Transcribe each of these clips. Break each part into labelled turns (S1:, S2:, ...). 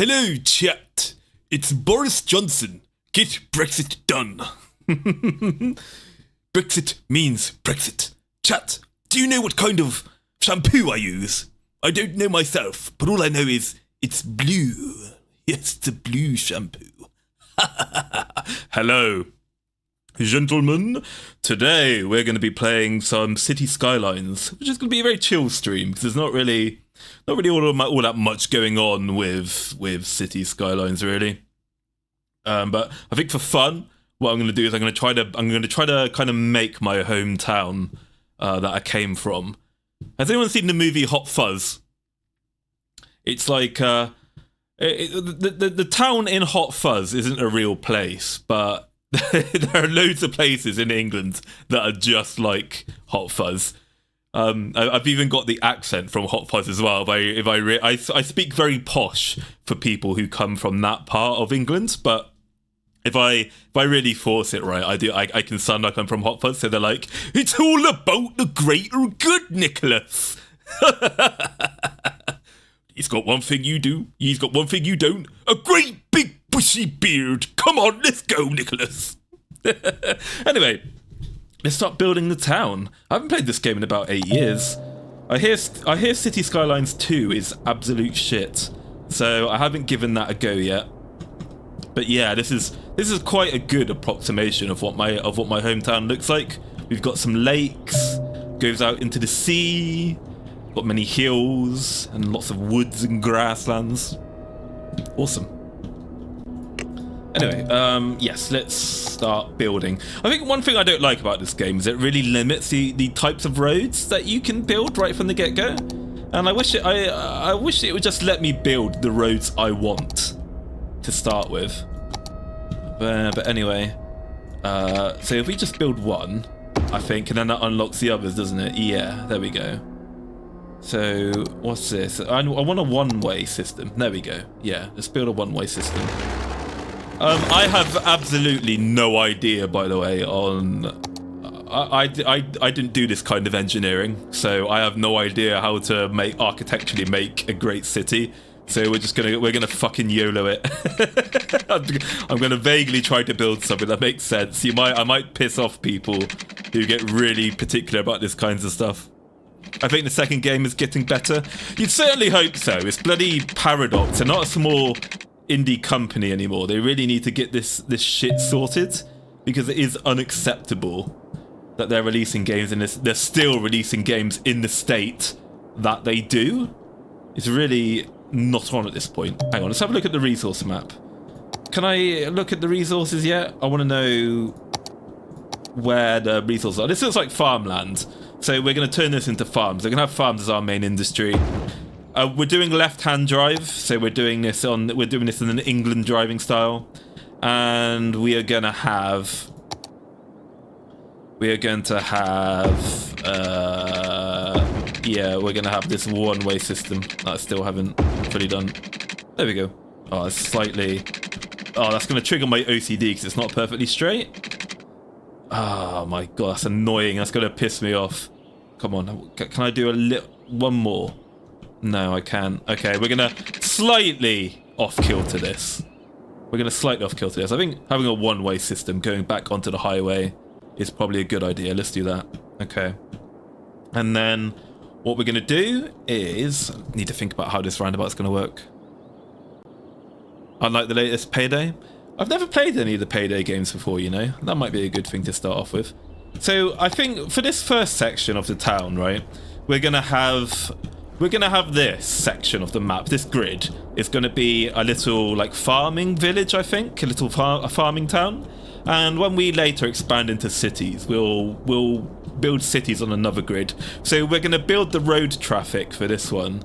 S1: Hello, chat. It's Boris Johnson. Get Brexit done. Brexit means Brexit. Chat, do you know what kind of shampoo I use? I don't know myself, but all I know is it's blue. Yes, it's a blue shampoo. Hello, gentlemen. Today we're going to be playing some City Skylines, which is going to be a very chill stream because there's not really all that much going on with City Skylines really. But I think for fun, what I'm going to do is I'm going to try to kind of make my hometown that I came from. Has anyone seen the movie Hot Fuzz? It's like the town in Hot Fuzz isn't a real place, but there are loads of places in England that are just like Hot Fuzz. I've even got the accent from Hot Fuzz as well. I speak very posh for people who come from that part of England, but if I really force it right, I can sound like I'm from Hot Fuzz. So they're like, "It's all about the greater good, Nicholas." He's got one thing you do. He's got one thing you don't. A great big bushy beard. Come on, let's go, Nicholas. Anyway, let's start building the town. I haven't played this game in about 8 years. I hear City Skylines 2 is absolute shit, so I haven't given that a go yet. But yeah, this is quite a good approximation of what my hometown looks like. We've got some lakes, goes out into the sea, got many hills and lots of woods and grasslands. Awesome. Anyway, yes, let's start building. I think one thing I don't like about this game is it really limits the types of roads that you can build right from the get-go. And I wish it would just let me build the roads I want to start with. But anyway, so if we just build one, I think, and then that unlocks the others, doesn't it? Yeah, there we go. So what's this? I want a one-way system. There we go. Yeah, let's build a one-way system. I have absolutely no idea, by the way, on... I didn't do this kind of engineering, so I have no idea how to architecturally make a great city. So we're gonna fucking YOLO it. I'm gonna vaguely try to build something that makes sense. I might piss off people who get really particular about this kinds of stuff. I think the second game is getting better. You'd certainly hope so. It's bloody Paradox. They're not a small indie company anymore. They really need to get this shit sorted, because it is unacceptable that they're releasing games in this. They're still releasing games in the state that they do. It's really not on at this point. Hang on, let's have a look at the resource map. Can I look at the resources yet? I want to know where the resources are. This looks like farmland, so we're going to turn this into farms. We're going to have farms as our main industry. We're doing left-hand drive, so we're doing this in an England driving style, and we are going to have this one-way system that I still haven't fully done. There we go. Oh, it's slightly... Oh, that's going to trigger my OCD because it's not perfectly straight. Oh my god, that's annoying. That's going to piss me off. Come on, can I do one more? No, I can't. Okay, we're going to slightly off-kilter this. I think having a one-way system going back onto the highway is probably a good idea. Let's do that. Okay. And then what we're going to do is... I need to think about how this roundabout's going to work. Unlike the latest Payday. I've never played any of the Payday games before, you know. That might be a good thing to start off with. So I think for this first section of the town, right, we're going to have this section of the map, this grid, is going to be a little like farming village, I think, a farming town. And when we later expand into cities, we'll build cities on another grid. So we're going to build the road traffic for this one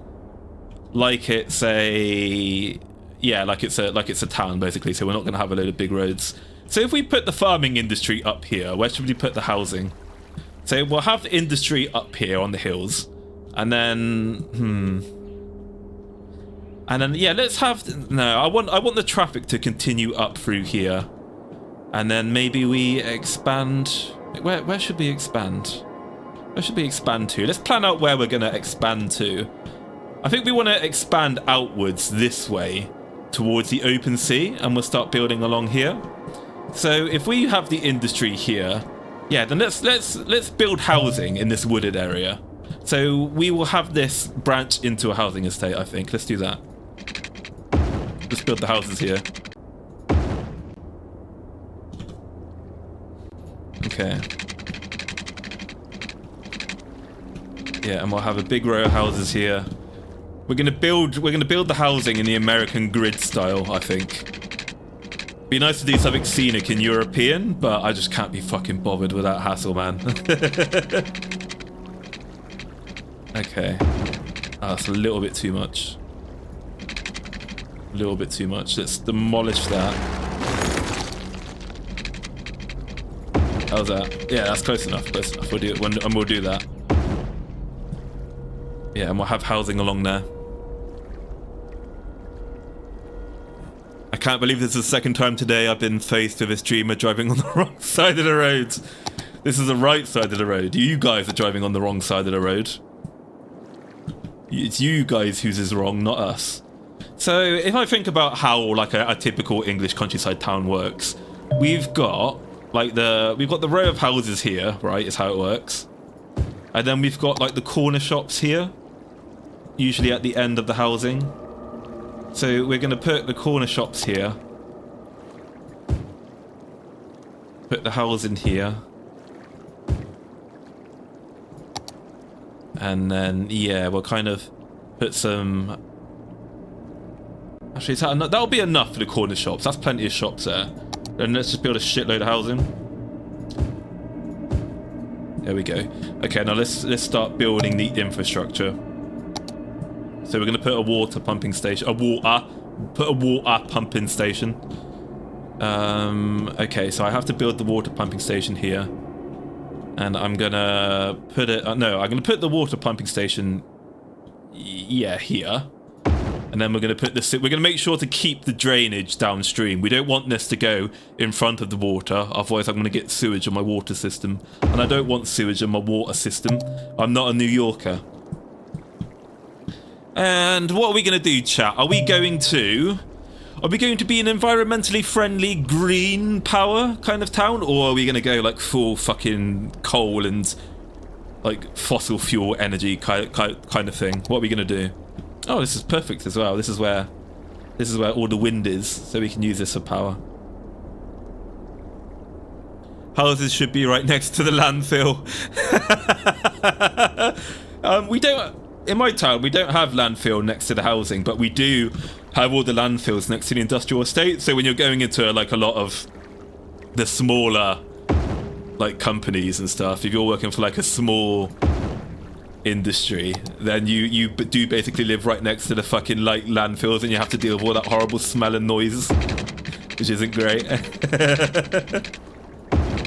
S1: like it's a town basically. So we're not going to have a load of big roads. So if we put the farming industry up here, where should we put the housing? So we'll have the industry up here on the hills, and then yeah, let's have I want the traffic to continue up through here. And then maybe we expand... Where should we expand? Where should we expand to? Let's plan out where we're going to expand to. I think we want to expand outwards this way towards the open sea, and we'll start building along here. So if we have the industry here, yeah, then let's build housing in this wooded area. So we will have this branch into a housing estate, I think. Let's do that. Let's build the houses here. Okay. Yeah, and we'll have a big row of houses here. We're gonna build the housing in the American grid style, I think. Be nice to do something scenic and European, but I just can't be fucking bothered with that hassle, man. Okay. Oh, that's a little bit too much. A little bit too much. Let's demolish that. How's that? Yeah, that's close enough. Close enough. We'll do it and we'll do that. Yeah, and we'll have housing along there. I can't believe this is the second time today I've been faced with a streamer driving on the wrong side of the road. This is the right side of the road. You guys are driving on the wrong side of the road. It's you guys whose is wrong, not us. So if I think about how like a typical English countryside town works, we've got the row of houses here, right? Is how it works. And then we've got like the corner shops here, usually at the end of the housing. So we're going to put the corner shops here. Put the house in here. And then, yeah, we'll kind of put some... Actually, that'll be enough for the corner shops. That's plenty of shops there. And let's just build a shitload of housing. There we go. Okay, now let's start building the infrastructure. So we're going to put a water pumping station. Put a water pumping station. Okay, so I have to build the water pumping station here. And I'm gonna put it... no, I'm gonna put the water pumping station... yeah, here. And then we're gonna put this... we're gonna make sure to keep the drainage downstream. We don't want this to go in front of the water. Otherwise, I'm gonna get sewage on my water system. And I don't want sewage on my water system. I'm not a New Yorker. And what are we gonna do, chat? Are we going to be an environmentally friendly green power kind of town? Or are we going to go like full fucking coal and like fossil fuel energy kind of thing? What are we going to do? Oh, this is perfect as well. This is where all the wind is, so we can use this for power. Houses should be right next to the landfill. We don't... In my town, we don't have landfill next to the housing, but we do have all the landfills next to the industrial estate. So when you're going into like a lot of the smaller like companies and stuff, if you're working for like a small industry, then you do basically live right next to the fucking like landfills, and you have to deal with all that horrible smell and noise, which isn't great.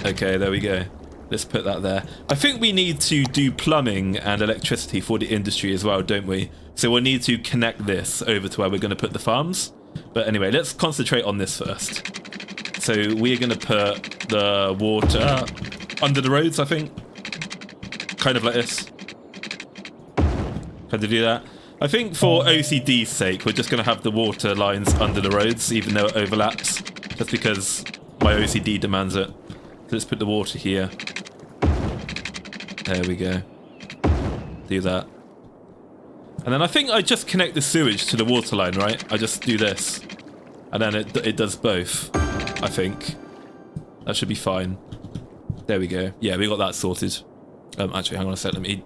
S1: Okay, there we go. Let's put that there. I think we need to do plumbing and electricity for the industry as well, don't we? So we'll need to connect this over to where we're going to put the farms. But anyway, let's concentrate on this first. So we're going to put the water under the roads, I think. Kind of like this. Kind of do that. I think for OCD's sake, we're just going to have the water lines under the roads, even though it overlaps. Just because my OCD demands it. So let's put the water here. There we go. Do that. And then I think I just connect the sewage to the water line, right? I just do this. And then it does both, I think. That should be fine. There we go. Yeah, we got that sorted. Actually, hang on a sec. Let me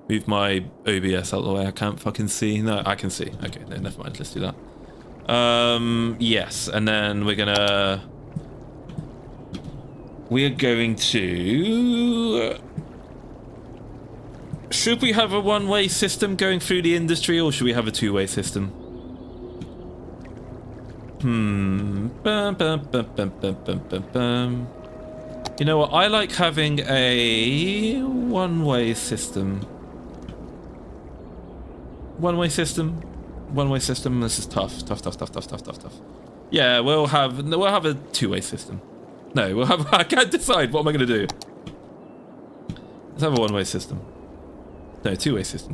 S1: move my OBS out of the way. I can't fucking see. No, I can see. Okay, no, never mind. Let's do that. Yes, and then we're going to... Should we have a one-way system going through the industry, or should we have a two-way system? You know what? I like having a one-way system. One-way system. One-way system. This is tough. Tough. Yeah, we'll have a two-way system. No, we'll have... I can't decide. What am I going to do? Let's have a one-way system. No, two-way system.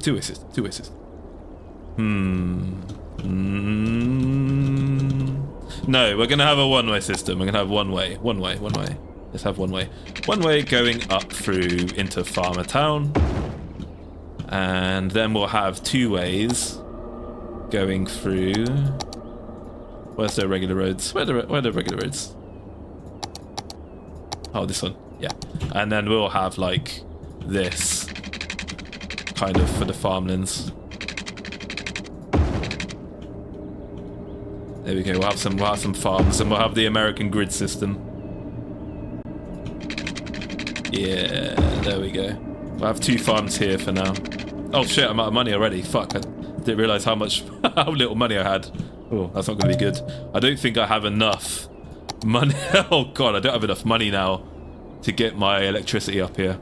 S1: No, we're gonna have a one-way system. We're gonna have one way. Let's have one way. One way going up through into Farmer Town. And then we'll have two ways going through... Where's the regular roads? Where are the regular roads? Oh, this one. Yeah. And then we'll have like this kind of for the farmlands. There we go. We'll have some farms, and we'll have the American grid system. Yeah, there we go. We'll have two farms here for now. Oh shit, I'm out of money already. Fuck, I didn't realise how little money I had. Oh, that's not going to be good. I don't think I have enough money. Oh god, I don't have enough money now to get my electricity up here.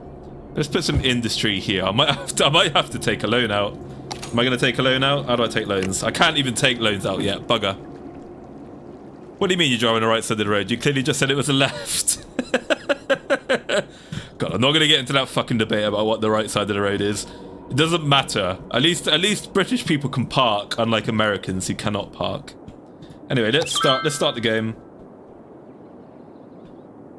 S1: Let's put some industry here. I might have to take a loan out. Am I going to take a loan out? How do I take loans? I can't even take loans out yet. Bugger. What do you mean you're driving the right side of the road? You clearly just said it was the left. God, I'm not going to get into that fucking debate about what the right side of the road is. It doesn't matter. At least British people can park, unlike Americans who cannot park. Anyway, let's start the game.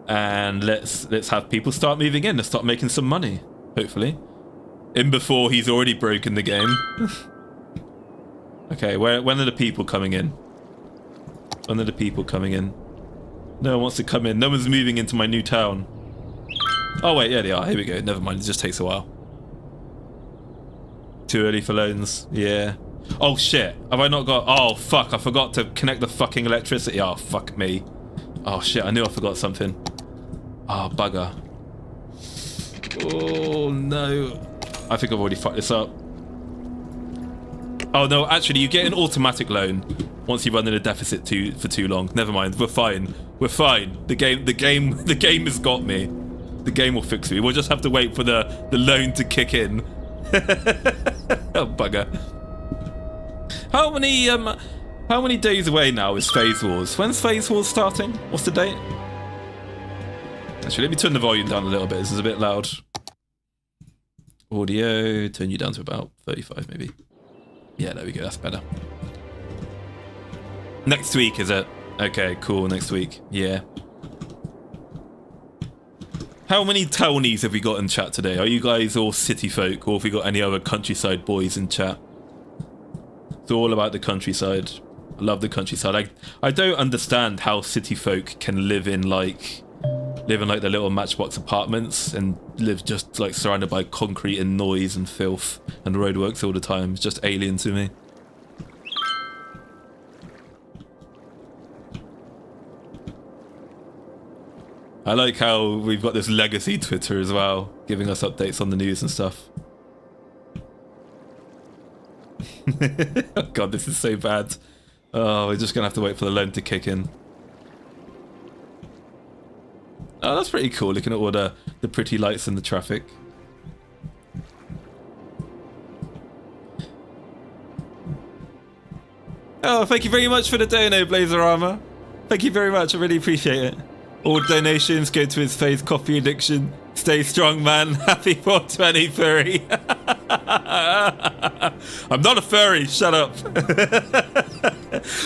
S1: And let's have people start moving in. Let's start making some money, hopefully. In before he's already broken the game. Okay, when are the people coming in? When are the people coming in? No one wants to come in. No one's moving into my new town. Oh wait, yeah they are. Here we go. Never mind, it just takes a while. Too early for loans. Yeah. Oh shit. Have I not got... Oh fuck, I forgot to connect the fucking electricity. Oh fuck me. Oh shit, I knew I forgot something. Oh bugger. Oh no. I think I've already fucked this up. Oh no, actually you get an automatic loan once you run in a deficit for too long. Never mind, we're fine. We're fine. The game has got me. The game will fix me. We'll just have to wait for the loan to kick in. Oh bugger. How many days away now is Phase Wars? When's Phase Wars starting? What's the date? Actually, let me turn the volume down a little bit. This is a bit loud. Audio, turn you down to about 35 maybe. Yeah, there we go, that's better. Next week, is it? Okay, cool, next week. Yeah. How many townies have we got in chat today? Are you guys all city folk, or have we got any other countryside boys in chat? It's all about the countryside. I love the countryside. I don't understand how city folk can live in like their little matchbox apartments and live just like surrounded by concrete and noise and filth and roadworks all the time. It's just alien to me. I like how we've got this legacy Twitter as well, giving us updates on the news and stuff. Oh god, this is so bad. Oh, we're just gonna have to wait for the loan to kick in. Oh, that's pretty cool, looking at all the pretty lights in the traffic. Oh, thank you very much for the dono, Blazer Armor. Thank you very much, I really appreciate it. All donations go to his face coffee addiction. Stay strong, man. Happy 420, furry. I'm not a furry, shut up.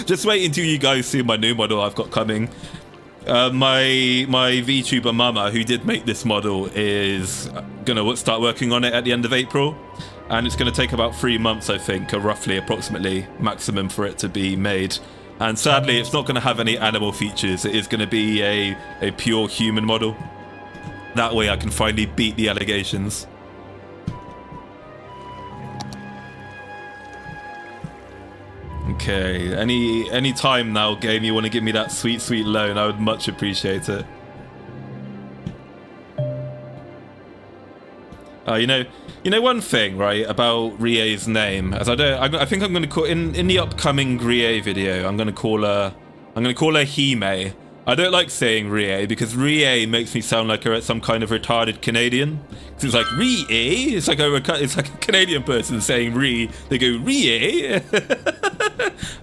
S1: Just wait until you guys see my new model I've got coming. My VTuber mama, who did make this model, is gonna start working on it at the end of April. And it's gonna take about 3 months, I think, or roughly, approximately, maximum for it to be made. And sadly, it's not going to have any animal features. It is going to be a pure human model. That way I can finally beat the allegations. Okay, any time now, game, you want to give me that sweet, sweet loan, I would much appreciate it. You know one thing, right, about Rie's name, as I think I'm going to call in the upcoming Rie video. I'm going to call her Hime. I don't like saying Rie because Rie makes me sound like some kind of retarded Canadian. Cause it's like Rie, it's like a Canadian person saying Rie. They go Rie.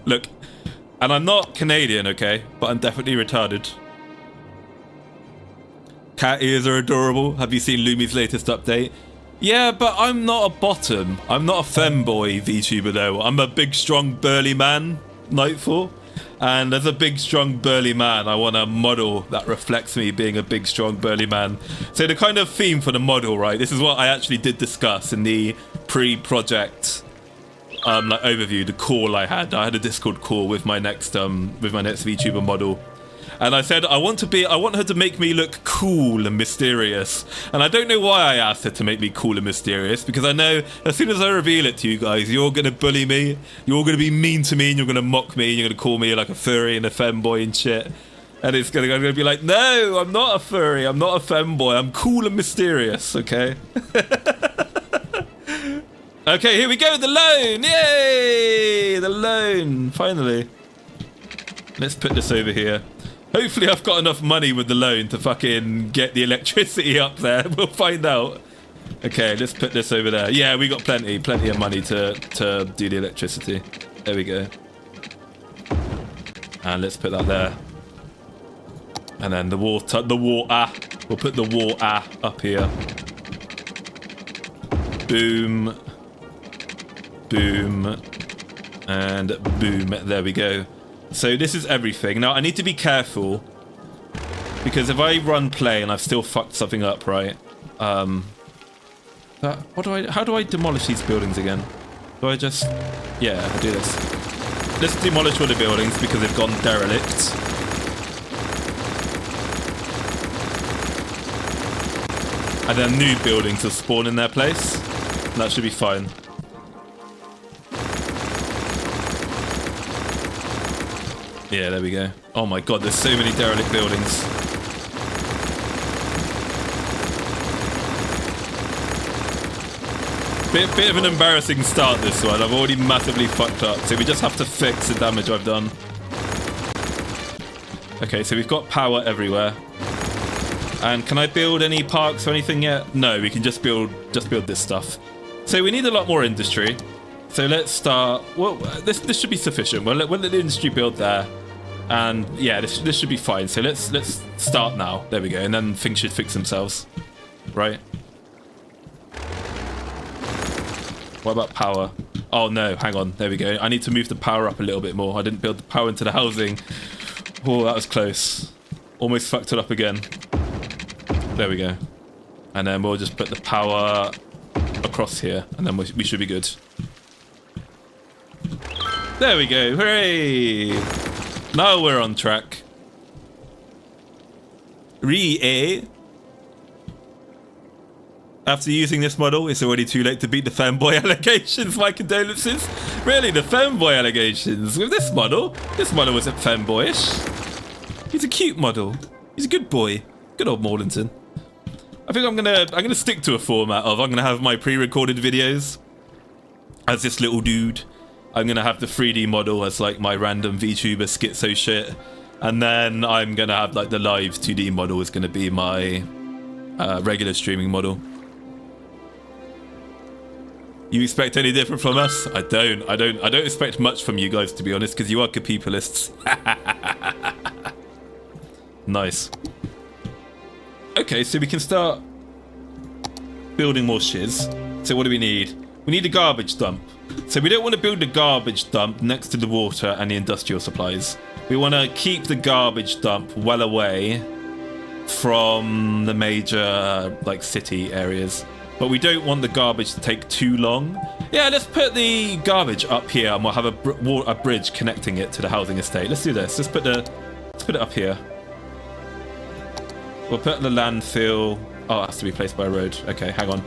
S1: Look, and I'm not Canadian, okay, but I'm definitely retarded. Cat ears are adorable. Have you seen Lumi's latest update? Yeah, but I'm not a bottom. I'm not a femboy VTuber though. I'm a big, strong, burly man, Nightfall. And as a big, strong, burly man, I want a model that reflects me being a big, strong, burly man. So the kind of theme for the model, right? This is what I actually did discuss in the pre-project like overview, the call I had. I had a Discord call with my next VTuber model. And I said, I want her to make me look cool and mysterious. And I don't know why I asked her to make me cool and mysterious, because I know as soon as I reveal it to you guys, you're going to bully me, you're going to be mean to me, and you're going to mock me, and you're going to call me like a furry and a femboy and shit. And it's going to be like, no, I'm not a furry, I'm not a femboy, I'm cool and mysterious, okay? Okay, here we go, the loan! Yay! The loan, finally. Let's put this over here. Hopefully I've got enough money with the loan to fucking get the electricity up there. We'll find out. Okay, let's put this over there. Yeah, we got plenty of money to do the electricity. There we go. And let's put that there. And then the water. We'll put the water up here. Boom. Boom. And boom. There we go. So this is everything. Now I need to be careful, because if I run play and I've still fucked something up, right? How do I demolish these buildings again? Do I just... Yeah, I'll do this. Let's demolish all the buildings because they've gone derelict. And then new buildings will spawn in their place. And that should be fine. Yeah, there we go. Oh my god, there's so many derelict buildings. Bit of an embarrassing start, this one. I've already massively fucked up, so we just have to fix the damage I've done. Okay, so we've got power everywhere. And can I build any parks or anything yet? No, we can just build this stuff. So we need a lot more industry. So let's start... Well, this should be sufficient. We'll let the industry build there. And yeah, this should be fine. So let's start now. There we go. And then things should fix themselves. Right? What about power? Oh no, hang on. There we go. I need to move the power up a little bit more. I didn't build the power into the housing. Oh, that was close. Almost fucked it up again. There we go. And then we'll just put the power across here. And then we should be good. There we go. Hooray! Now we're on track. After using this model, it's already too late to beat the fanboy allegations. My condolences. Really, the fanboy allegations with this model wasn't fanboyish. He's a cute model. He's a good boy. Good old Maulington. I think I'm gonna stick to a format of I'm gonna have my pre-recorded videos as this little dude. I'm gonna have the 3D model as like my random VTuber schizo shit, and then I'm gonna have like the live 2D model is gonna be my regular streaming model. You expect any different from us? I don't expect much from you guys, to be honest, because you are good peopleists. Nice. Okay, so we can start building more shiz. So what do we need? We need a garbage dump. So we don't want to build a garbage dump next to the water and the industrial supplies. We want to keep the garbage dump well away from the major like city areas. But we don't want the garbage to take too long. Yeah, let's put the garbage up here and we'll have a bridge connecting it to the housing estate. Let's do this. Let's put it up here. We'll put the landfill. Oh, it has to be placed by a road. Okay, hang on.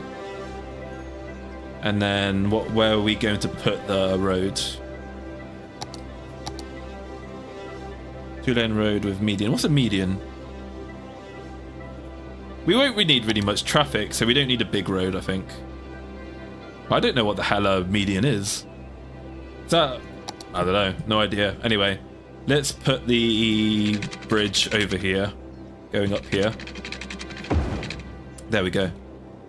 S1: And then where are we going to put the road? 2-lane road with median. What's a median? We won't need really much traffic, so we don't need a big road, I think. I don't know what the hell a median is. Is that... I don't know. No idea. Anyway, let's put the bridge over here. Going up here. There we go.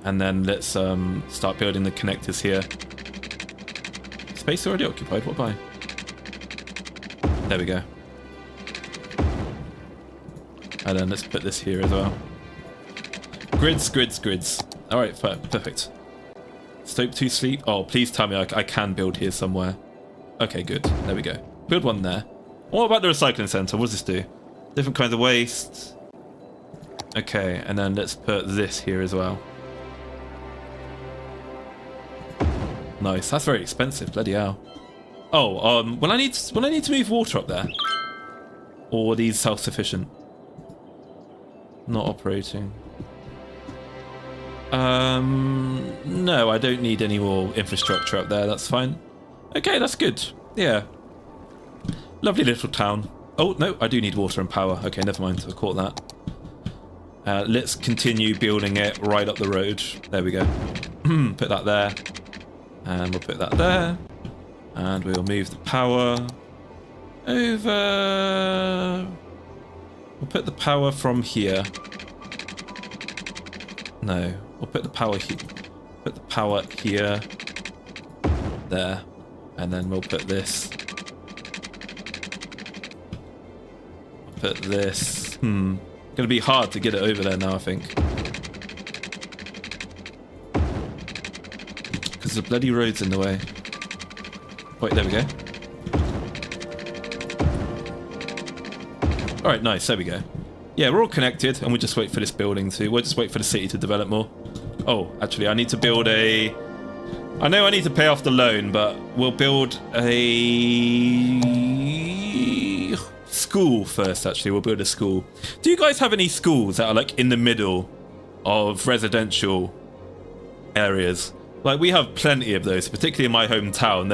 S1: And then let's start building the connectors here. Space already occupied. What by? There we go. And then let's put this here as well. Grids. All right, perfect. Stope 2 sleep. Oh, please tell me I can build here somewhere. Okay, good. There we go. Build one there. What about the recycling centre? What does this do? Different kinds of waste. Okay, and then let's put this here as well. Nice. That's very expensive. Bloody hell. Oh, will I need to move water up there? Or are these self-sufficient? Not operating. No, I don't need any more infrastructure up there. That's fine. Okay, that's good. Yeah. Lovely little town. Oh, no, I do need water and power. Okay, never mind. I caught that. Let's continue building it right up the road. There we go. Put that there. And we'll put that there. And we'll move the power over. We'll put the power from here. No, we'll put the power here. Put the power here. There. And then we'll put this. Put this. Gonna be hard to get it over there now, I think. Because the bloody road's in the way. Wait, there we go. Alright, nice, there we go. Yeah, we're all connected, and we'll just wait for this building to... We'll just wait for the city to develop more. Oh, actually, I need to build a... I know I need to pay off the loan, but we'll build a... school first, actually. We'll build a school. Do you guys have any schools that are, like, in the middle of residential areas? Like, we have plenty of those, particularly in my hometown.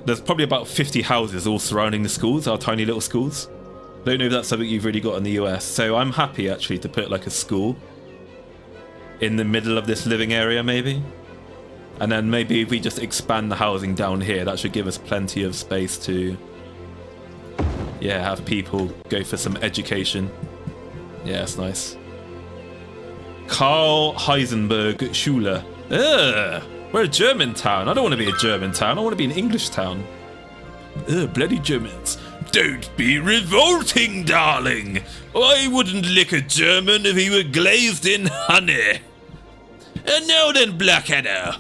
S1: There's probably about 50 houses all surrounding the schools, our tiny little schools. Don't know if that's something you've really got in the US. So I'm happy, actually, to put, like, a school in the middle of this living area, maybe. And then maybe if we just expand the housing down here, that should give us plenty of space to, yeah, have people go for some education. Yeah, that's nice. Karl Heisenberg Schule. Ugh, we're a German town. I don't want to be a German town. I want to be an English town. Ugh, bloody Germans. Don't be revolting, darling. I wouldn't lick a German if he were glazed in honey. And now then, Blackadder.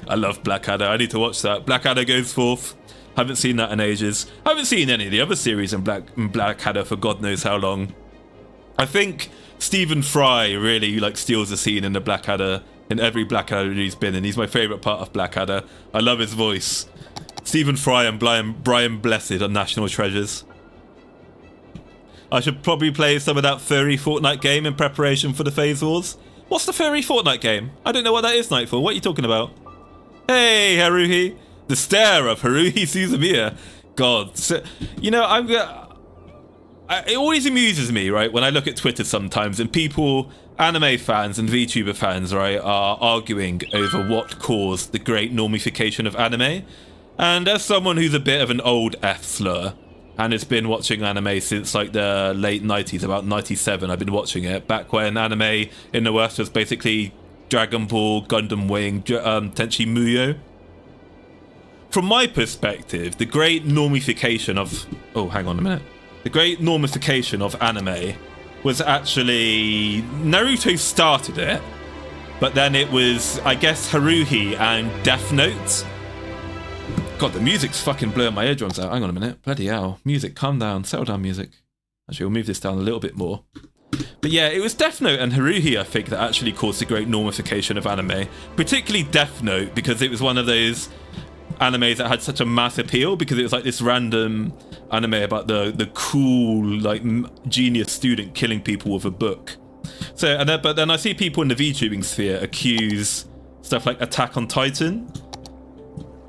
S1: I love Blackadder. I need to watch that. Blackadder goes forth. Haven't seen that in ages. Haven't seen any of the other series in Blackadder for God knows how long. I think Stephen Fry really like steals the scene in the Blackadder, in every Blackadder he's been in. He's my favourite part of Blackadder. I love his voice. Stephen Fry and Brian Blessed are national treasures. I should probably play some of that furry Fortnite game in preparation for the Phase Wars. What's the furry Fortnite game? I don't know what that is, Nightfall. What are you talking about? Hey, Haruhi. The stare of Haruhi Suzumiya. God. So, you know, it always amuses me, right, when I look at Twitter sometimes and people, anime fans and VTuber fans, right, are arguing over what caused the great normification of anime. And as someone who's a bit of an old F-slur and has been watching anime since like the late 90s, about 97, I've been watching it, back when anime in the West was basically Dragon Ball, Gundam Wing, Tenchi Muyo. From my perspective, the great normification of... Oh, hang on a minute. The great normification of anime was actually... Naruto started it, but then it was, I guess, Haruhi and Death Note. God, the music's fucking blowing my eardrums out. Hang on a minute. Bloody hell. Music, calm down. Settle down, music. Actually, we'll move this down a little bit more. But yeah, it was Death Note and Haruhi, I think, that actually caused the great normification of anime. Particularly Death Note, because it was one of those animes that had such a mass appeal, because it was like this random anime about the cool, like, genius student killing people with a book. So, but then I see people in the VTubing sphere accuse stuff like Attack on Titan,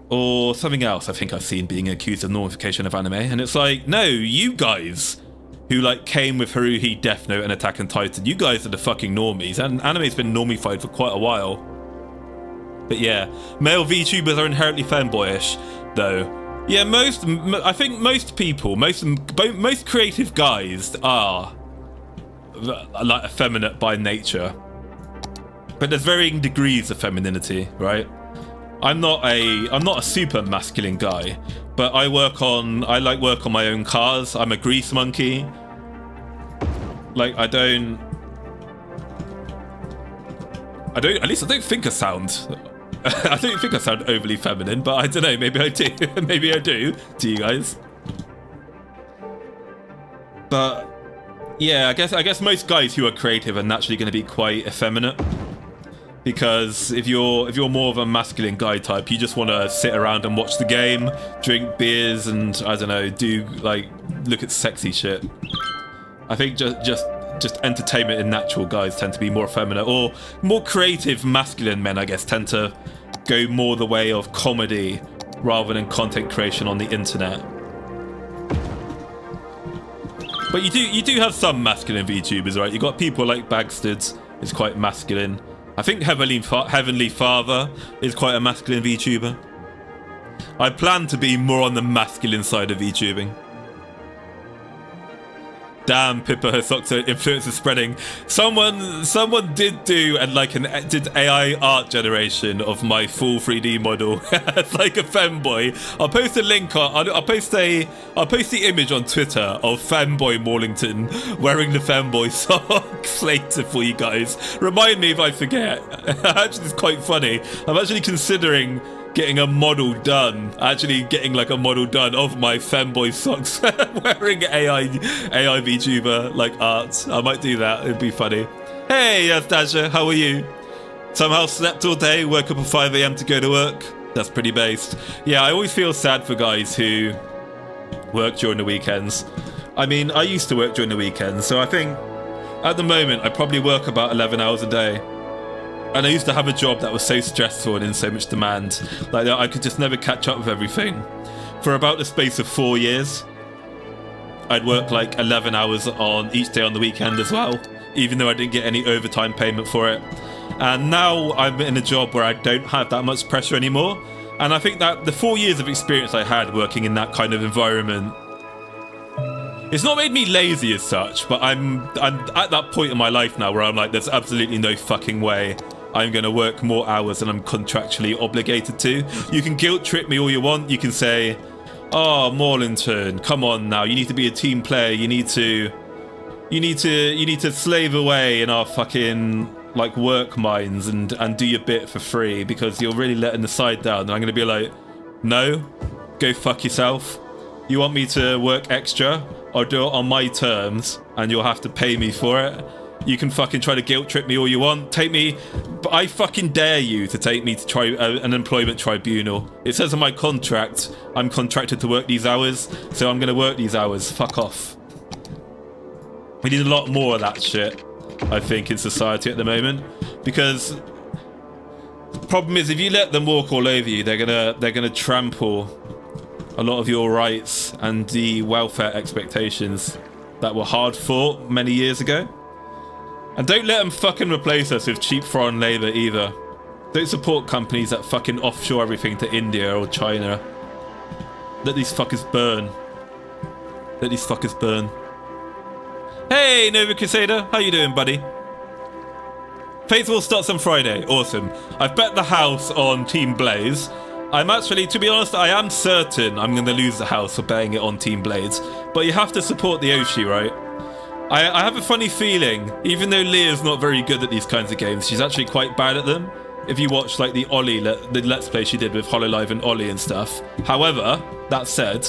S1: or something else I think I've seen being accused of normification of anime, and it's like, no, you guys who like came with Haruhi, Death Note and Attack on Titan, you guys are the fucking normies, and anime's been normified for quite a while. But yeah, male VTubers are inherently fanboyish, though. Yeah, I think most people, most creative guys are like effeminate by nature, but there's varying degrees of femininity, right? I'm not a super masculine guy, but I like work on my own cars. I'm a grease monkey. Like I don't at least I don't think I sound I don't think I sound overly feminine, but I don't know, maybe I do. Maybe I do to you guys. But yeah, I guess most guys who are creative are naturally going to be quite effeminate. Because if you're more of a masculine guy type, you just want to sit around and watch the game, drink beers, and I don't know, do like look at sexy shit. I think just entertainment and natural guys tend to be more effeminate, or more creative masculine men, I guess, tend to go more the way of comedy rather than content creation on the internet. But you do have some masculine VTubers, right? You got people like Bagsteds, is quite masculine. I think Heavenly Father is quite a masculine VTuber. I plan to be more on the masculine side of VTubing. Damn, Pippa, her socks are influence is spreading. Someone did do did AI art generation of my full 3D model. It's like a femboy. I'll post a link. I'll post the image on Twitter of femboy Maulington wearing the femboy socks later for you guys. Remind me if I forget. Actually, it's quite funny. I'm actually considering getting a model done, getting like a model done of my femboy socks wearing AI VTuber like art. I might do that, it'd be funny. Hey, Dasha, how are you? Somehow slept all day, woke up at 5 AM to go to work. That's pretty based. Yeah, I always feel sad for guys who work during the weekends. I mean, I used to work during the weekends, so I think at the moment I probably work about 11 hours a day. And I used to have a job that was so stressful and in so much demand, like that I could just never catch up with everything. For about the space of 4 years, I'd work like 11 hours on each day on the weekend as well, even though I didn't get any overtime payment for it. And now I'm in a job where I don't have that much pressure anymore. And I think that the 4 years of experience I had working in that kind of environment, it's not made me lazy as such, but I'm at that point in my life now where I'm like, there's absolutely no fucking way I'm going to work more hours than I'm contractually obligated to. You can guilt trip me all you want. You can say, oh, Maulington, come on now. You need to be a team player. You need to slave away in our fucking like work mines and do your bit for free because you're really letting the side down. And I'm going to be like, no, go fuck yourself. You want me to work extra? I'll do it on my terms and you'll have to pay me for it. You can fucking try to guilt trip me all you want. Take me, but I fucking dare you to take me to try an employment tribunal. It says in my contract, I'm contracted to work these hours, so I'm going to work these hours. Fuck off. We need a lot more of that shit, I think, in society at the moment. Because the problem is, if you let them walk all over you, they're gonna trample a lot of your rights and the welfare expectations that were hard fought many years ago. And don't let them fucking replace us with cheap foreign labour either. Don't support companies that fucking offshore everything to India or China. Let these fuckers burn. Let these fuckers burn. Hey, Nova Crusader, how you doing, buddy? Festival starts on Friday. Awesome. I've bet the house on Team Blaze. I'm actually, to be honest, I am certain I'm going to lose the house for betting it on Team Blades. But you have to support the Oshi, right? I have a funny feeling, even though Leah's not very good at these kinds of games, she's actually quite bad at them. If you watch like the Ollie, the Let's Play she did with HoloLive and Ollie and stuff. However, that said,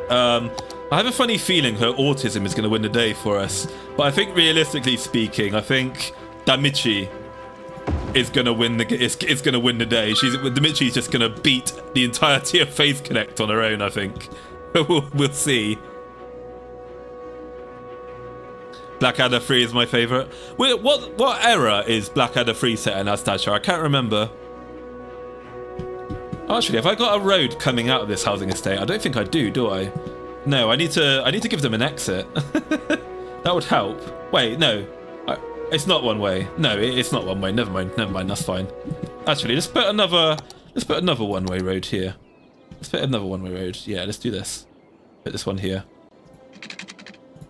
S1: I have a funny feeling her autism is going to win the day for us. But I think realistically speaking, I think Damichi is going to win the day. Damichi's just going to beat the entirety of Phase Connect on her own, I think. We'll see. Blackadder 3 is my favourite. Wait, what era is Blackadder 3 set in Astasha? I can't remember. Actually, have I got a road coming out of this housing estate? I don't think I do I? No, I need to give them an exit. That would help. Wait, no. It's not one way. No, it's not one way. Never mind, that's fine. Actually, let's put another one-way road here. Let's put another one-way road. Yeah, let's do this. Put this one here.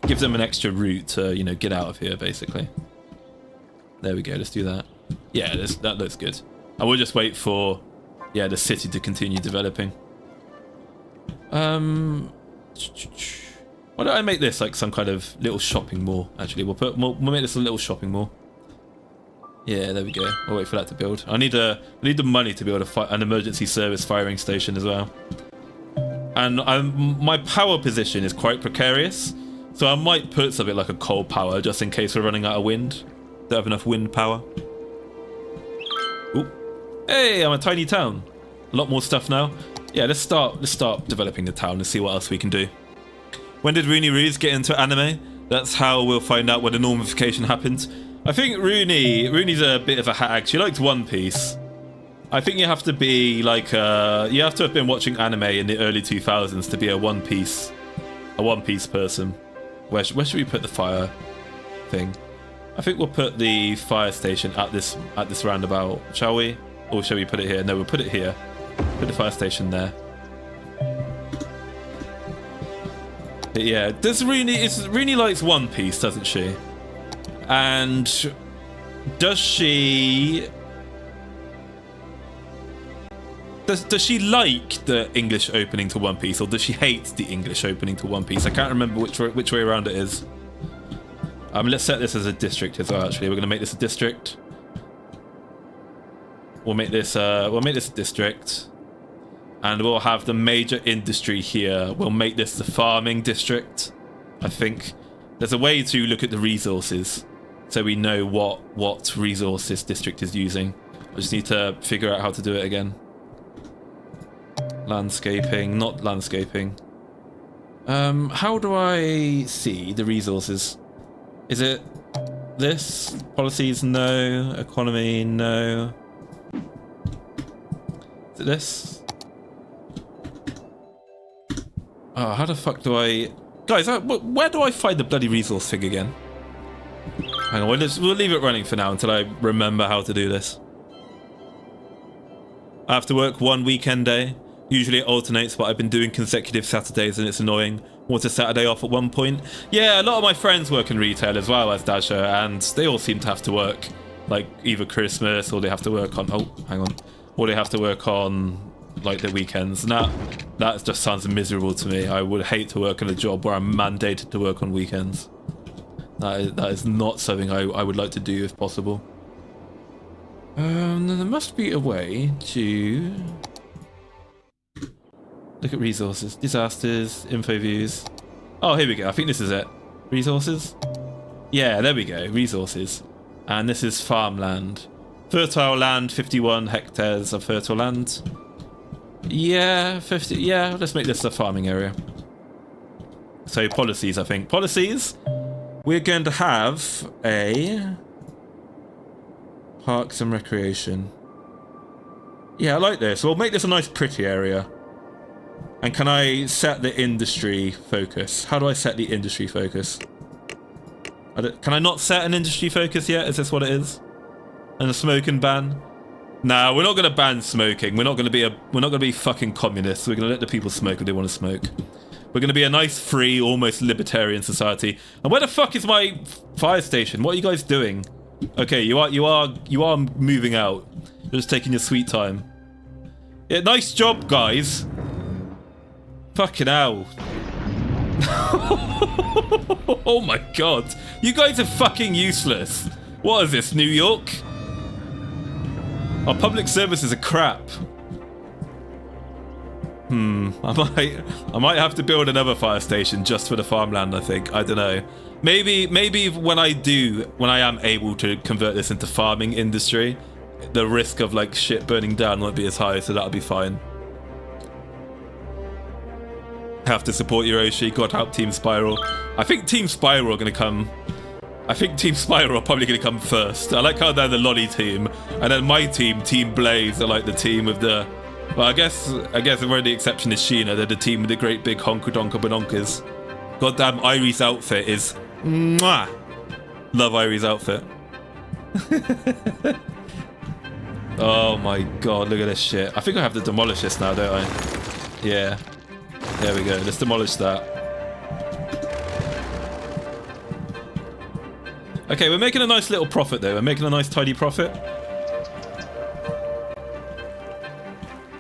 S1: Gives them an extra route to, get out of here, basically. There we go, let's do that. Yeah, that looks good. I will just wait for, the city to continue developing. Why don't I make this like some kind of little shopping mall, actually. We'll make this a little shopping mall. Yeah, there we go. I'll wait for that to build. I need the money to build an emergency service firing station as well. And my power position is quite precarious, so I might put something like a coal power just in case we're running out of wind. Don't have enough wind power. Ooh. Hey, I'm a tiny town. A lot more stuff now. Yeah, let's start developing the town and see what else we can do. When did Rooney Roos get into anime? That's how we'll find out when the normification happens. I think Rooney's a bit of a hag. She likes One Piece. I think you have to be like you have to have been watching anime in the early 2000s to be a One Piece person. Where should we put the fire thing? I think we'll put the fire station at this roundabout, shall we? Or shall we put it here? No, we'll put it here. Put the fire station there. But yeah, Rooney likes One Piece, doesn't she? And does she like the English opening to One Piece, or does she hate the English opening to One Piece? I can't remember which way around it is. Let's set this as a district as well. Actually, we're gonna make this a district. We'll make this a district, and we'll have the major industry here. We'll make this the farming district. I think there's a way to look at the resources, so we know what resource this district is using. I just need to figure out how to do it again. Landscaping, not landscaping. How do I see the resources? Is it this? Policies, no. Economy, no. Is it this? Oh, how the fuck do I... Guys, where do I find the bloody resource thing again? Hang on, we'll leave it running for now until I remember how to do this. I have to work one weekend day. Usually it alternates, but I've been doing consecutive Saturdays and it's annoying. Want a Saturday off at one point? Yeah, a lot of my friends work in retail as well as Dasher, and they all seem to have to work. Like, either Christmas, or they have to work on... Oh, hang on. Or they have to work on, like, the weekends. And that just sounds miserable to me. I would hate to work in a job where I'm mandated to work on weekends. That is not something I would like to do if possible. There must be a way to... Look at resources. Disasters, info views. Oh, here we go. I think this is it. Resources? Yeah, there we go. Resources. And this is farmland. Fertile land, 51 hectares of fertile land. Yeah, 50. Yeah, let's make this a farming area. So policies, I think. Policies. We're going to have a parks and recreation. Yeah, I like this. We'll make this a nice pretty area. And can I set the industry focus? How do I set the industry focus? Can I not set an industry focus yet? Is this what it is? And a smoking ban? Nah, we're not gonna ban smoking. We're not gonna be fucking communists. We're gonna let the people smoke if they want to smoke. We're gonna be a nice, free, almost libertarian society. And where the fuck is my fire station? What are you guys doing? Okay, you are moving out. You're just taking your sweet time. Yeah, nice job, guys. Fucking hell. Oh my god. You guys are fucking useless. What is this, New York? Our public services are crap. I might have to build another fire station just for the farmland, I think. I don't know. Maybe when I am able to convert this into farming industry, the risk of like shit burning down won't be as high, so that'll be fine. Have to support Hiroshi. God help Team Spiral. I think Team Spiral are going to come. I think Team Spiral are probably going to come first. I like how they're the lolly team, and then my team, Team Blaze, are like the team with the. Well, I guess the only exception is Sheena. They're the team with the great big honka-donka badonkers. Goddamn, Irie's outfit is. Mwah! Love Irie's outfit. Oh my god, look at this shit. I think I have to demolish this now, don't I? Yeah. There we go. Let's demolish that. Okay, we're making a nice little profit though. We're making a nice tidy profit.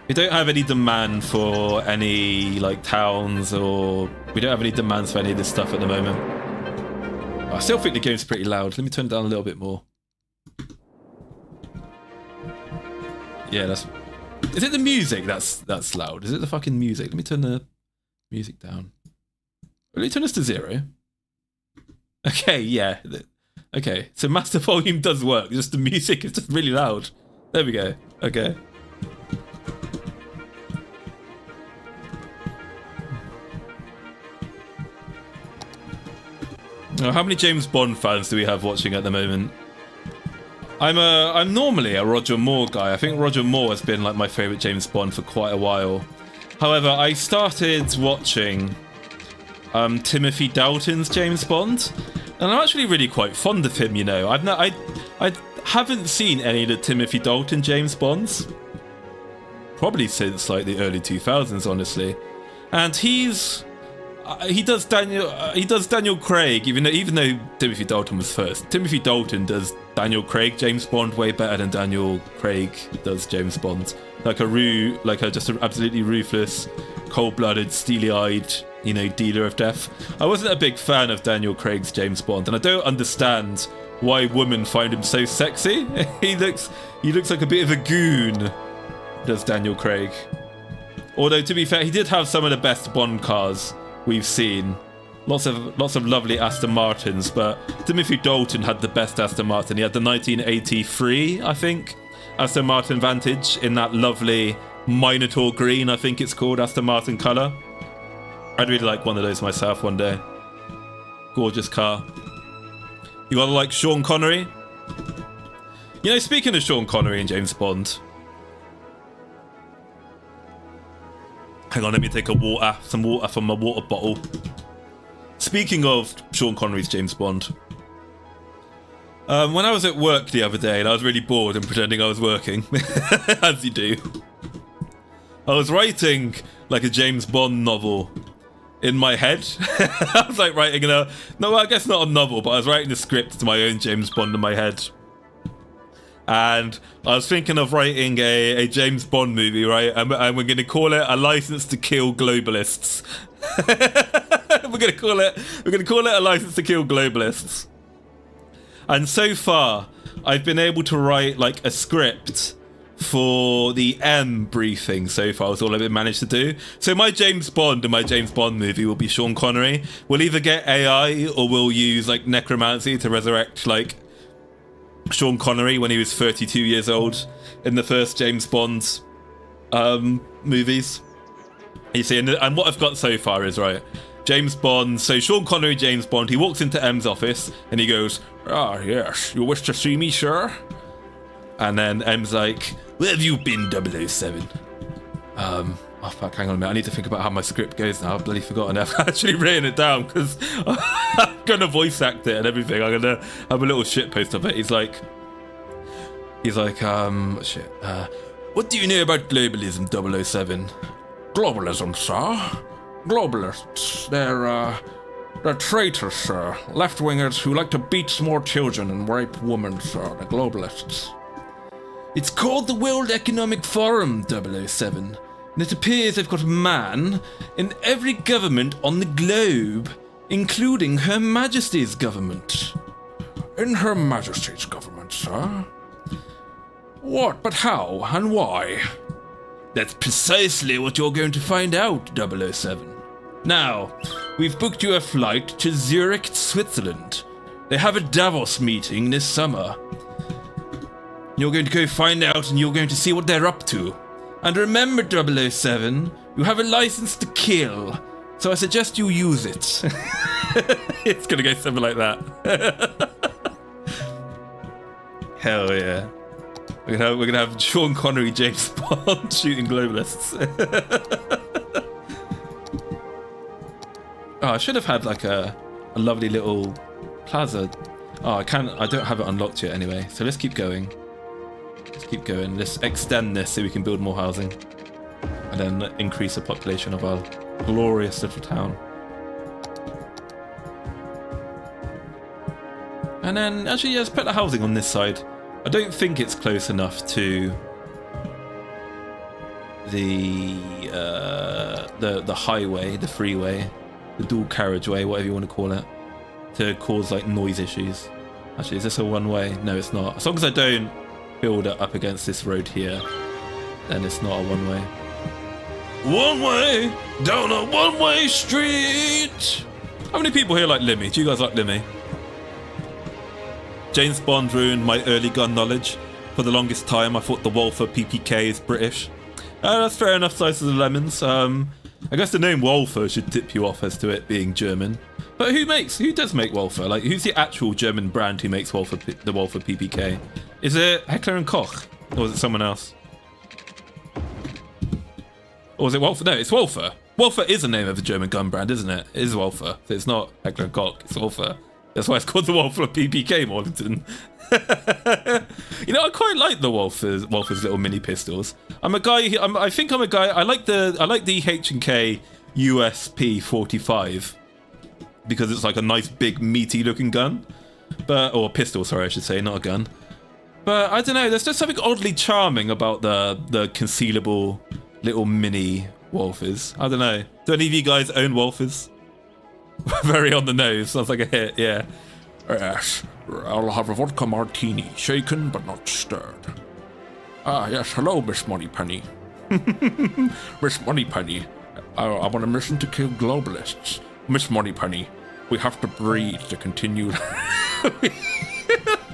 S1: We don't have any demand for any like towns, or we don't have any demands for any of this stuff at the moment. I still think the game's pretty loud. Let me turn it down a little bit more. Yeah, that's... Is it the music that's loud? Is it the fucking music? Let me turn the Music down. Will you turn this to 0? Okay, yeah. Okay, so master volume does work. Just the music is just really loud. There we go. Okay. Now, how many James Bond fans do we have watching at the moment? I'm normally a Roger Moore guy. I think Roger Moore has been like my favourite James Bond for quite a while. However, I started watching Timothy Dalton's James Bond, and I'm actually really quite fond of him. You know, I haven't seen any of the Timothy Dalton James Bonds probably since like the early 2000s, honestly. And he does Daniel Craig, even though Timothy Dalton was first. Timothy Dalton does Daniel Craig James Bond way better than Daniel Craig does James Bond. Like just an absolutely ruthless, cold-blooded, steely-eyed, you know, dealer of death. I wasn't a big fan of Daniel Craig's James Bond, and I don't understand why women find him so sexy. he looks like a bit of a goon, does Daniel Craig. Although, to be fair, he did have some of the best Bond cars we've seen. Lots of lovely Aston Martins, but Timothy Dalton had the best Aston Martin. He had the 1983, I think, Aston Martin Vantage in that lovely Minotaur green, I think it's called, Aston Martin colour. I'd really like one of those myself one day. Gorgeous car. You gotta like Sean Connery. You know, speaking of Sean Connery and James Bond. Hang on, let me take some water from my water bottle. Speaking of Sean Connery's James Bond. When I was at work the other day and I was really bored and pretending I was working, as you do, I was writing like a James Bond novel in my head. I was like writing I guess not a novel, but I was writing the script to my own James Bond in my head. And I was thinking of writing a James Bond movie, right? And we're going to call it A License to Kill Globalists. We're going to call it A License to Kill Globalists. And so far, I've been able to write like a script for the M briefing so far. That's all I've managed to do. So my James Bond and my James Bond movie will be Sean Connery. We'll either get AI or we'll use like necromancy to resurrect like Sean Connery when he was 32 years old in the first James Bond movies. You see, and what I've got so far is, right, James Bond, so Sean Connery, James Bond, he walks into M's office and he goes, "Ah, yes, you wish to see me, sir?" And then M's like, "Where have you been, 007? Oh fuck, hang on a minute, I need to think about how my script goes now. I've bloody forgotten. I've actually written it down because I'm gonna voice act it and everything. I'm gonna have a little shit post of it. He's like, shit. What do you know about globalism, 007? Globalism, sir? Globalists. They're traitors, sir. Left-wingers who like to beat small children and rape women, sir. The globalists. It's called the World Economic Forum, 007. And it appears they've got a man in every government on the globe, including Her Majesty's government." "In Her Majesty's government, sir? What, but how and why?" "That's precisely what you're going to find out, 007. Now, we've booked you a flight to Zurich, Switzerland. They have a Davos meeting this summer. You're going to go find out and you're going to see what they're up to. And remember, 007, you have a license to kill, so I suggest you use it." It's gonna go something like that. Hell yeah. We're gonna have Sean Connery, James Bond shooting globalists. Oh, I should have had like a lovely little plaza. Oh, I don't have it unlocked yet anyway, so let's keep going. Let's extend this so we can build more housing and then increase the population of our glorious little town. And then actually, yeah, let's put the housing on this side. I don't think it's close enough to the highway, the freeway, the dual carriageway, whatever you want to call it, to cause like noise issues. Actually, is this a one-way? No, it's not. As long as I don't build it up against this road here, then it's not a one-way. One way down a one-way street. How many people here like Limmy? Do you guys like Limmy? James Bond ruined my early gun knowledge. For the longest time, I thought the Walther PPK is British. That's fair enough, slices of lemons. I guess the name Walther should tip you off as to it being German. But who does make Walther? Like, who's the actual German brand who makes the Walther PPK? Is it Heckler & Koch? Or is it someone else? Or is it Walther? No, it's Walther. Walther is the name of a German gun brand, isn't it? It is Walther. So it's not Heckler & Koch, it's Walther. That's why it's called the Walther PPK, Maulington. You know, I quite like the Walther's little mini pistols. I think I'm a guy. I like the H&K USP 45 because it's like a nice big meaty looking gun, or pistol. Sorry, I should say, not a gun. But I don't know. There's just something oddly charming about the concealable little mini Walthers. I don't know. Do any of you guys own Walthers? Very on the nose. Sounds like a hit. Yeah.
S2: Yes, I'll have a vodka martini, shaken but not stirred. Ah, yes, hello, Miss Moneypenny. Miss Moneypenny, I want a mission to kill globalists. Miss Moneypenny, we have to breed to continue...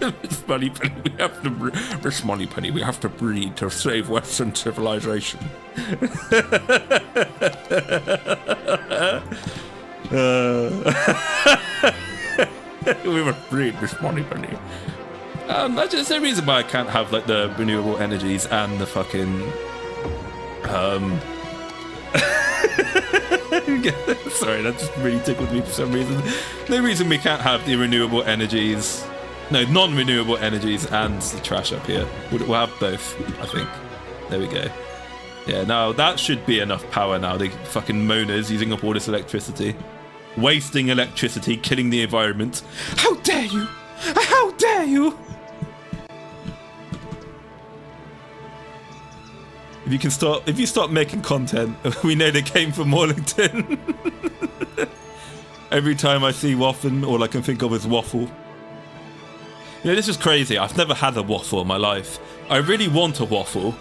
S2: Miss Moneypenny, we have to breed to save Western civilization. We must breed Miss Moneypenny.
S1: There's no reason why I can't have like the renewable energies and the fucking sorry, that just really tickled me for some reason. No reason we can't have the renewable energies, no, non-renewable energies and the trash up here. We'll have both, I think. There we go. Yeah, now that should be enough power now. The fucking moaners using up all this electricity. Wasting electricity, killing the environment. How dare you! How dare you! If you start making content, we know they came from Maulington. Every time I see waffle, all I can think of is waffle. You know, this is crazy. I've never had a waffle in my life. I really want a waffle.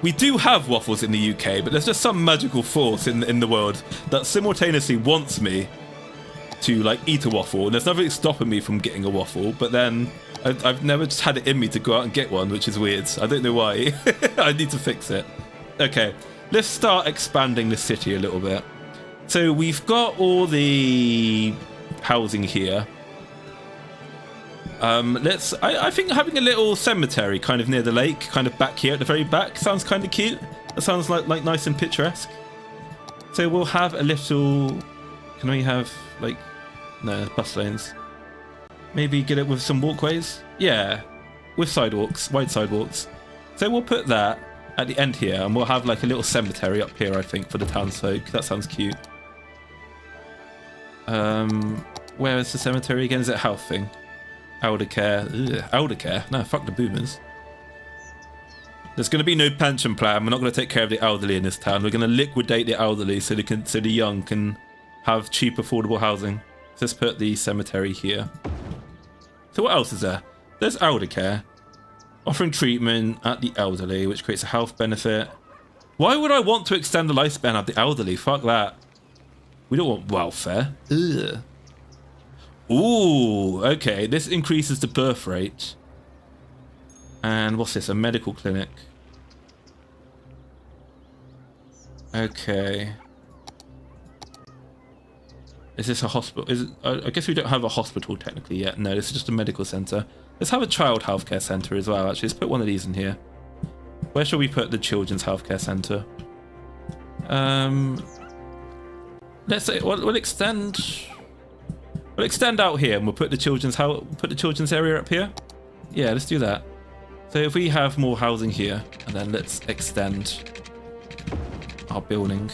S1: We do have waffles in the UK, but there's just some magical force in the world that simultaneously wants me to like eat a waffle, and there's nothing stopping me from getting a waffle, but then I've never just had it in me to go out and get one, which is weird. I don't know why. I need to fix it. Okay, let's start expanding the city a little bit. So we've got all the housing here. I think having a little cemetery kind of near the lake, kind of back here at the very back, sounds kind of cute. That sounds like nice and picturesque. So we'll have a little... Can we have like... No, bus lanes. Maybe get it with some walkways? Yeah, with sidewalks, wide sidewalks. So we'll put that at the end here, and we'll have like a little cemetery up here, I think, for the townsfolk. That sounds cute. Where is the cemetery again? Is it health thing? Elder care. Ugh, elder care? No, fuck the boomers. There's going to be no pension plan. We're not going to take care of the elderly in this town. We're going to liquidate the elderly so the young can have cheap, affordable housing. So let's put the cemetery here. So what else is there? There's elder care. Offering treatment at the elderly, which creates a health benefit. Why would I want to extend the lifespan of the elderly? Fuck that. We don't want welfare. Ugh. Ooh, okay. This increases the birth rate. And what's this? A medical clinic. Okay. Is this a hospital? Is it, I guess we don't have a hospital technically yet. No, this is just a medical centre. Let's have a child healthcare centre as well, actually. Let's put one of these in here. Where shall we put the children's healthcare centre? Let's say we'll extend out here, and we'll put the children's area up here. Yeah, let's do that. So if we have more housing here, and then let's extend our building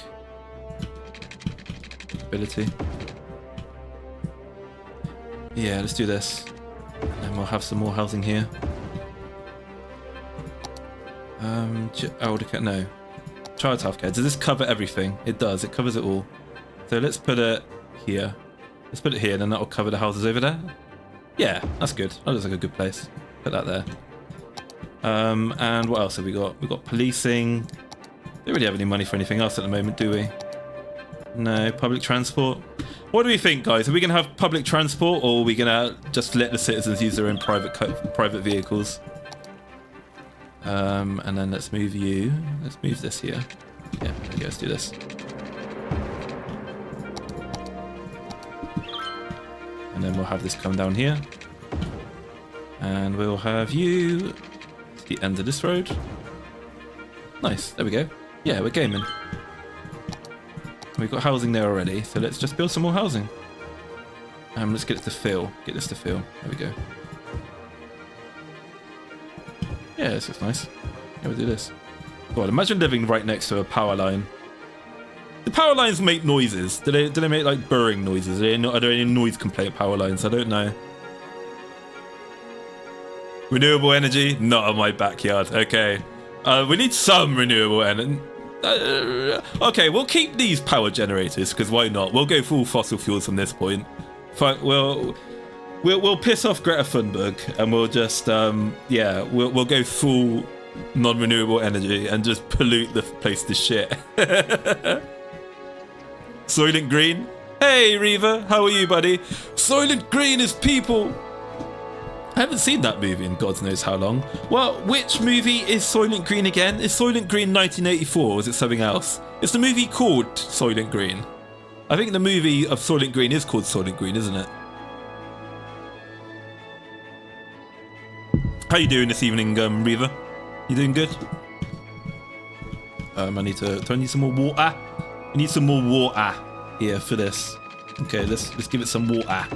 S1: ability. Yeah, let's do this. And we'll have some more housing here. Elder care, no. Child's healthcare. Does this cover everything? It does. It covers it all. So let's put it here. Let's put it here, and then that'll cover the houses over there. Yeah, that's good. That looks like a good place. Put that there. And what else have we got? We've got policing. Don't really have any money for anything else at the moment, do we? No, public transport. What do we think, guys? Are we going to have public transport, or are we going to just let the citizens use their own private vehicles? And then let's move you. Let's move this here. Yeah, okay, let's do this. And then we'll have this come down here. And we'll have you to the end of this road. Nice, there we go. Yeah, we're gaming. We've got housing there already, so let's just build some more housing. Let's get it to fill. Get this to fill. There we go. Yeah, this looks nice. Yeah, we'll do this. God, imagine living right next to a power line. The power lines make noises. Do they make like burring noises? Are there any noise complaint power lines? I don't know. Renewable energy? Not on my backyard. Okay. We need some renewable energy. Okay, we'll keep these power generators, because why not? We'll go full fossil fuels from this point. We'll piss off Greta Thunberg, and we'll just yeah, we'll go full non-renewable energy and just pollute the place to shit. Soylent Green? Hey Reaver, how are you, buddy? Soylent Green is people. I haven't seen that movie in God knows how long. Well, which movie is Soylent Green again? Is Soylent Green 1984 or is it something else? Is the movie called Soylent Green? I think the movie of Soylent Green is called Soylent Green, isn't it? How you doing this evening, Reaver? You doing good? I need to. Do I need some more water? I need some more water here for this. Okay, let's give it some water.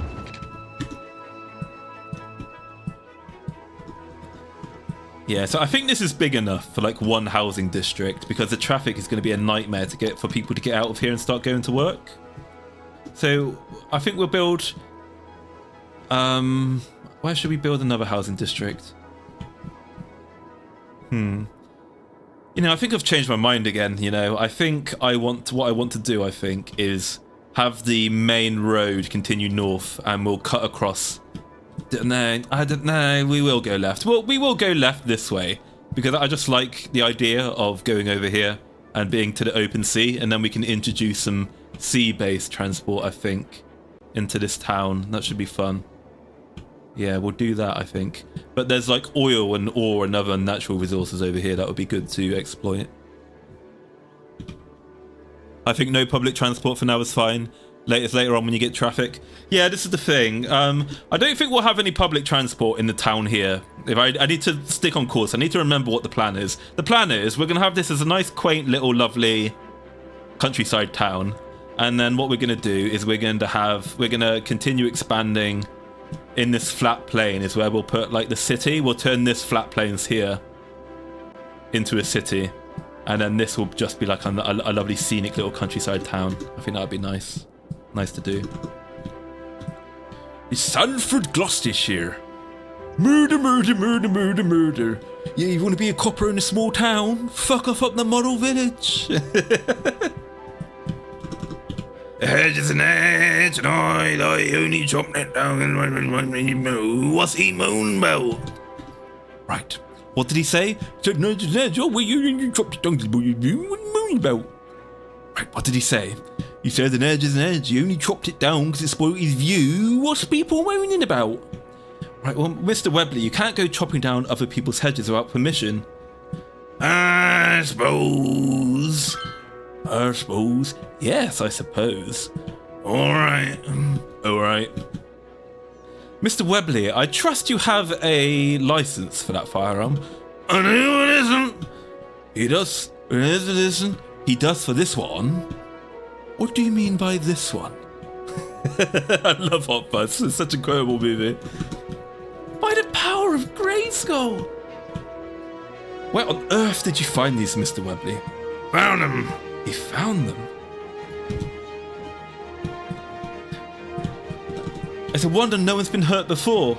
S1: Yeah, so I think this is big enough for like one housing district, because the traffic is going to be a nightmare to get for people to get out of here and start going to work. So I think we'll build. Where should we build another housing district? You know, I think I've changed my mind again. You know, I think what I want to do, I think, is have the main road continue north, and we'll cut across. No, I don't know. We will go left. Well, we will go left this way, because I just like the idea of going over here and being to the open sea, and then we can introduce some sea-based transport, I think, into this town. That should be fun. Yeah, we'll do that, I think. But there's like oil and ore and other natural resources over here that would be good to exploit. I think no public transport for now is fine. Later on when you get traffic. Yeah, this is the thing. I don't think we'll have any public transport in the town here. If I need to stick on course. I need to remember what the plan is. The plan is we're going to have this as a nice, quaint, little, lovely countryside town. And then what we're going to do is we're going to continue expanding in this flat plain is where we'll put like the city. We'll turn this flat plains here into a city. And then this will just be like a lovely scenic little countryside town. I think that would be nice. Nice to do. It's Sanford, Gloucestershire. Murder, murder, murder, murder, murder. Yeah, you want to be a copper in a small town? Fuck off up the model village. The hedge is an edge, and I only chopped it down. What's he moan about? Right. What did he say? Said no, well, you chopped it down. What are you moaning about? Right. What did he say? He said an edge is an edge. You only chopped it down because it spoiled his view. What's people moaning about? Right, well, Mr. Webley, you can't go chopping down other people's hedges without permission. I suppose. Yes, I suppose. All right. Mr. Webley, I trust you have a license for that firearm. I know it isn't. He does. It isn't. He does for this one. What do you mean by this one? I love Hot Fuzz. It's such a quotable movie. By the power of Grayskull. Where on earth did you find these, Mr. Webley? Found them. He found them. It's a wonder no one's been hurt before.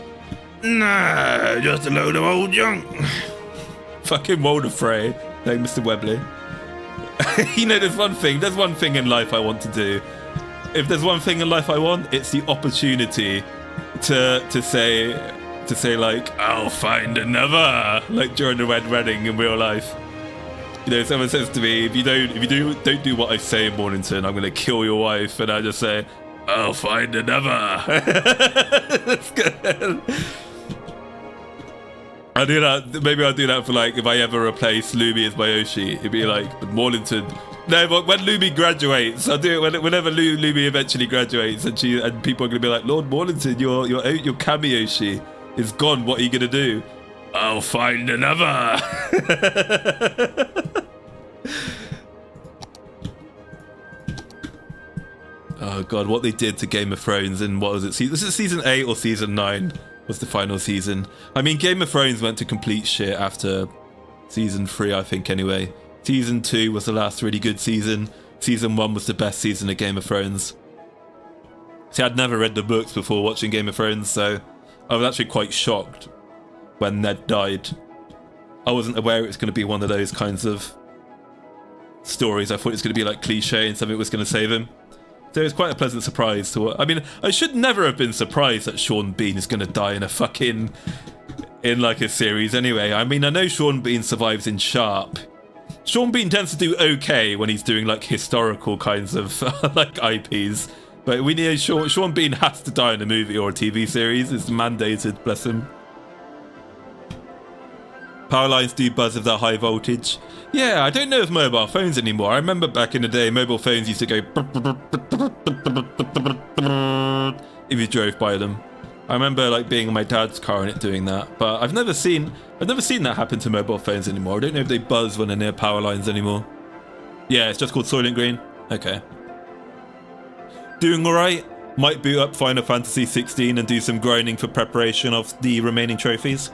S1: Nah, just a load of old junk. Fucking Walder Frey. Thank Mr. Webley. You know, there's one thing in life I want to do. If there's one thing in life I want, it's the opportunity to say like, I'll find another, like during the red wedding in real life. You know, someone says to me, if you don't do what I say in Maulington, I'm gonna kill your wife, and I just say, I'll find another. That's good. I do that. Maybe I'll do that for like if I ever replace Lumi as my Yoshi. It'd be like Maulington. No, but when Lumi graduates, I'll do it whenever Lumi eventually graduates, and people are gonna be like, Lord Maulington, your Kami Yoshi is gone. What are you gonna do? I'll find another. Oh god, what they did to Game of Thrones in what was it? Was it season 8 or season 9? Was the final season? I mean, Game of Thrones went to complete shit after season 3, I think. Anyway, season 2 was the last really good season. Season 1 was the best season of Game of Thrones. See, I'd never read the books before watching Game of Thrones, so I was actually quite shocked when Ned died. I wasn't aware it was going to be one of those kinds of stories. I thought it was going to be like cliche and something was going to save him. So it was quite a pleasant surprise to what. I mean, I should never have been surprised that Sean Bean is going to die in a like a series anyway. I mean, I know Sean Bean survives in Sharp. Sean Bean tends to do okay when he's doing like historical kinds of like IPs. But we know Sean Bean has to die in a movie or a TV series. It's mandated, bless him. Power lines do buzz with that high voltage. Yeah, I don't know of mobile phones anymore. I remember back in the day, mobile phones used to go if you drove by them. I remember like being in my dad's car and it doing that. But I've never seen that happen to mobile phones anymore. I don't know if they buzz when they're near power lines anymore. Yeah, it's just called Soylent Green. Okay. Doing alright. Might boot up Final Fantasy 16 and do some grinding for preparation of the remaining trophies.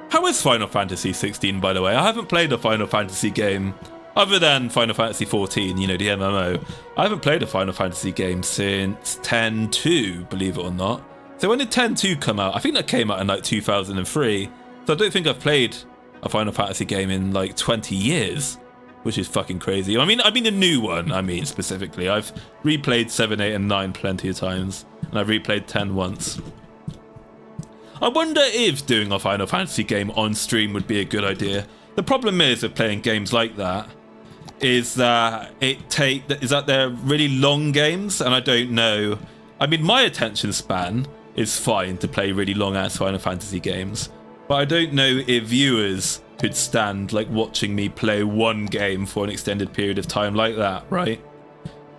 S1: How is Final Fantasy 16, by the way? I haven't played a Final Fantasy game other than Final Fantasy 14, you know, the MMO. I haven't played a Final Fantasy game since 10.2, believe it or not. So when did 10.2 come out? I think that came out in like 2003. So I don't think I've played a Final Fantasy game in like 20 years, which is fucking crazy. I mean a new one, specifically. I've replayed 7, 8, and 9 plenty of times, and I've replayed 10 once. I wonder if doing a Final Fantasy game on stream would be a good idea. The problem is with playing games like that is that they're really long games, and I don't know. I mean, my attention span is fine to play really long ass Final Fantasy games, but I don't know if viewers could stand like watching me play one game for an extended period of time like that, right?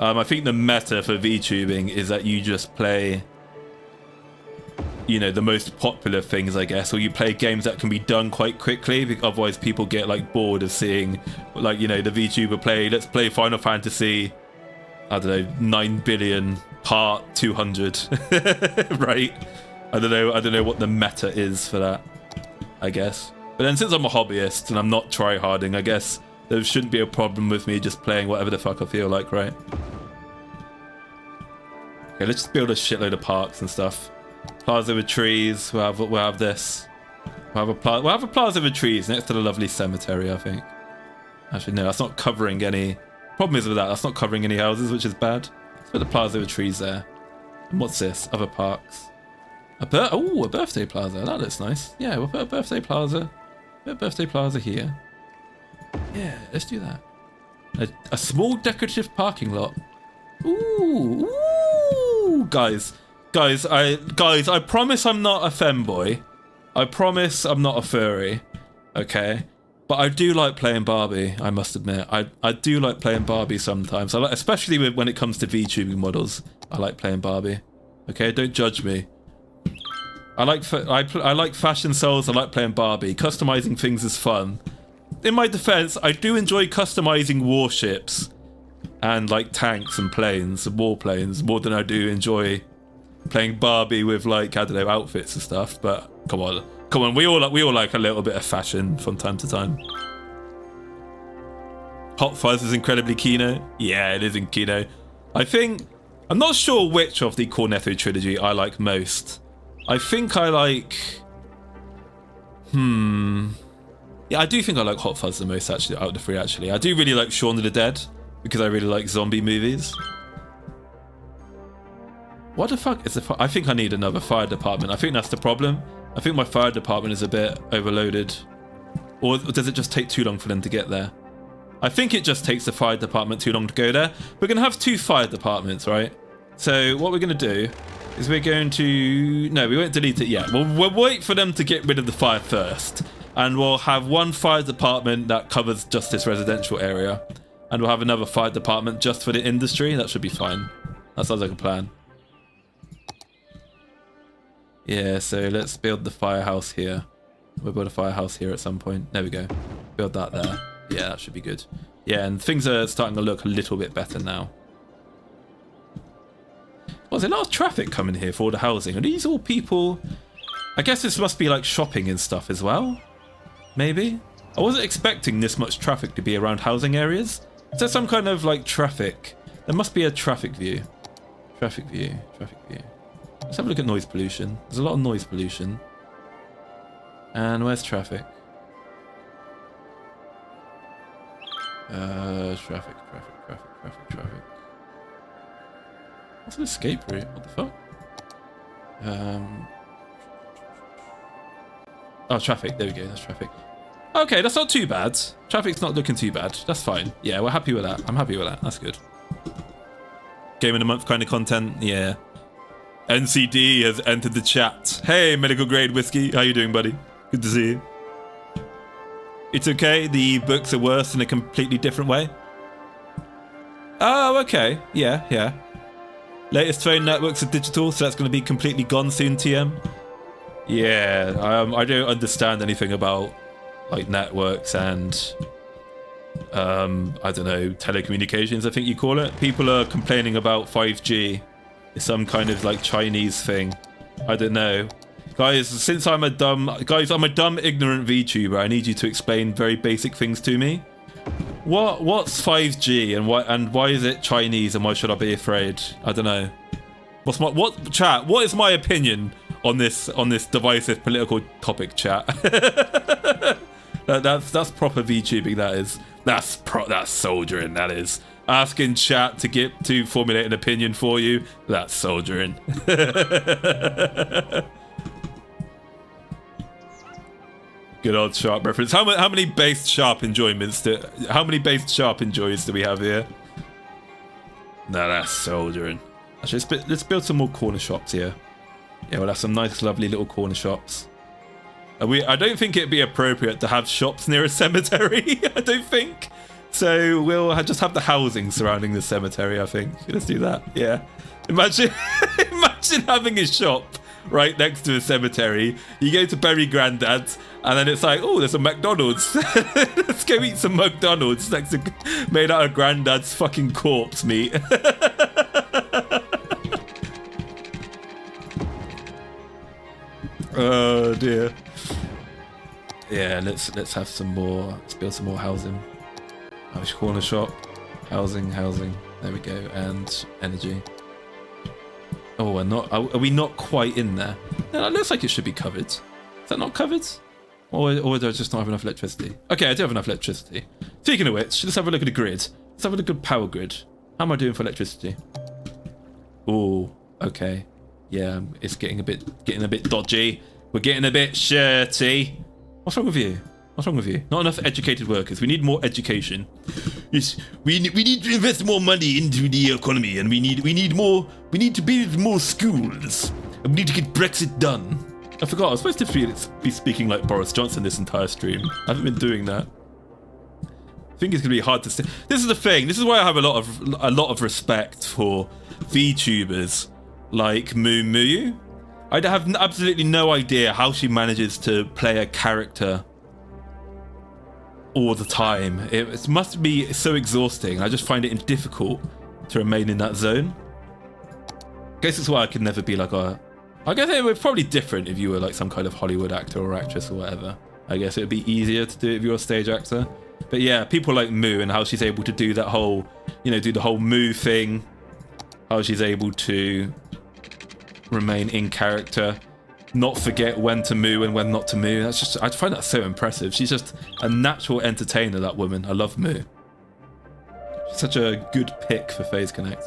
S1: I think the meta for VTubing is that you just play, you know, the most popular things, I guess, or you play games that can be done quite quickly, because otherwise people get like bored of seeing, like, you know, the VTuber play, let's play Final Fantasy, I don't know, 9 billion part 200, right? I don't know what the meta is for that, I guess. But then since I'm a hobbyist and I'm not try-harding, I guess there shouldn't be a problem with me just playing whatever the fuck I feel like, right? Okay, let's just build a shitload of parks and stuff. Plaza with trees. We'll have this. We'll have a plaza with trees next to the lovely cemetery, I think. Actually, no, that's not covering any. Problem is with that, that's not covering any houses, which is bad. Let's put the plaza with trees there. And what's this? Other parks. A birthday plaza. That looks nice. Yeah, we'll put a birthday plaza. Put a birthday plaza here. Yeah, let's do that. A small decorative parking lot. Ooh, guys, I promise I'm not a femboy. I promise I'm not a furry. Okay, but I do like playing Barbie. I must admit, I do like playing Barbie sometimes. Especially when it comes to VTubing models. I like playing Barbie. Okay, don't judge me. I like fashion souls. I like playing Barbie. Customizing things is fun. In my defense, I do enjoy customizing warships and like tanks and planes, and warplanes, more than I do enjoy playing Barbie with, like, I don't know, outfits and stuff. But come on, we all like a little bit of fashion from time to time. Hot Fuzz is incredibly Kino. Yeah, it is in Kino. I'm not sure which of the Cornetto trilogy I like most. I think I like... Yeah, I do think I like Hot Fuzz the most, actually, out of the three, actually. I do really like Shaun of the Dead, because I really like zombie movies. What the fuck is I think I need another fire department. I think that's the problem. I think my fire department is a bit overloaded. Or does it just take too long for them to get there? I think it just takes the fire department too long to go there. We're going to have 2 fire departments, right? So what we're going to do is we're going to... No, we won't delete it yet. We'll wait for them to get rid of the fire first. And we'll have 1 fire department that covers just this residential area. And we'll have another fire department just for the industry. That should be fine. That sounds like a plan. Yeah, so let's build the firehouse here. We'll build a firehouse here at some point. There we go. Build that there. Yeah, that should be good. Yeah, and things are starting to look a little bit better now. Well, there's a lot of traffic coming here for all the housing. Are these all people... I guess this must be like shopping and stuff as well. Maybe? I wasn't expecting this much traffic to be around housing areas. Is there some kind of like traffic? There must be a traffic view. Traffic view. Traffic view. Let's have a look at noise pollution. There's a lot of noise pollution. And where's traffic? Traffic. What's an escape route? What the fuck? Oh, traffic. There we go. That's traffic. Okay, that's not too bad. Traffic's not looking too bad. That's fine. Yeah, we're happy with that. I'm happy with that. That's good. Game of the month kind of content. Yeah. NCD has entered the chat. Hey, medical grade whiskey. How you doing, buddy? Good to see you. It's okay. The books are worse in a completely different way. Oh, okay. Yeah. Latest phone networks are digital, so that's going to be completely gone soon, TM. Yeah, I don't understand anything about like networks and I don't know, telecommunications, I think you call it. People are complaining about 5G. It's some kind of like Chinese thing. I don't know. Guys, since I'm a dumb ignorant VTuber, I need you to explain very basic things to me. What's 5G and why is it Chinese and why should I be afraid? I don't know. What is my opinion on this divisive political topic, chat? that's proper VTubing, that is. That's soldiering, that is. Asking chat to formulate an opinion for you, that's soldiering. Good old Sharp reference. How many based Sharp enjoyments how many based Sharp enjoys do we have here? No, that's soldiering. Actually, let's build some more corner shops here. Yeah, we'll have some nice, lovely little corner shops. I don't think it'd be appropriate to have shops near a cemetery. I don't think. So we'll just have the housing surrounding the cemetery, I think. Let's do that. Yeah. Imagine having a shop right next to a cemetery. You go to bury Grandad's, and then it's like, oh, there's a McDonald's. Let's go eat some McDonald's made out of Grandad's fucking corpse meat. Oh dear. Yeah, let's have some more. Let's build some more housing. Irish corner shop, housing. There we go, and energy. Oh, are we not quite in there? No, that looks like it should be covered. Is that not covered? Or do I just not have enough electricity? Okay, I do have enough electricity. Speaking of which, let's have a look at the grid. Let's have a look at power grid. How am I doing for electricity? Oh, okay. Yeah, it's getting a bit dodgy. We're getting a bit shirty. What's wrong with you? What's wrong with you? Not enough educated workers. We need more education. Yes, we need to invest more money into the economy, and we need to build more schools. And we need to get Brexit done. I forgot. I was supposed to be speaking like Boris Johnson this entire stream. I haven't been doing that. I think it's gonna be hard to say. This is the thing. This is why I have a lot of respect for VTubers like Moo. I have absolutely no idea how she manages to play a character all the time. It must be so exhausting. I just find it difficult to remain in that zone. I guess it's why I could never be like I guess it would be probably different if you were like some kind of Hollywood actor or actress or whatever. I guess it would be easier to do if you're a stage actor. But yeah, people like Moo and how she's able to do that whole, do the whole Moo thing. How she's able to remain in character, not forget when to moo and when not to moo. I find that so impressive. She's just a natural entertainer, that woman. I love Moo. She's such a good pick for FaZe Connect.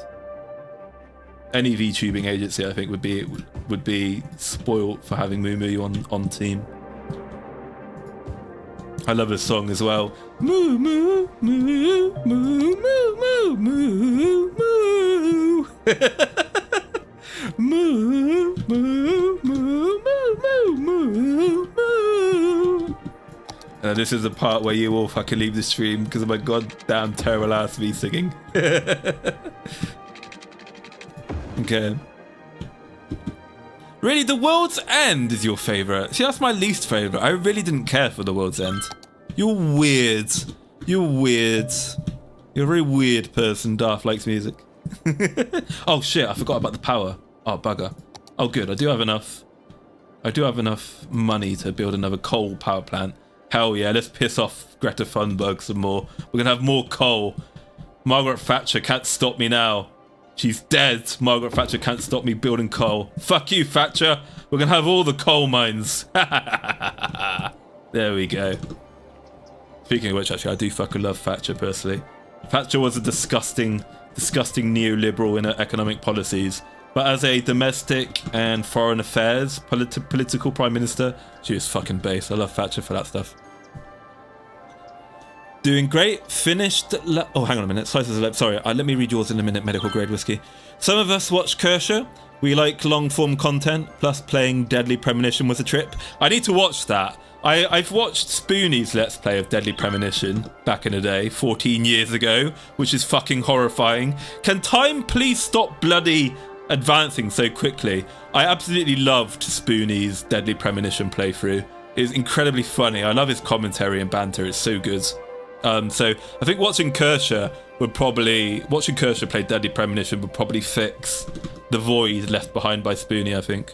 S1: Any VTubing agency, I think, would be spoiled for having Moo on team. I love this song as well. Moo, moo, moo, moo, moo, moo, moo, moo. Moo, moo, moo, moo, moo, moo. This is the part where you all fucking leave the stream because of my goddamn terrible ass me singing. Okay. Really, The World's End is your favourite? See, that's my least favourite. I really didn't care for The World's End. You're weird. You're weird. You're a very weird person. Darth likes music. Oh shit, I forgot about the power. Oh, bugger. Oh good, I do have enough money to build another coal power plant. Hell yeah, let's piss off Greta Thunberg some more. We're gonna have more coal. Margaret Thatcher can't stop me now. She's dead. Margaret Thatcher can't stop me building coal. Fuck you, Thatcher. We're gonna have all the coal mines. There we go. Speaking of which, actually, I do fucking love Thatcher personally. Thatcher was a disgusting neoliberal in her economic policies. But as a domestic and foreign affairs political prime minister, she was fucking base. I love Thatcher for that stuff. Doing great. Finished. Oh, hang on a minute. Slices of lip. Sorry, let me read yours in a minute. Medical grade whiskey. Some of us watch Kershaw. We like long form content. Plus, playing Deadly Premonition was a trip. I need to watch that. I've watched Spoonie's Let's Play of Deadly Premonition back in the day, 14 years ago, which is fucking horrifying. Can time please stop bloody advancing so quickly? I absolutely loved Spoonie's Deadly Premonition playthrough. It's incredibly funny. I love his commentary and banter. It's so good. So I think watching Kershaw play Deadly Premonition would probably fix the void left behind by Spoonie, I think.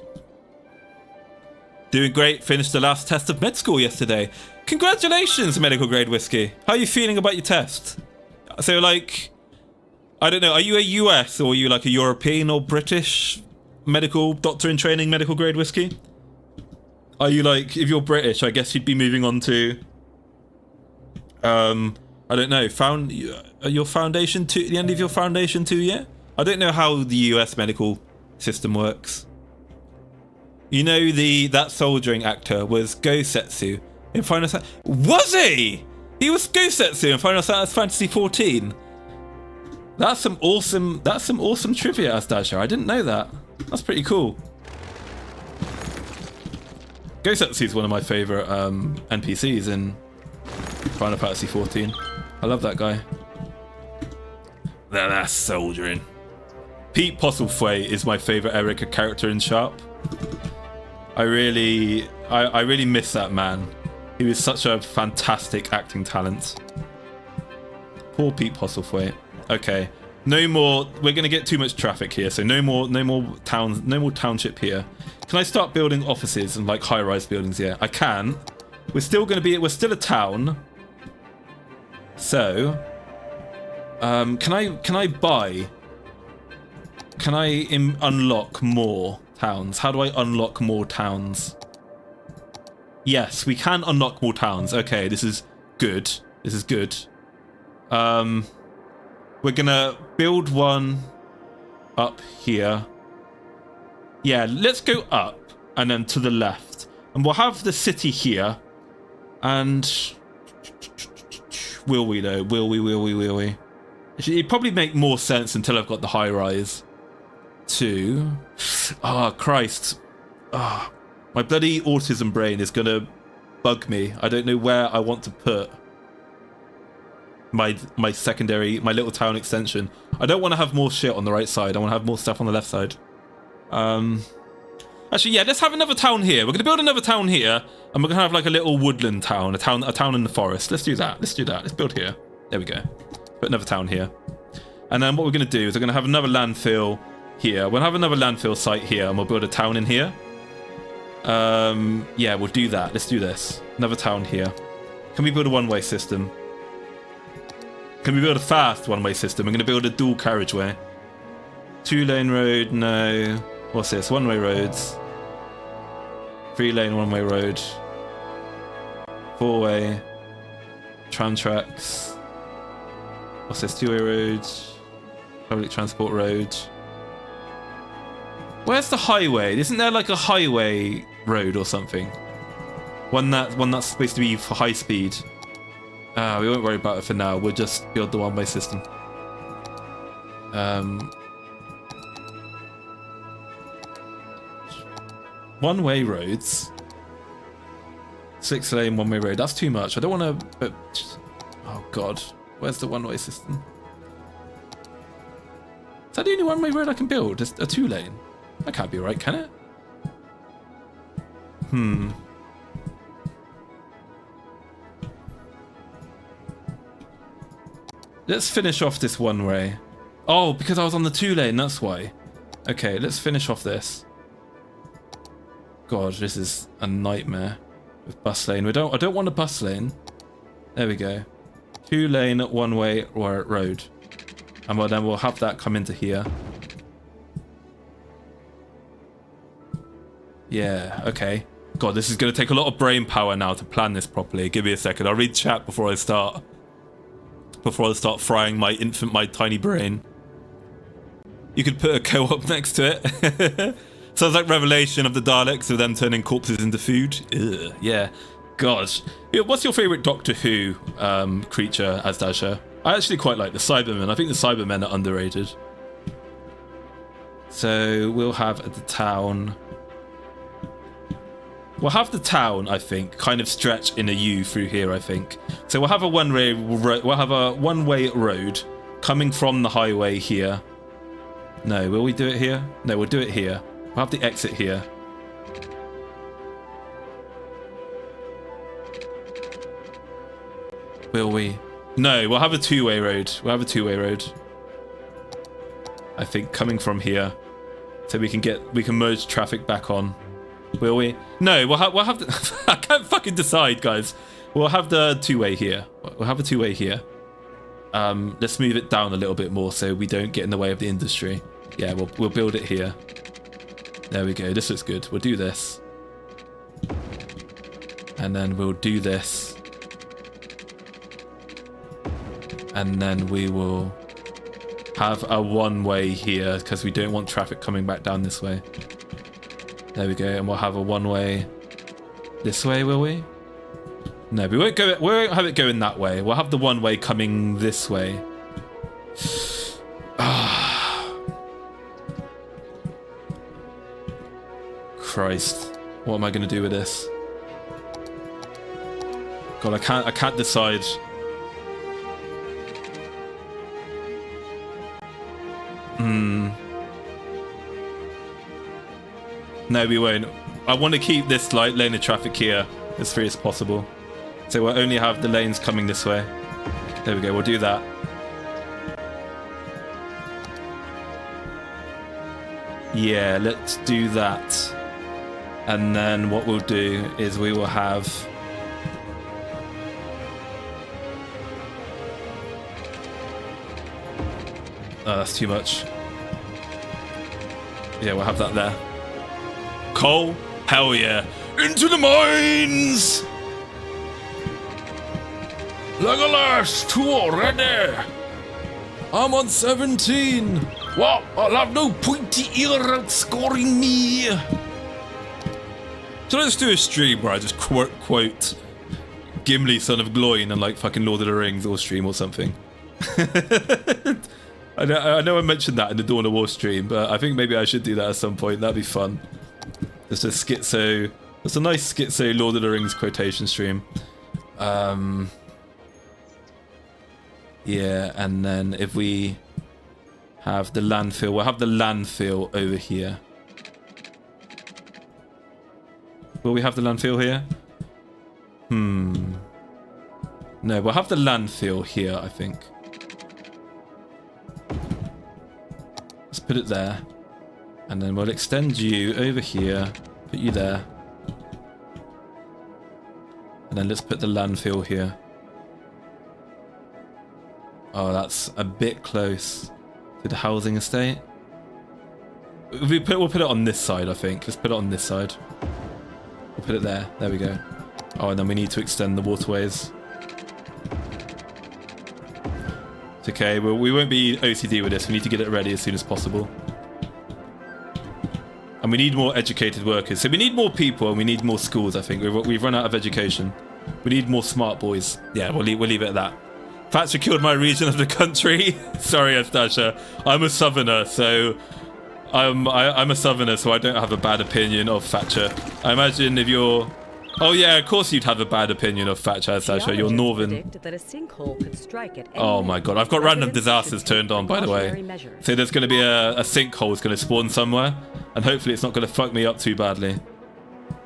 S1: Doing great. Finished the last test of med school yesterday. Congratulations, medical grade whiskey. How are you feeling about your test? So like, I don't know, are you a US or are you like a European or British medical doctor in training medical grade whiskey? Are you like, if you're British, I guess you'd be moving on to I don't know, your foundation 2, the end of your foundation 2 year? I don't know how the US medical system works. You know, that soldiering actor was Gosetsu in Final Fantasy. Was he? He was Gosetsu in Final Fantasy 14. That's some awesome trivia, Astasha. I didn't know that. That's pretty cool. Gosetsu is one of my favorite NPCs in Final Fantasy 14. I love that guy. That's soldiering. Pete Postlethwaite is my favorite Erica character in Sharp. I really miss that man. He was such a fantastic acting talent. Poor Pete Postlethwaite. Okay, no more. We're gonna get too much traffic here, so no more towns, no more township here. Can I start building offices and like high-rise buildings? Yeah, I can. We're still a town. So, can I unlock more towns? How do I unlock more towns? Yes, we can unlock more towns. Okay, this is good. This is good. We're gonna build one up here. Yeah, let's go up and then to the left. And we'll have the city here. And will we though? Will we? It'd probably make more sense until I've got the high rise. To... Oh, Christ. Oh, my bloody autism brain is gonna bug me. I don't know where I want to put my little town extension. I don't want to have more shit on the right side. I want to have more stuff on the left side. Actually, yeah, let's have another town here. We're gonna build another town here, and we're gonna have like a little woodland town, a town in the forest. Let's do that. Let's build here. There we go. Put another town here. And then what we're gonna do is we're gonna have another landfill here. We'll have another landfill site here, and we'll build a town in here. Yeah, we'll do that. Let's do this. Another town here. Can we build a one-way system? Can we build a fast one-way system? We're going to build a dual carriageway. 2-lane road, no. What's this? One-way roads. 3-lane one-way road. 4-way. Tram tracks. What's this? 2-way road. Public transport road. Where's the highway? Isn't there like a highway road or something? One that's supposed to be for high speed. We won't worry about it for now. We'll just build the one-way system. One-way roads. 6-lane one-way road. That's too much. I don't want to... Oh, God. Where's the one-way system? Is that the only one-way road I can build? It's a 2-lane. That can't be right, can it? Let's finish off this one-way. Oh, because I was on the 2-lane, that's why. Okay, let's finish off this. God, this is a nightmare with bus lane. I don't want a bus lane. There we go. 2-lane one-way road. And then we'll have that come into here. Yeah, okay. God, this is going to take a lot of brain power now to plan this properly. Give me a second. I'll read chat before I start. Before I start frying my tiny brain. You could put a co-op next to it. Sounds like Revelation of the Daleks of them turning corpses into food. Ugh, yeah. Gosh. What's your favourite Doctor Who creature, Asdasha? I actually quite like the Cybermen. I think the Cybermen are underrated. So we'll have the town. We'll have the town, I think, kind of stretch in a U through here, I think. So we'll have a one-way road coming from the highway here. No, will we do it here? No, we'll do it here. We'll have the exit here. Will we? No, we'll have a two-way road. We'll have a two-way road. I think coming from here, so we can merge traffic back on. Will we? No, we'll have the... I can't fucking decide, guys. We'll have the two-way here. We'll have a two-way here. Let's move it down a little bit more so we don't get in the way of the industry. Yeah, we'll build it here. There we go. This looks good. We'll do this. And then we'll do this. And then we will have a one-way here because we don't want traffic coming back down this way. There we go. And we'll have a one-way this way, will we? No, we won't have it going that way. We'll have the one-way coming this way. Christ. What am I going to do with this? God, I can't decide. No, we won't. I want to keep this lane of traffic here as free as possible. So we'll only have the lanes coming this way. There we go, we'll do that. Yeah, let's do that. And then what we'll do is we will have... Oh, that's too much. Yeah, we'll have that there. Coal? Hell yeah. Into the mines!
S2: Legolas, 2 already.
S1: I'm on 17.
S2: What? I'll have no pointy ear outscoring me.
S1: Should I just do a stream where I just quote Gimli, son of Gloin, and like fucking Lord of the Rings or stream or something? I know I mentioned that in the Dawn of War stream, but I think maybe I should do that at some point. That'd be fun. Just a schizo... It's a nice schizo Lord of the Rings quotation stream. Yeah, and then if we have the landfill... We'll have the landfill over here. Will we have the landfill here? No, we'll have the landfill here, I think. Let's put it there. And then we'll extend you over here. Put you there. And then let's put the landfill here. Oh, that's a bit close to the housing estate. We'll put it on this side, I think. Let's put it on this side. We'll put it there. There we go. Oh, and then we need to extend the waterways. It's okay. We won't be OCD with this. We need to get it ready as soon as possible. And And we need more educated workers. So we need more people and we need more schools, I think. We've run out of education. We need more smart boys. Yeah, we'll leave it at that. Thatcher killed my region of the country. Sorry, Astasha. I'm a southerner, so... I'm a southerner, so I don't have a bad opinion of Thatcher. I imagine if you're... Oh yeah, of course you'd have a bad opinion of Thatcher, Astasha. You're northern.
S3: That a sinkhole could strike at any
S1: Oh my god, I've got random disasters turned on, by the way. So there's going to be a sinkhole that's going to spawn somewhere, and hopefully it's not going to fuck me up too badly.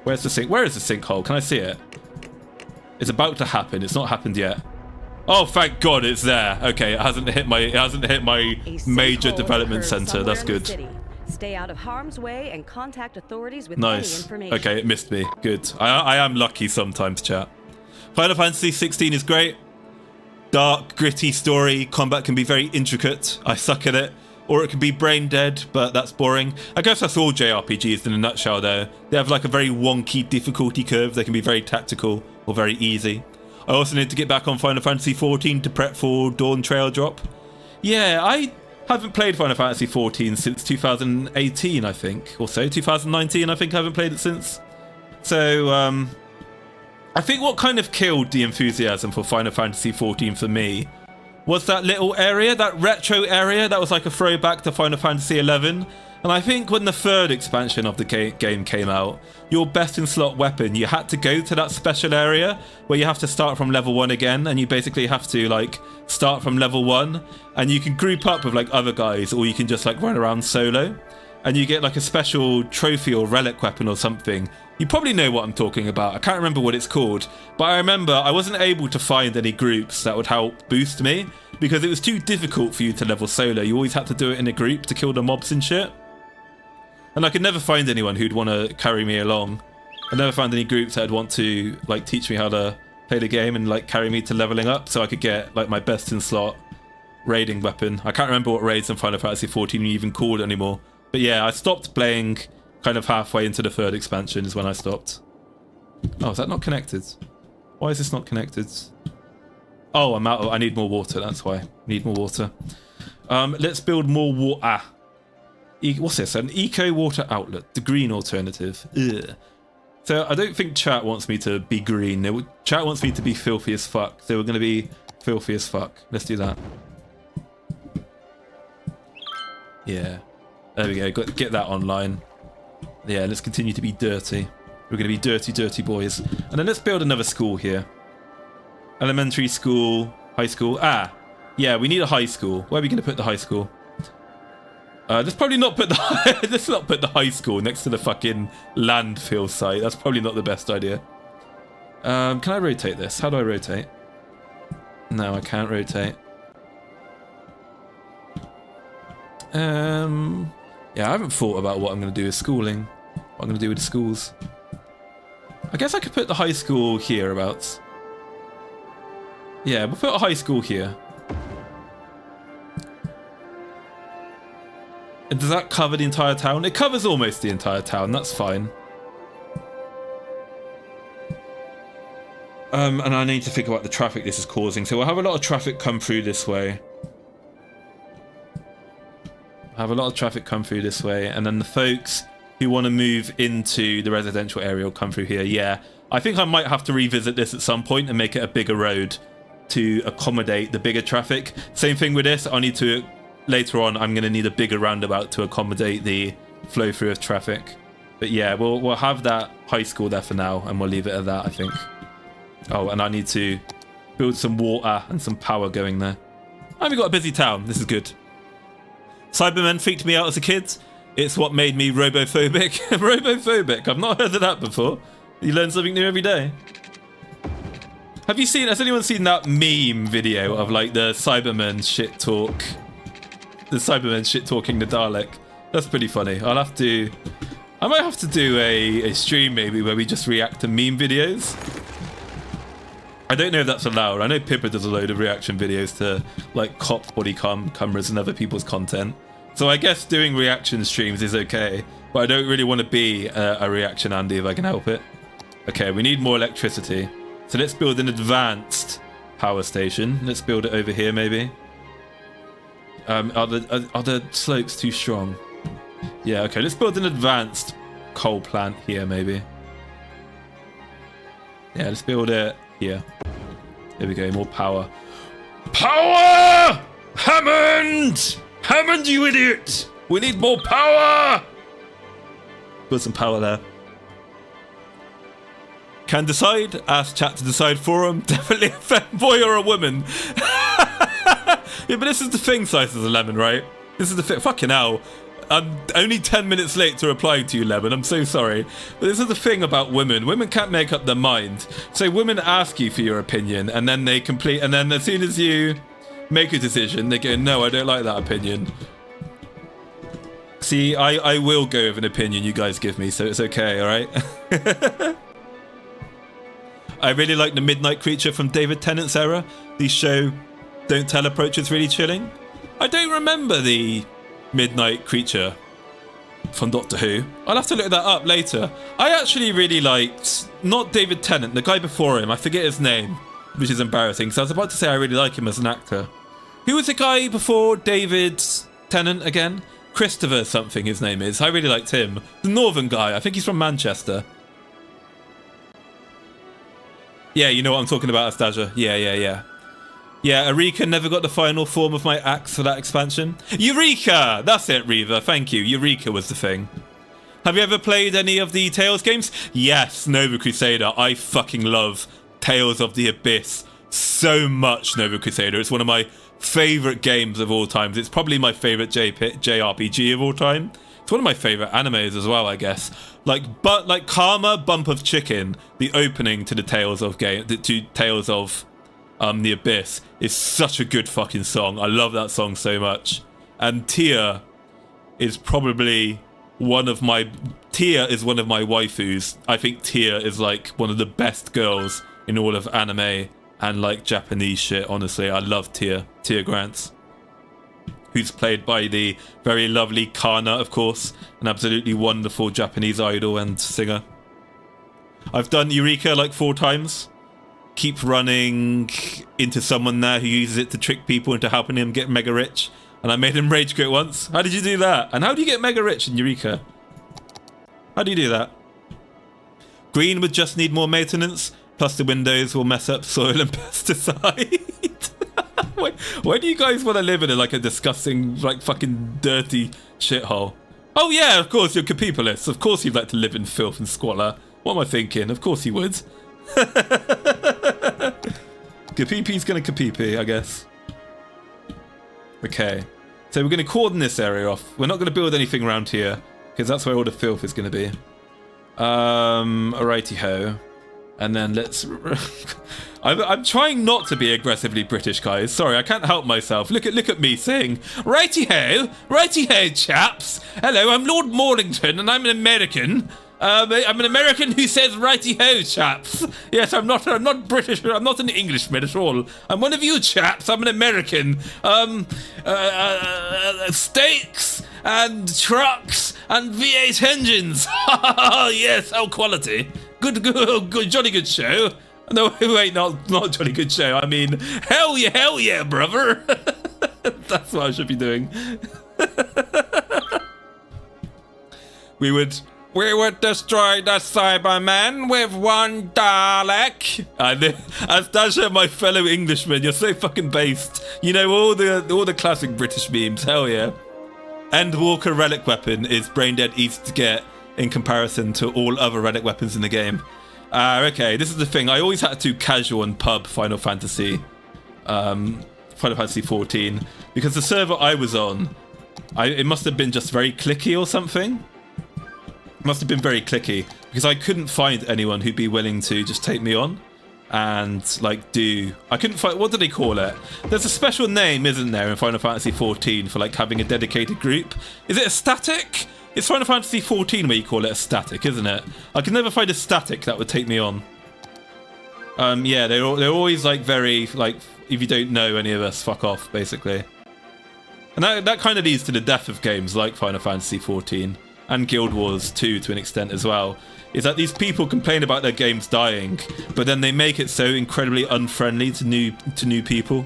S1: Where's the sink? Where is the sinkhole? Can I see it? It's about to happen. It's not happened yet. Oh, thank God, it's there. Okay, it hasn't hit my major development center. That's good.
S3: Stay out of harm's way and contact authorities with
S1: Nice.
S3: any information.
S1: Okay, it missed me. Good. I am lucky sometimes, chat. Final Fantasy 16 is great. Dark, gritty story. Combat can be very intricate. I suck at it. Or it can be brain dead, but that's boring. I guess that's all JRPGs in a nutshell, though. They have like a very wonky difficulty curve. They can be very tactical or very easy. I also need to get back on Final Fantasy 14 to prep for Dawn Trail drop. Yeah, I haven't played Final Fantasy 14 since 2018, I think. Or so, 2019, I think I haven't played it since. So, I think what kind of killed the enthusiasm for Final Fantasy 14 for me was that little area, that retro area that was like a throwback to Final Fantasy 11. And I think when the third expansion of the game came out, your best in slot weapon, you had to go to that special area where you have to start from level 1 again, and you basically have to like start from level 1, and you can group up with like other guys, or you can just like run around solo, and you get like a special trophy or relic weapon or something. You probably know what I'm talking about. I can't remember what it's called, but I remember I wasn't able to find any groups that would help boost me because it was too difficult for you to level solo. You always had to do it in a group to kill the mobs and shit. And I could never find anyone who'd want to carry me along. I never found any groups that'd want to like teach me how to play the game and like carry me to leveling up so I could get like my best in slot raiding weapon. I can't remember what raids in Final Fantasy 14 even called anymore. But yeah, I stopped playing kind of halfway into the third expansion is when I stopped. Oh, is that not connected? Why is this not connected? Oh, I'm out. I need more water. That's why. Need more water. Let's build more water. What's this? An eco water outlet. The green alternative. Ugh. So I don't think chat wants me to be green. Chat wants me to be filthy as fuck. So we're going to be filthy as fuck. Let's do that. Yeah. There we go. Get that online. Yeah, let's continue to be dirty. We're going to be dirty, dirty boys. And then let's build another school here. Elementary school, high school. Ah, yeah, we need a high school. Where are we going to put the high school? Let's probably not put the let's not put the high school next to the fucking landfill site. That's probably not the best idea. Can I rotate this? How do I rotate? No, I can't rotate. Yeah, I haven't thought about what I'm going to do with schooling. What I'm going to do with the schools. I guess I could put the high school hereabouts. Yeah, we'll put a high school here. And does that cover the entire town? It covers almost the entire town. That's fine. And I need to think about the traffic this is causing. So we'll have a lot of traffic come through this way. Have a lot of traffic come through this way, and then the folks who want to move into the residential area will come through here. Yeah, I think I might have to revisit this at some point and make it a bigger road to accommodate the bigger traffic. Same thing with this. I need to, later on, I'm going to need a bigger roundabout to accommodate the flow through of traffic. But yeah, we'll have that high school there for now, and we'll leave it at that, I think. Oh, and I need to build some water and some power going there. And we've got a busy town. This is good. Cybermen freaked me out as a kid. It's what made me robophobic. Robophobic. I've not heard of that before. You learn something new every day. Has anyone seen that meme video of like the Cybermen shit talk? The Cybermen shit talking the Dalek. That's pretty funny. I might have to do a stream maybe where we just react to meme videos. I don't know if that's allowed. I know Pippa does a load of reaction videos to like cop body cameras and other people's content. So I guess doing reaction streams is okay, but I don't really want to be a reaction Andy if I can help it. Okay, we need more electricity. So let's build an advanced power station. Let's build it over here maybe. Are the slopes too strong? Yeah, okay, let's build an advanced coal plant here, maybe. Yeah, let's build it here. There we go, more power. Power! Hammond! Hammond, you idiot! We need more power! Put some power there. Can decide? Ask chat to decide for him. Definitely a femboy or a woman. Yeah, but this is the thing, Slices of Lemon, right? This is the thing. Fucking hell. I'm only 10 minutes late to replying to you, Lemon. I'm so sorry. But this is the thing about women. Women can't make up their mind. So women ask you for your opinion, and then they complete. And then as soon as you make a decision, they go, no, I don't like that opinion. See, I will go with an opinion you guys give me, so it's okay, all right? I really like the Midnight Creature from David Tennant's era. The show Don't Tell approach is really chilling. I don't remember the Midnight Creature from Doctor Who. I'll have to look that up later. I actually really liked, not David Tennant, the guy before him. I forget his name, which is embarrassing. So I was about to say I really like him as an actor. Who was the guy before David Tennant again? Christopher something his name is. I really liked him. The Northern guy. I think he's from Manchester. Yeah, you know what I'm talking about, Astasia. Yeah. Yeah, Eureka never got the final form of my axe for that expansion. Eureka! That's it, Reva. Thank you. Eureka was the thing. Have you ever played any of the Tales games? Yes, Nova Crusader. I fucking love Tales of the Abyss so much, Nova Crusader. It's one of my favourite games of all time. It's probably my favourite JRPG of all time. It's one of my favourite animes as well, I guess. Like Karma Bump of Chicken, the opening to the Tales of the Abyss is such a good fucking song. I love that song so much. And Tia is probably one of my waifus. I think Tia is like one of the best girls in all of anime and like Japanese shit. Honestly, I love Tia Grants, who's played by the very lovely Kana, of course, an absolutely wonderful Japanese idol and singer. I've done Eureka like 4 times. Keep running into someone there who uses it to trick people into helping him get mega rich. And I made him rage quit once. How did you do that? And how do you get mega rich in Eureka? How do you do that? Green would just need more maintenance. Plus the windows will mess up soil and pesticide. Why do you guys want to live in a disgusting, like fucking dirty shithole? Oh yeah, of course, you're capitalists. Of course you'd like to live in filth and squalor. What am I thinking? Of course you would. Kapipi's gonna kapipi, I guess. Okay. So we're gonna cordon this area off. We're not gonna build anything around here, because that's where all the filth is gonna be. Alrighty ho. And then let's... I'm trying not to be aggressively British, guys. Sorry, I can't help myself. Look at me saying, righty-ho, chaps. Hello, I'm Lord Maulington, and I'm an American. I'm an American who says righty-ho, chaps. Yes, I'm not British. I'm not an Englishman at all. I'm one of you chaps. I'm an American. Steaks and trucks and V8 engines. Yes, oh, quality. Good, jolly good show. No, wait, not jolly good show. I mean, hell yeah, brother. That's what I should be doing. We would destroy the Cybermen with one Dalek. Astasia, my fellow Englishman, you're so fucking based. You know all the classic British memes. Hell yeah. Endwalker relic weapon is brain dead easy to get in comparison to all other relic weapons in the game. Okay, this is the thing. I always had to casual and pub Final Fantasy 14 because the server I was on, it must have been just very clicky or something. It must have been very clicky because I couldn't find anyone who'd be willing to just take me on and I couldn't find, what do they call it? There's a special name, isn't there, in Final Fantasy 14 for having a dedicated group? Is it a static? It's Final Fantasy 14 where you call it a static, isn't it? I could never find a static that would take me on. Yeah, they're always very if you don't know any of us, fuck off, basically. And that kind of leads to the death of games like Final Fantasy 14 and Guild Wars 2 to an extent as well. Is that these people complain about their games dying, but then they make it so incredibly unfriendly to new people.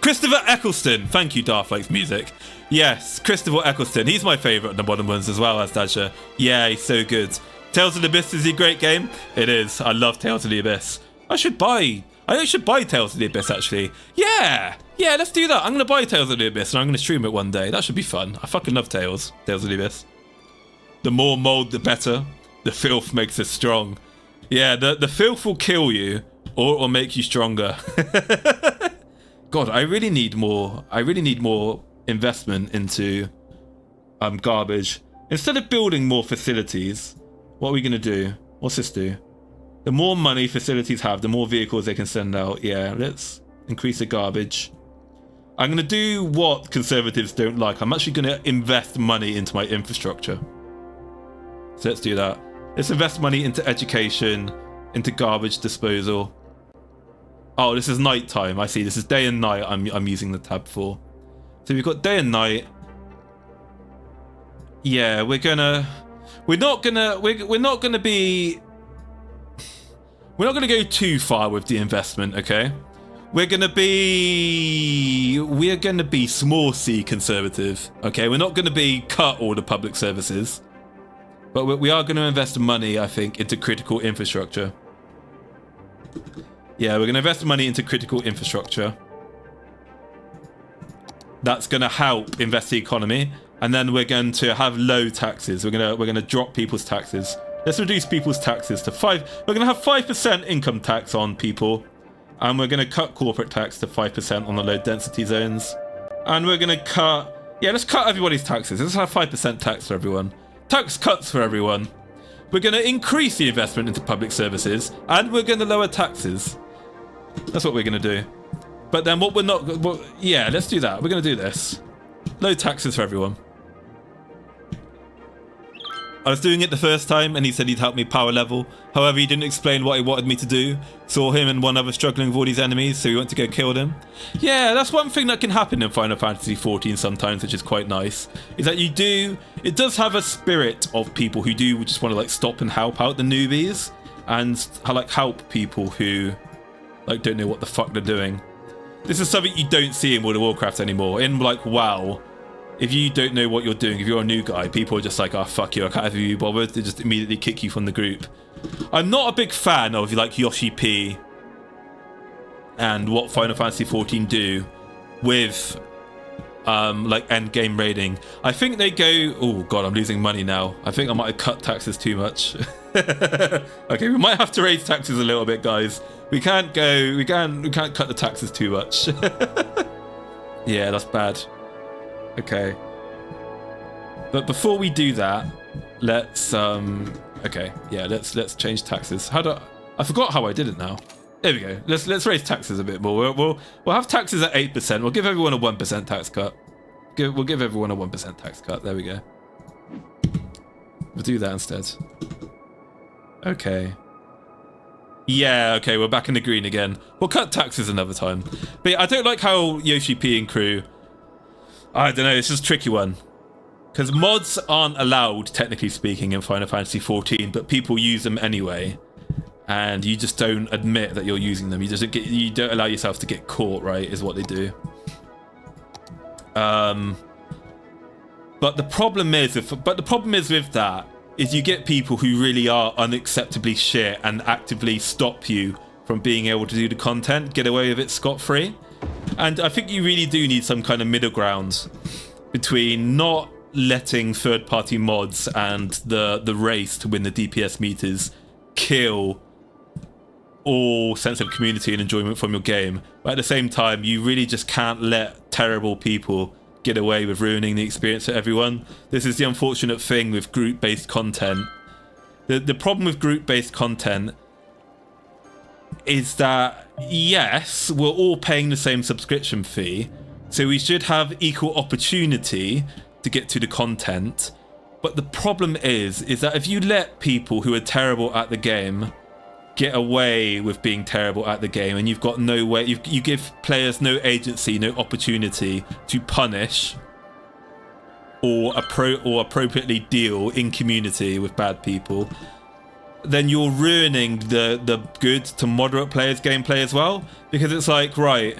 S1: Christopher Eccleston. Thank you, Darflake's music. Yes, Christopher Eccleston. He's my favourite of the modern ones as well as Dasher. Yeah, he's so good. Tales of the Abyss is a great game. It is. I love Tales of the Abyss. I should buy Tales of the Abyss, actually. Yeah, let's do that. I'm going to buy Tales of the Abyss and I'm going to stream it one day. That should be fun. I fucking love Tales of the Abyss. The more mold, the better. The filth makes us strong. Yeah, the filth will kill you or make you stronger. God, I really need more investment into garbage. Instead of building more facilities, what are we going to do? What's this do? The more money facilities have, the more vehicles they can send out. Yeah, let's increase the garbage. I'm going to do what conservatives don't like. I'm actually going to invest money into my infrastructure. So let's do that. Let's invest money into education, into garbage disposal. Oh, this is night time. I see. This is day and night I'm using the tab for. So we've got day and night. Yeah, we're not gonna go too far with the investment, okay? We're gonna be small c conservative, okay? We're not gonna be cut all the public services, but we are gonna invest money, I think, into critical infrastructure. Yeah, we're gonna invest money into critical infrastructure. That's gonna help invest the economy, and then we're going to have low taxes. We're gonna drop people's taxes. Let's reduce people's taxes to 5. We're going to have 5% income tax on people. And we're going to cut corporate tax to 5% on the low density zones. And we're going to cut... Yeah, let's cut everybody's taxes. Let's have 5% tax for everyone. Tax cuts for everyone. We're going to increase the investment into public services. And we're going to lower taxes. That's what we're going to do. But then what we're not... Well, yeah, let's do that. We're going to do this. Low taxes for everyone. I was doing it the first time and he said he'd help me power level. However, he didn't explain what he wanted me to do. Saw him and one other struggling with all these enemies, so he went to go kill them. Yeah, that's one thing that can happen in Final Fantasy XIV sometimes, which is quite nice. Is that it does have a spirit of people who do just want to like stop and help out the newbies. And like help people who like don't know what the fuck they're doing. This is something you don't see in World of Warcraft anymore. In like WoW, if you don't know what you're doing, if you're a new guy, people are just like, oh, fuck you, I can't be bothered. They just immediately kick you from the group. I'm not a big fan of like Yoshi P and what Final Fantasy XIV do with like end game raiding. I think they go... Oh, God, I'm losing money now. I think I might have cut taxes too much. Okay, we might have to raise taxes a little bit, guys. We can't cut the taxes too much. Yeah, that's bad. Okay, but before we do that, let's okay, yeah, let's change taxes. I forgot how I did it now. There we go. Let's raise taxes a bit more. We'll have taxes at 8%. We'll give everyone a 1% tax cut. We'll give everyone a 1% tax cut. There we go. We'll do that instead. Okay. Yeah, okay, we're back in the green again. We'll cut taxes another time. But yeah, I don't like how Yoshi P and crew... I don't know, it's just a tricky one. Because mods aren't allowed, technically speaking, in Final Fantasy XIV, but people use them anyway. And you just don't admit that you're using them. You don't allow yourself to get caught, right, is what they do. But the problem is with that is you get people who really are unacceptably shit and actively stop you from being able to do the content, get away with it scot-free. And I think you really do need some kind of middle ground between not letting third-party mods and the race to win the DPS meters kill all sense of community and enjoyment from your game. But at the same time, you really just can't let terrible people get away with ruining the experience for everyone. This is the unfortunate thing with group-based content. The problem with group-based content is that, yes, we're all paying the same subscription fee, so we should have equal opportunity to get to the content. But the problem is that if you let people who are terrible at the game get away with being terrible at the game, and you've got no way, you give players no agency, no opportunity to punish or appropriately deal in community with bad people, then you're ruining the good to moderate players' gameplay as well. Because it's like, right,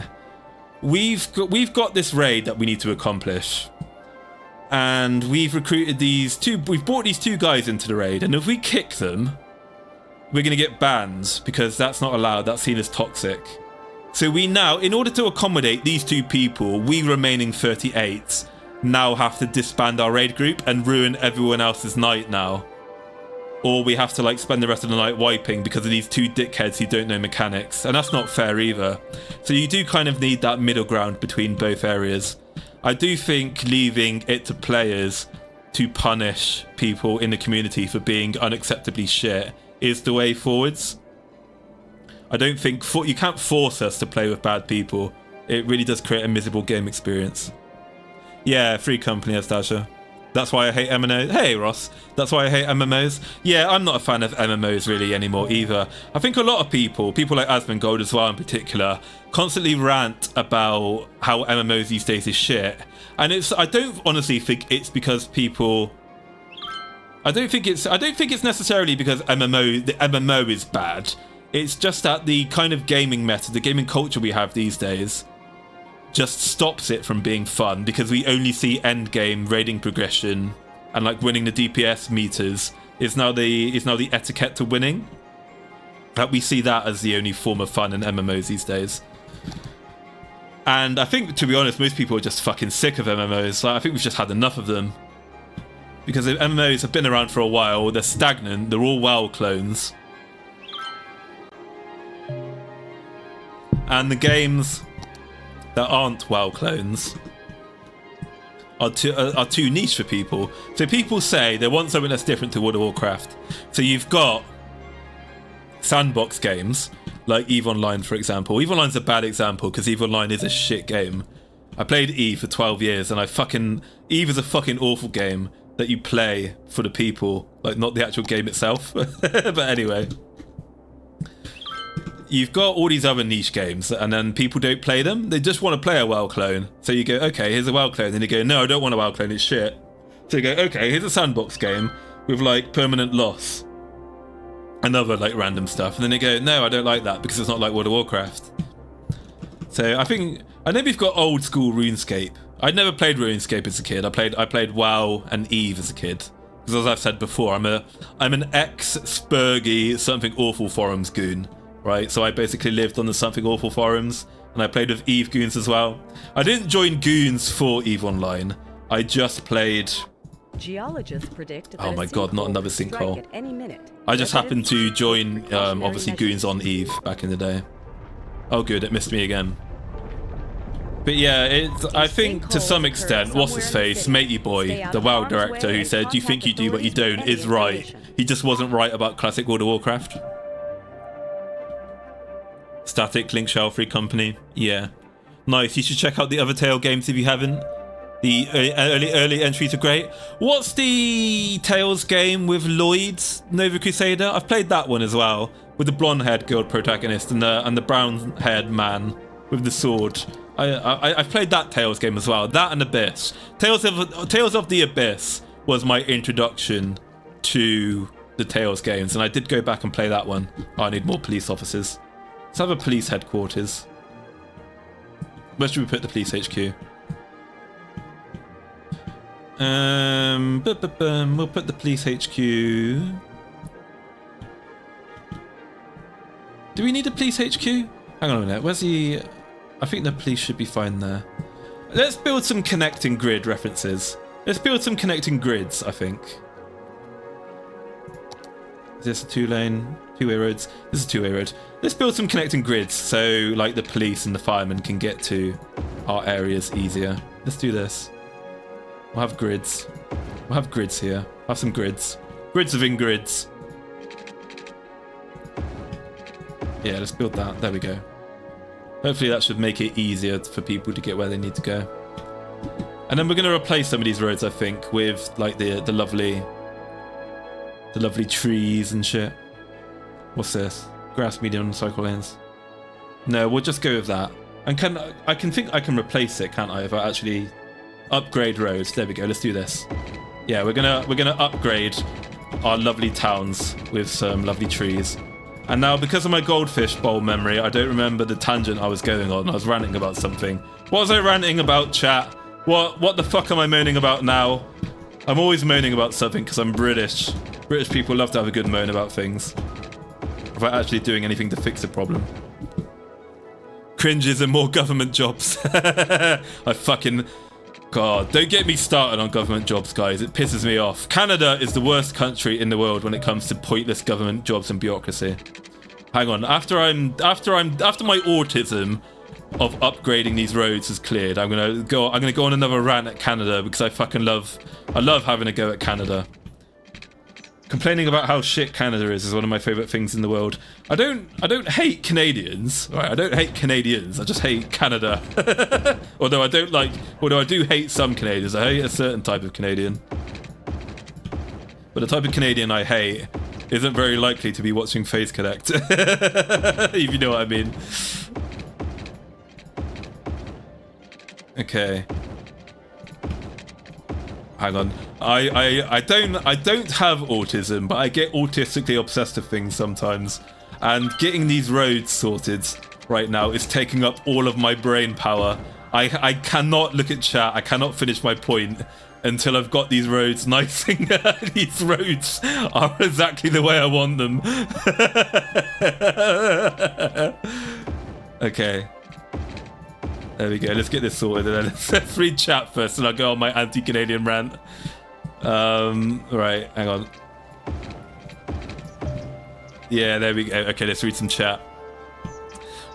S1: we've got this raid that we need to accomplish. And we've recruited we've brought these 2 guys into the raid, and if we kick them, we're going to get banned because that's not allowed. That's seen as toxic. So we now, in order to accommodate these 2 people, we remaining 38 now have to disband our raid group and ruin everyone else's night now. Or we have to like spend the rest of the night wiping because of these 2 dickheads who don't know mechanics. And that's not fair either. So you do kind of need that middle ground between both areas. I do think leaving it to players to punish people in the community for being unacceptably shit is the way forwards. I don't think you can't force us to play with bad people. It really does create a miserable game experience. Yeah, free company, Astasha. That's why I hate MMOs. Hey, Ross. That's why I hate MMOs. Yeah, I'm not a fan of MMOs really anymore either. I think a lot of people like Asmongold as well in particular, constantly rant about how MMOs these days is shit. And I don't honestly think it's because people... I don't think it's necessarily because the MMO is bad. It's just that the kind of gaming meta, the gaming culture we have these days, just stops it from being fun because we only see end game raiding progression and like winning the DPS meters is now the etiquette to winning. That we see that as the only form of fun in MMOs these days. And I think, to be honest, most people are just fucking sick of MMOs. Like, I think we've just had enough of them. Because MMOs have been around for a while, they're stagnant, they're all WoW clones. And the games that aren't WoW clones are too niche for people. So people say they want something that's different to World of Warcraft. So you've got sandbox games like EVE Online, for example. EVE Online's a bad example because EVE Online is a shit game. I played EVE for 12 years and EVE is a fucking awful game that you play for the people, like not the actual game itself. But anyway. You've got all these other niche games and then people don't play them. They just want to play a WoW clone. So you go, okay, here's a WoW clone. Then you go, no, I don't want a WoW clone, it's shit. So you go, okay, here's a sandbox game with like permanent loss and other like random stuff. And then they go, no, I don't like that because it's not like World of Warcraft. So I know we've got old school RuneScape. I'd never played RuneScape as a kid. I played WoW and EVE as a kid. Because as I've said before, I'm an ex-Spurgy Something Awful forums goon. Right, so I basically lived on the Something Awful forums, and I played with EVE goons as well. I didn't join goons for EVE Online. I just played...
S3: Geologists predict that
S1: oh my god, not another sinkhole.
S3: At any minute.
S1: I just happened to join, obviously, goons on EVE back in the day. Oh good, it missed me again. But yeah, I think to some extent, what's his face, Matey Boy, the WoW director who said, you think you do but you don't, is right. He just wasn't right about classic World of Warcraft. Static Link Shell Free Company. Yeah. Nice. You should check out the other Tale games if you haven't. The early entries are great. What's the Tales game with Lloyd's Nova Crusader? I've played that one as well. With the blonde-haired girl protagonist and the brown-haired man with the sword. I've played that Tales game as well. That and Abyss. Tales of the Abyss was my introduction to the Tales games. And I did go back and play that one. Oh, I need more police officers. Let's have a police headquarters. Where should we put the police HQ? We'll put the police HQ. Do we need a police HQ? Hang on a minute. Where's the... I think the police should be fine there. Let's build some connecting grid references. Let's build some connecting grids, I think. Is this a two-way roads? This is a two-way road. Let's build some connecting grids so like the police and the firemen can get to our areas easier. Let's do this. We'll have grids. We'll have grids here. We'll have some grids. Grids within grids. Yeah, let's build that. There we go. Hopefully that should make it easier for people to get where they need to go. And then we're going to replace some of these roads, I think, with like the lovely trees and shit. What's this? Grass medium cycle lanes. No, we'll just go with that. And I think I can replace it, can't I? If I actually upgrade roads. There we go. Let's do this. Yeah, we're gonna upgrade our lovely towns with some lovely trees. And now, because of my goldfish bowl memory, I don't remember the tangent I was going on. I was ranting about something. What was I ranting about, chat? What the fuck am I moaning about now? I'm always moaning about something because I'm British. British people love to have a good moan about things without actually doing anything to fix the problem. Cringes and more government jobs. I fucking... God, don't get me started on government jobs, guys. It pisses me off. Canada is the worst country in the world when it comes to pointless government jobs and bureaucracy. Hang on, after my autism of upgrading these roads is cleared, I'm gonna go on another rant at Canada because I love having a go at Canada. Complaining about how shit Canada is one of my favorite things in the world. I don't hate Canadians, right? I don't hate Canadians. I just hate Canada. Although I do hate some Canadians. I hate a certain type of Canadian. But the type of Canadian I hate isn't very likely to be watching Face Connect. If you know what I mean. Okay. Hang on. I don't have autism, but I get autistically obsessed with things sometimes. And getting these roads sorted right now is taking up all of my brain power. I cannot look at chat. I cannot finish my point until I've got these roads nice and these roads are exactly the way I want them. Okay. There we go. Let's get this sorted, and then let's read chat first, and I'll go on my anti-Canadian rant. Right, hang on. Yeah, there we go. Okay, let's read some chat.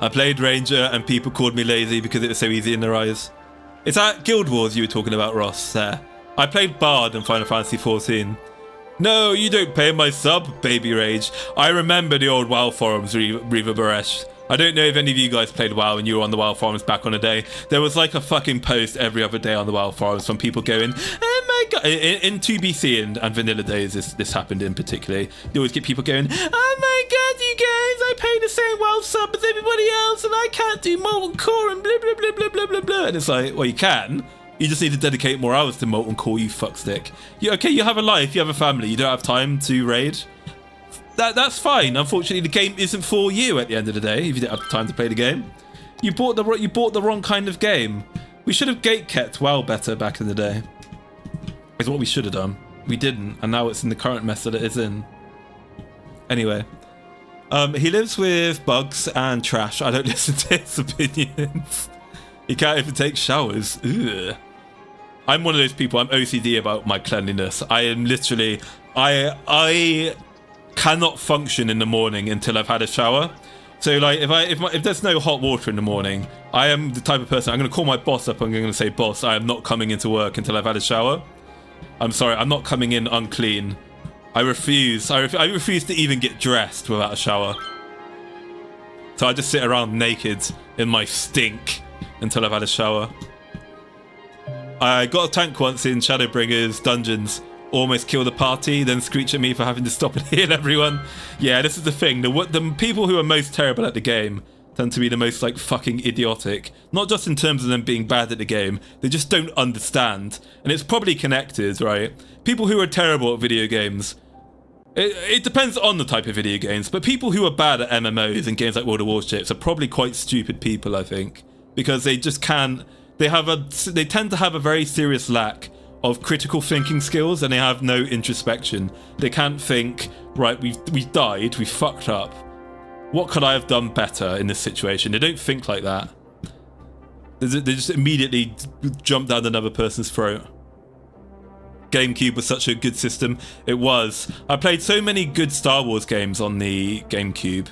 S1: I played Ranger, and people called me lazy because it was so easy in their eyes. Is that Guild Wars you were talking about, Ross? I played Bard in Final Fantasy XIV. No, you don't pay my sub, Baby Rage. I remember the old WoW forums, Reva Boris. I don't know if any of you guys played WoW and you were on the WoW forums back on a day. There was like a fucking post every other day on the WoW forums from people going, oh my god, in 2BC and vanilla days this happened in particular. You always get people going, oh my god, you guys, I pay the same WoW sub as everybody else and I can't do Molten Core and blah blah blah blah blah blah blah. And it's like, well, you can. You just need to dedicate more hours to Molten Core, you fuckstick. Okay, you have a life, you have a family, you don't have time to raid. That's fine. Unfortunately, the game isn't for you at the end of the day. If you don't have the time to play the game, you bought the wrong kind of game. We should have gatekept WoW better back in the day. Is what we should have done. We didn't, and now it's in the current mess that it is in. Anyway, he lives with bugs and trash. I don't listen to his opinions. He can't even take showers. Ugh. I'm one of those people. I'm OCD about my cleanliness. I am literally. I cannot function in the morning until I've had a shower. So like if there's no hot water in the morning, I am the type of person, I'm going to call my boss up and I'm going to say, boss, I am not coming into work until I've had a shower. I'm sorry, I'm not coming in unclean. I refuse to even get dressed without a shower. So I just sit around naked in my stink until I've had a shower. I got a tank once in Shadowbringers dungeons. Almost kill the party, then screech at me for having to stop and heal everyone. Yeah, this is the thing. The people who are most terrible at the game tend to be the most like fucking idiotic. Not just in terms of them being bad at the game, they just don't understand. And it's probably connected, right? People who are terrible at video games, it depends on the type of video games, but people who are bad at MMOs and games like World of Warships are probably quite stupid people, I think. Because they just can't, they tend to have a very serious lack of critical thinking skills, and they have no introspection. They can't think, right, we've died, we fucked up. What could I have done better in this situation? They don't think like that. They just immediately jump down another person's throat. GameCube was such a good system. It was. I played so many good Star Wars games on the GameCube.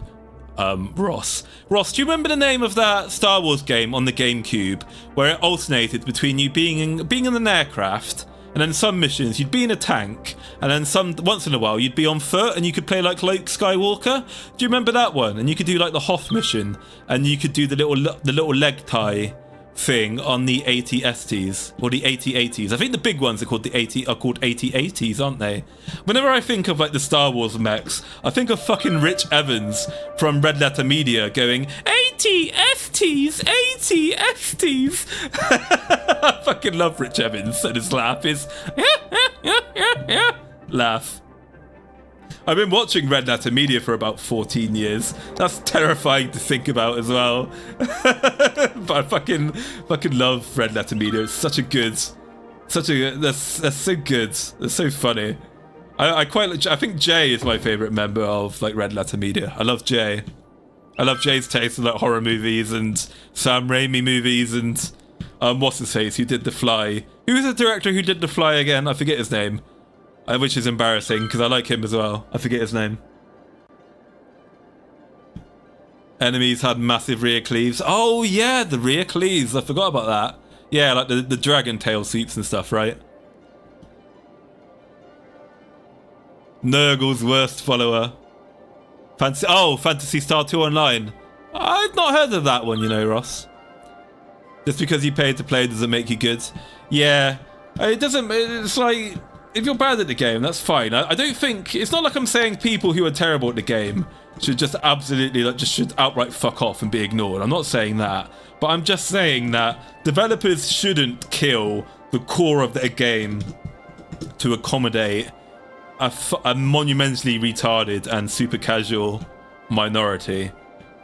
S1: Ross, do you remember the name of that Star Wars game on the GameCube where it alternated between you being in an aircraft, and then some missions you'd be in a tank, and then once in a while you'd be on foot and you could play like Luke Skywalker? Do you remember that one? And you could do like the Hoth mission, and you could do the little leg tie thing on the AT-STs or the AT-ATs. I think the big ones are called AT-ATs, aren't they? Whenever I think of like the Star Wars mechs, I think of fucking Rich Evans from Red Letter Media going AT-STs, AT-STs. I fucking love Rich Evans, and his laugh is laugh. I've been watching Red Letter Media for about 14 years. That's terrifying to think about as well. But I fucking love Red Letter Media. It's such a good, that's so good. It's so funny. I think Jay is my favorite member of like Red Letter Media. I love Jay. I love Jay's taste in like horror movies and Sam Raimi movies and what's his face who did The Fly. Who was the director who did The Fly again? I forget his name. Which is embarrassing because I like him as well. I forget his name. Enemies had massive rear cleaves. Oh yeah, the rear cleaves. I forgot about that. Yeah, like the dragon tail sweeps and stuff, right? Nurgle's worst follower. Phantasy Star 2 Online. I've not heard of that one, you know, Ross. Just because you paid to play doesn't make you good. Yeah, it doesn't. It's like, if you're bad at the game, that's fine. I don't think, it's not like I'm saying people who are terrible at the game should just absolutely, like, just should outright fuck off and be ignored. I'm not saying that. But I'm just saying that developers shouldn't kill the core of their game to accommodate a monumentally retarded and super casual minority,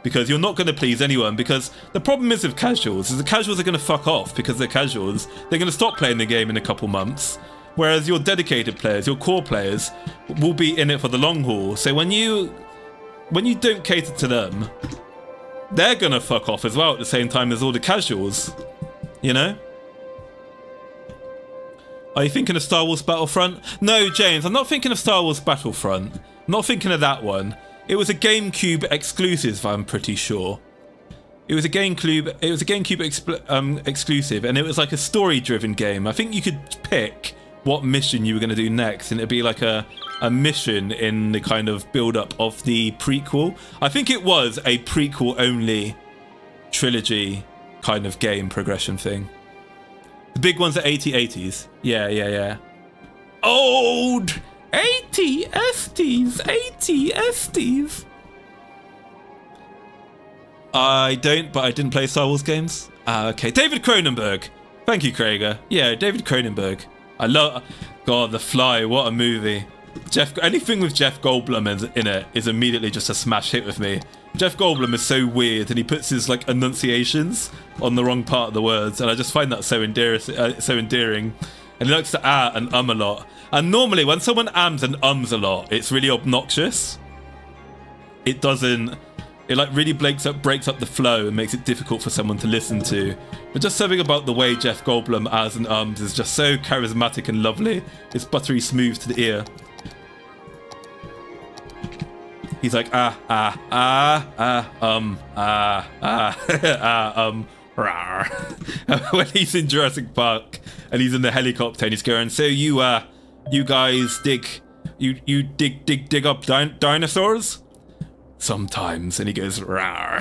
S1: because you're not going to please anyone. Because the problem is with casuals is the casuals are going to fuck off because they're casuals. They're going to stop playing the game in a couple months, whereas your dedicated players, your core players, will be in it for the long haul. So when you don't cater to them, they're going to fuck off as well at the same time as all the casuals, you know? Are you thinking of Star Wars Battlefront? No, James, I'm not thinking of Star Wars Battlefront. I'm not thinking of that one. It was a GameCube exclusive, I'm pretty sure. It was a GameCube exclusive, and it was like a story-driven game. I think you could pick what mission you were going to do next, and it'd be like a mission in the kind of build-up of the prequel. I think it was a prequel-only trilogy kind of game progression thing. The big ones are 8080s. Yeah. Old 80STs. I don't, but I didn't play Star Wars games. Okay, David Cronenberg. Thank you, Krieger. Yeah, David Cronenberg. I love... God, The Fly, what a movie. Anything with Jeff Goldblum in it is immediately just a smash hit with me. Jeff Goldblum is so weird, and he puts his like enunciations on the wrong part of the words, and I just find that so endearing. And he likes to and a lot. And normally, when someone ams and ums a lot, it's really obnoxious. It doesn't. It like really breaks up the flow and makes it difficult for someone to listen to. But just something about the way Jeff Goldblum as and ums is just so charismatic and lovely. It's buttery smooth to the ear. He's like rawr. When he's in Jurassic Park and he's in the helicopter and he's going, so you guys dig up dinosaurs? Sometimes. And he goes rawr.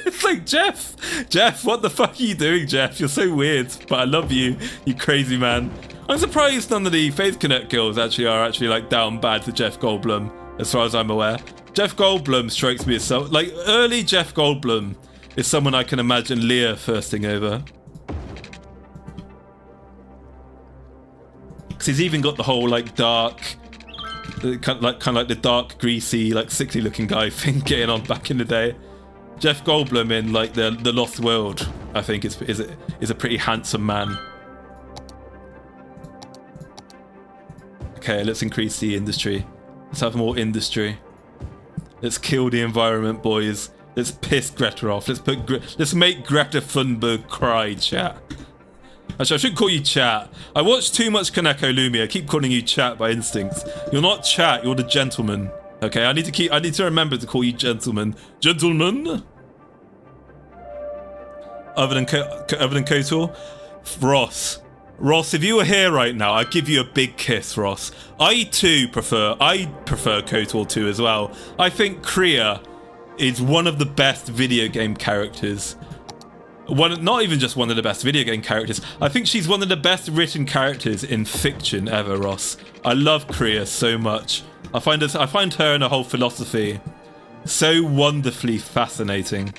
S1: It's like, Jeff, what the fuck are you doing, Jeff? You're so weird, but I love you, you crazy man. I'm surprised none of the Faith Connect girls are actually like down bad for Jeff Goldblum, as far as I'm aware. Jeff Goldblum strikes me as so like early Jeff Goldblum is someone I can imagine Leah firsting over. Because he's even got the whole like dark, kind of like the dark, greasy, like sickly looking guy thing getting on back in the day. Jeff Goldblum in like the Lost World, I think is a pretty handsome man. Okay, let's increase the industry. Let's have more industry. Let's kill the environment, boys. Let's piss Greta off. Let's make Greta Thunberg cry, chat. Actually, I shouldn't call you chat. I watched too much Kaneko Lumia. I keep calling you chat by instinct. You're not chat. You're the gentleman. Okay, I need to remember to call you gentleman. Gentleman. Other than KOTOR, Ross, if you were here right now, I'd give you a big kiss, Ross. I prefer KOTOR 2 as well. I think Kriya is one of the best video game characters. Not even just one of the best video game characters. I think she's one of the best written characters in fiction ever, Ross. I love Kriya so much. I find her and her whole philosophy so wonderfully fascinating.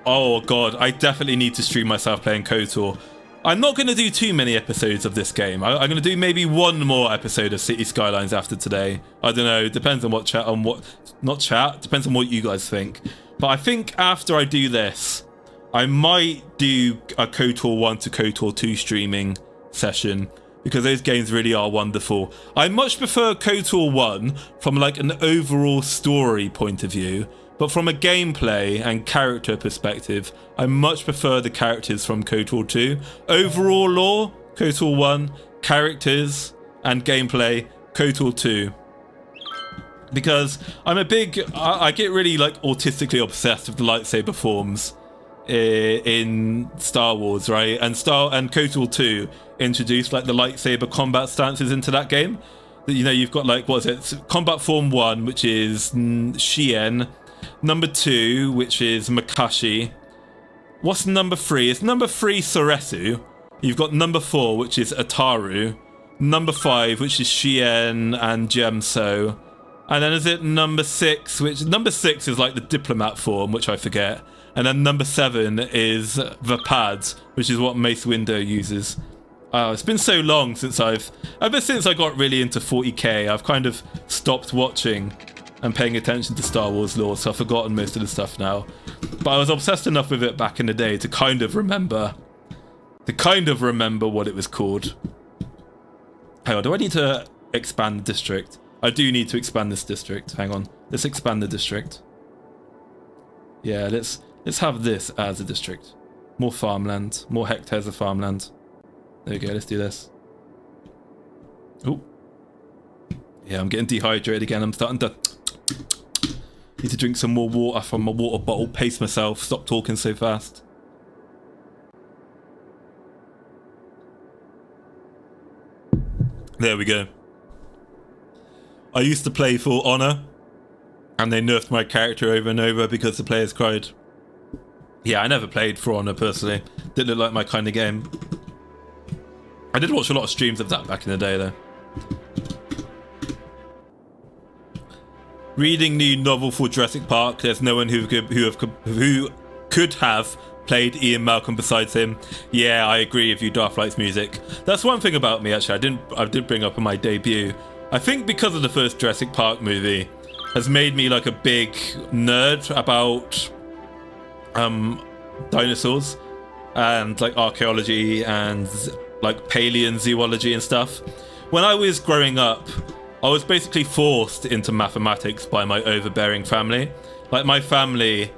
S1: Oh god, I definitely need to stream myself playing KOTOR. I'm not going to do too many episodes of this game. I'm going to do maybe one more episode of City Skylines after today. I don't know, depends on what chat, depends on what you guys think. But I think after I do this, I might do a KOTOR 1 to KOTOR 2 streaming session, because those games really are wonderful. I much prefer KOTOR 1 from like an overall story point of view, but from a gameplay and character perspective, I much prefer the characters from KOTOR 2. Overall lore, KOTOR 1, characters and gameplay, KOTOR 2. Because I'm a big, I get really like autistically obsessed with the lightsaber forms in Star Wars, right? And KOTOR 2 introduced like the lightsaber combat stances into that game. You know, you've got like, what is it? Combat Form 1, which is Shien. Number 2, which is Makashi. What's number 3? It's number 3 Soresu. You've got number 4, which is Ataru. Number 5, which is Shien and Gemso. And then is it number 6, which number 6 is like the diplomat form, which I forget. And then number 7 is the pads, which is what Mace Windu uses. It's been so long since ever since I got really into 40k, I've kind of stopped watching and paying attention to Star Wars lore, so I've forgotten most of the stuff now. But I was obsessed enough with it back in the day to kind of remember what it was called. Hang on, do I need to expand the district? I do need to expand this district. Hang on, let's expand the district. Yeah, let's have this as a district. More farmland, more hectares of farmland. There we go, let's do this. Oh. Yeah, I'm getting dehydrated again. I'm starting to... Need to drink some more water from my water bottle. Pace myself. Stop talking so fast. There we go. I used to play for Honor, and they nerfed my character over and over because the players cried. Yeah, I never played For Honor personally. Didn't look like my kind of game. I did watch a lot of streams of that back in the day though. Reading new novel for Jurassic Park. There's no one who could have played Ian Malcolm besides him. Yeah, I agree with you, Darthlight's music. That's one thing about me actually. I did bring up in my debut. I think because of the first Jurassic Park movie has made me like a big nerd about dinosaurs and like archaeology and like paleozoology and stuff. When I was growing up, I was basically forced into mathematics by my overbearing family. Like my family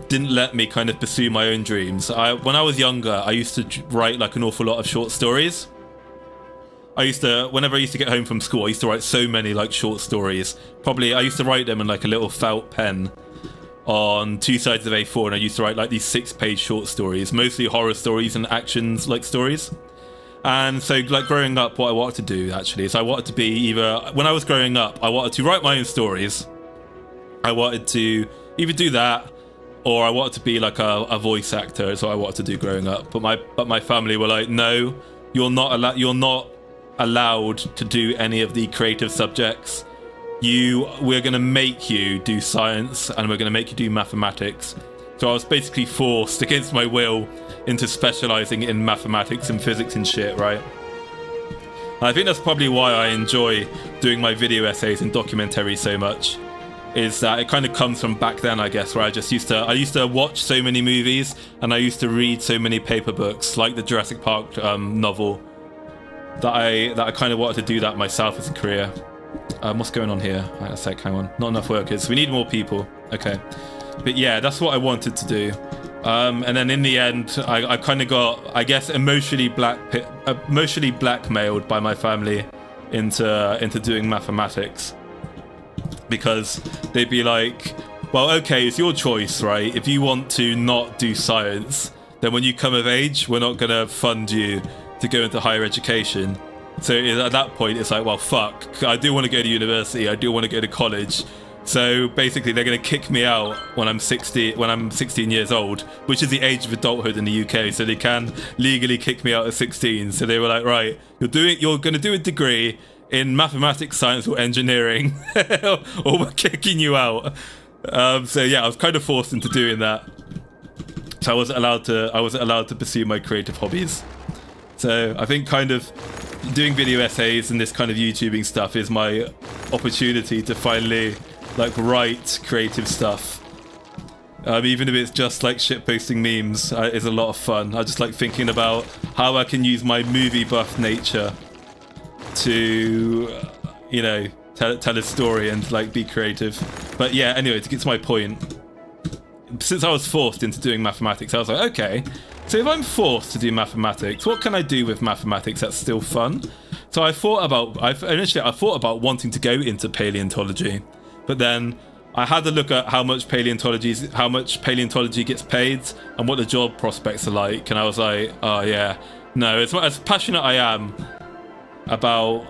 S1: didn't let me kind of pursue my own dreams. When I was younger, I used to write like an awful lot of short stories. Whenever I used to get home from school, I used to write so many like short stories. I used to write them in like a little felt pen on 2 sides of A4, and I used to write like these 6-page short stories, mostly horror stories and actions like stories. And so like growing up, what I wanted to do actually is I wanted to be when I was growing up, I wanted to write my own stories. I wanted to either do that, or I wanted to be like a voice actor. Is what I wanted to do growing up. But my family were like, no, you're not allowed to do any of the creative subjects. We're going to make you do science, and we're going to make you do mathematics. So I was basically forced against my will into specializing in mathematics and physics and shit, right? And I think that's probably why I enjoy doing my video essays and documentaries so much, is that it kind of comes from back then, I guess, where I used to watch so many movies, and I used to read so many paper books, like the Jurassic Park novel, that I kind of wanted to do that myself as a career. What's going on here? Wait a sec, hang on. Not enough workers. We need more people. Okay. But yeah, that's what I wanted to do. And then in the end, I kind of got, I guess, emotionally blackmailed by my family into doing mathematics, because they'd be like, well, okay, it's your choice, right? If you want to not do science, then when you come of age, we're not going to fund you to go into higher education. So at that point, it's like, well, fuck, I do want to go to university, I do want to go to college. So basically, they're going to kick me out when I'm 16 years old, which is the age of adulthood in the UK. So they can legally kick me out at 16. So they were like, right, you're going to do a degree in mathematics, science, or engineering, or we're kicking you out. So yeah, I was kind of forced into doing that. So I wasn't allowed to pursue my creative hobbies. So I think kind of doing video essays and this kind of YouTubing stuff is my opportunity to finally like write creative stuff. Even if it's just like shit posting memes, is a lot of fun. I just like thinking about how I can use my movie buff nature to, you know, tell a story and like be creative. But yeah, anyway, to get to my point, since I was forced into doing mathematics, I was like, okay, so if I'm forced to do mathematics, what can I do with mathematics that's still fun? So I thought about wanting to go into paleontology, but then I had to look at how much paleontology gets paid and what the job prospects are like, and I was like, oh yeah, no. As passionate I am about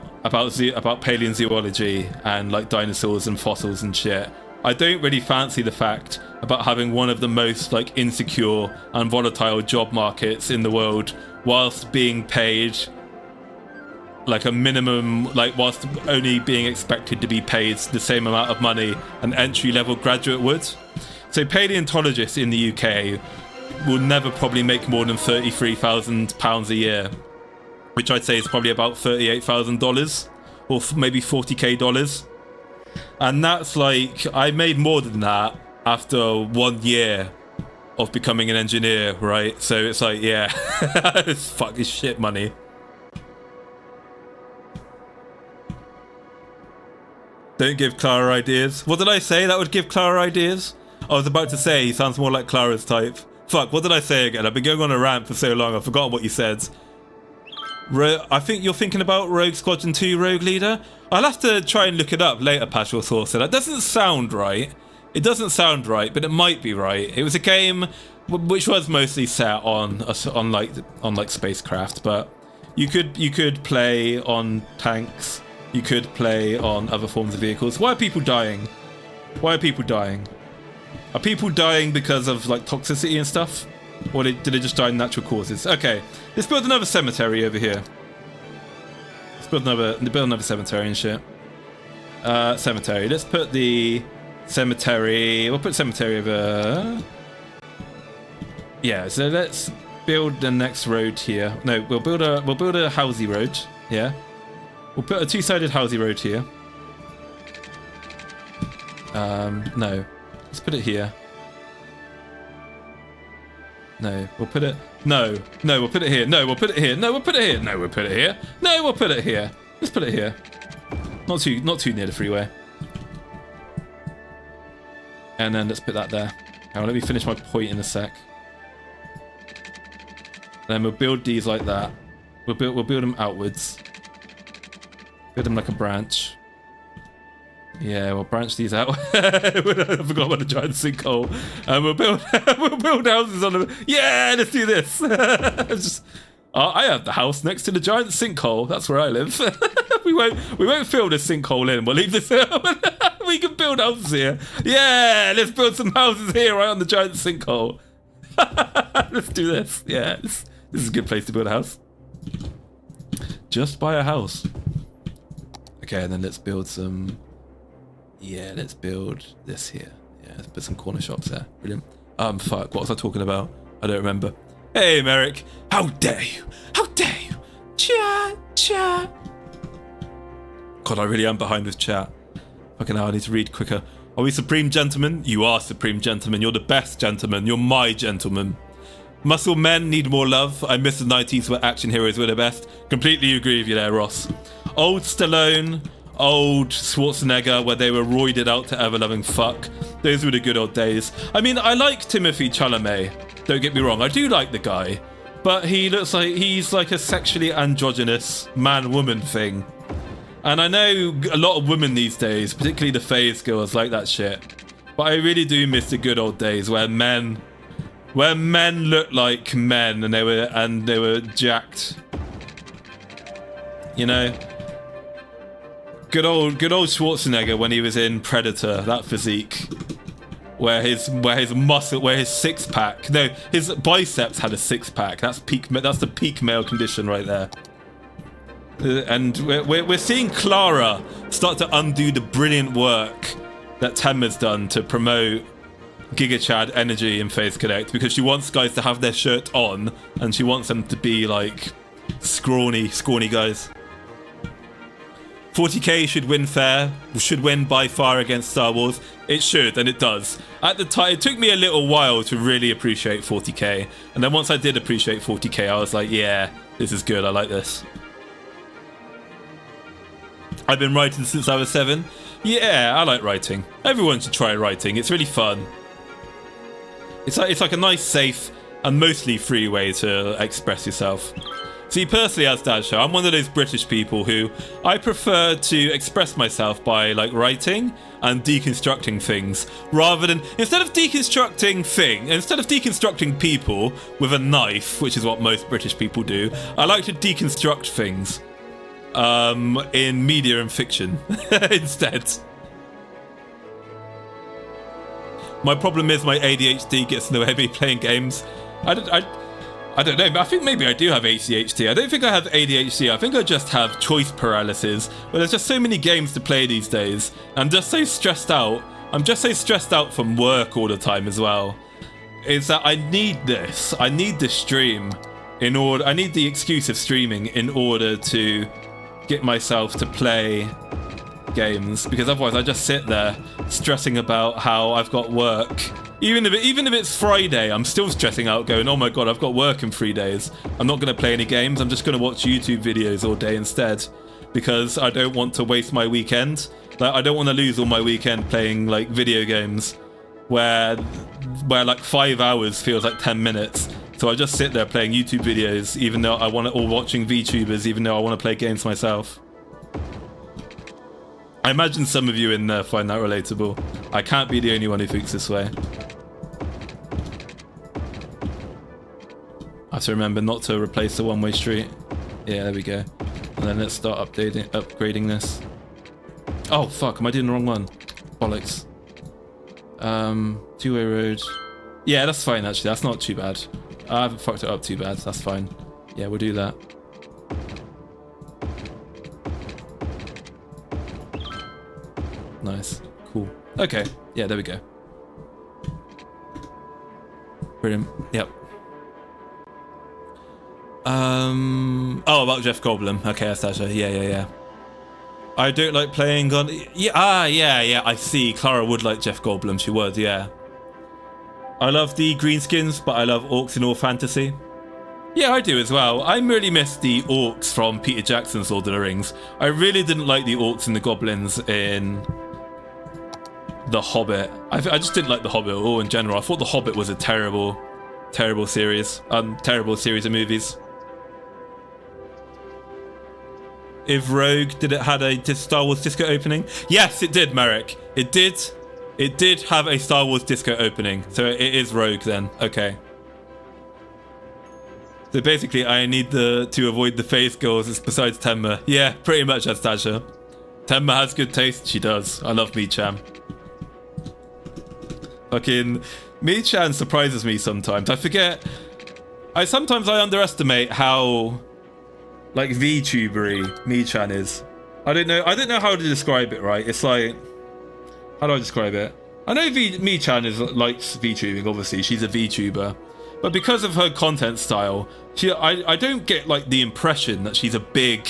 S1: paleontology and like dinosaurs and fossils and shit, I don't really fancy the fact about having one of the most like insecure and volatile job markets in the world, whilst being paid like a minimum, like whilst only being expected to be paid the same amount of money an entry-level graduate would. So paleontologists in the UK will never probably make more than £33,000 a year, which I'd say is probably about $38,000 or maybe $40K. And that's like, I made more than that after 1 year of becoming an engineer, right? So it's like, yeah, it's fucking shit money. Don't give Clara ideas. What did I say that would give Clara ideas? I was about to say he sounds more like Clara's type. Fuck, what did I say again? I've been going on a rant for so long, I've forgotten what you said. I think you're thinking about Rogue Squadron 2 Rogue Leader? I'll have to try and look it up later, Pashwell Saucer. That doesn't sound right. It doesn't sound right, but it might be right. It was a game which was mostly set on like spacecraft, but you could play on tanks. You could play on other forms of vehicles. Why are people dying? Why are people dying? Are people dying because of like toxicity and stuff? Or did they just die in natural causes? Okay, let's build another cemetery over here. Let's build another cemetery and shit. Cemetery. Let's put the cemetery. We'll put cemetery over. Yeah. So let's build the next road here. No, we'll build a housey road. Yeah. We'll put a two-sided housey road here. No. Let's put it here. No, we'll put it... No, we'll put it here. No, we'll put it here. No, we'll put it here. No, we'll put it here. No, we'll put it here. Let's put it here. Not too near the freeway. And then let's put that there. Hang on, let me finish my point in a sec. Then we'll build these like that. We'll build them outwards. Build them like a branch. Yeah, we'll branch these out. I forgot about the giant sinkhole. And we'll build houses on them. Yeah, let's do this. I have the house next to the giant sinkhole. That's where I live. we won't fill this sinkhole in. We'll leave this. We can build houses here. Yeah, let's build some houses here right on the giant sinkhole. Let's do this. Yeah, this is a good place to build a house. Just buy a house. Okay, and then let's build some... Yeah, let's build this here. Yeah, let's put some corner shops there. Brilliant. Fuck, what was I talking about? I don't remember. Hey, Merrick. How dare you? How dare you? Chat. God, I really am behind with chat. Fucking hell, I need to read quicker. Are we supreme gentlemen? You are supreme gentlemen. You're the best gentleman. You're my gentleman. Muscle men need more love. I miss the 90s where action heroes were the best. Completely agree with you there, Ross. Old Stallone, old Schwarzenegger, where they were roided out to ever-loving fuck. Those were the good old days. I mean, I like Timothée Chalamet. Don't get me wrong, I do like the guy. But he looks like he's like a sexually androgynous man-woman thing. And I know a lot of women these days, particularly the phase girls, like that shit. But I really do miss the good old days where men looked like men and they were jacked. You know? Good old Schwarzenegger when he was in Predator, that physique. Where his six-pack, no, his biceps had a six-pack. That's the peak male condition right there. And we're seeing Clara start to undo the brilliant work that Tem has done to promote Giga Chad energy in Phase Connect because she wants guys to have their shirt on and she wants them to be like scrawny guys. 40k should win fair, should win by far against Star Wars. It should, and it does. At the time, it took me a little while to really appreciate 40k, and then once I did appreciate 40k, I was like, yeah, this is good, I like this. I've been writing since I was 7. Yeah, I like writing. Everyone should try writing, it's really fun. It's like a nice, safe, and mostly free way to express yourself. See, personally, as Dasha, I'm one of those British people who I prefer to express myself by like writing and deconstructing things, rather than instead of deconstructing people with a knife, which is what most British people do. I like to deconstruct things in media and fiction instead. My problem is my ADHD gets in the way of me playing games. I don't know, but I think maybe I do have ADHD. I don't think I have ADHD. I think I just have choice paralysis. But there's just so many games to play these days. I'm just so stressed out. I'm just so stressed out from work all the time as well. Is that I need this. I need this stream in order. I need the excuse of streaming in order to get myself to play games, because otherwise I just sit there stressing about how I've got work. Even if it's Friday, I'm still stressing out going, oh my god, I've got work in 3 days. I'm not going to play any games. I'm just going to watch YouTube videos all day instead, because I don't want to waste my weekend. Like, I don't want to lose all my weekend playing like video games where like 5 hours feels like 10 minutes. So I just sit there playing YouTube videos even though I want to, or watching VTubers even though I want to play games myself. I imagine some of you in there find that relatable. I can't be the only one who thinks this way. I have to remember not to replace the one-way street. Yeah, there we go. And then let's start upgrading this. Oh, fuck, am I doing the wrong one? Bollocks. Two-way road. Yeah, that's fine, actually. That's not too bad. I haven't fucked it up too bad. That's fine. Yeah, we'll do that. Nice. Cool. Okay. Yeah, there we go. Brilliant. Yep. Oh, about Jeff Goldblum. Okay, Astasha. Yeah. I don't like playing on... Yeah, I see. Clara would like Jeff Goldblum. She would, yeah. I love the greenskins, but I love orcs in all fantasy. Yeah, I do as well. I really miss the orcs from Peter Jackson's Lord of the Rings. I really didn't like the orcs and the goblins in The Hobbit. I just didn't like The Hobbit at all in general. I thought The Hobbit was a terrible series. Terrible series of movies. If Rogue, did it had a Star Wars disco opening? Yes, it did, Merrick. It did. It did have a Star Wars disco opening. So it is Rogue then. Okay. So basically, I need to avoid the face girls besides Tenma. Yeah, pretty much, Astasha. Tenma has good taste. She does. I love Mi-chan. Fucking Mi-chan surprises me sometimes. I forget. Sometimes I underestimate how like VTubery Mi-chan is. I don't know how to describe it, right? It's like, how do I describe it? I know Mi-chan likes VTubing, obviously. She's a VTuber. But because of her content style, I don't get like the impression that she's a big...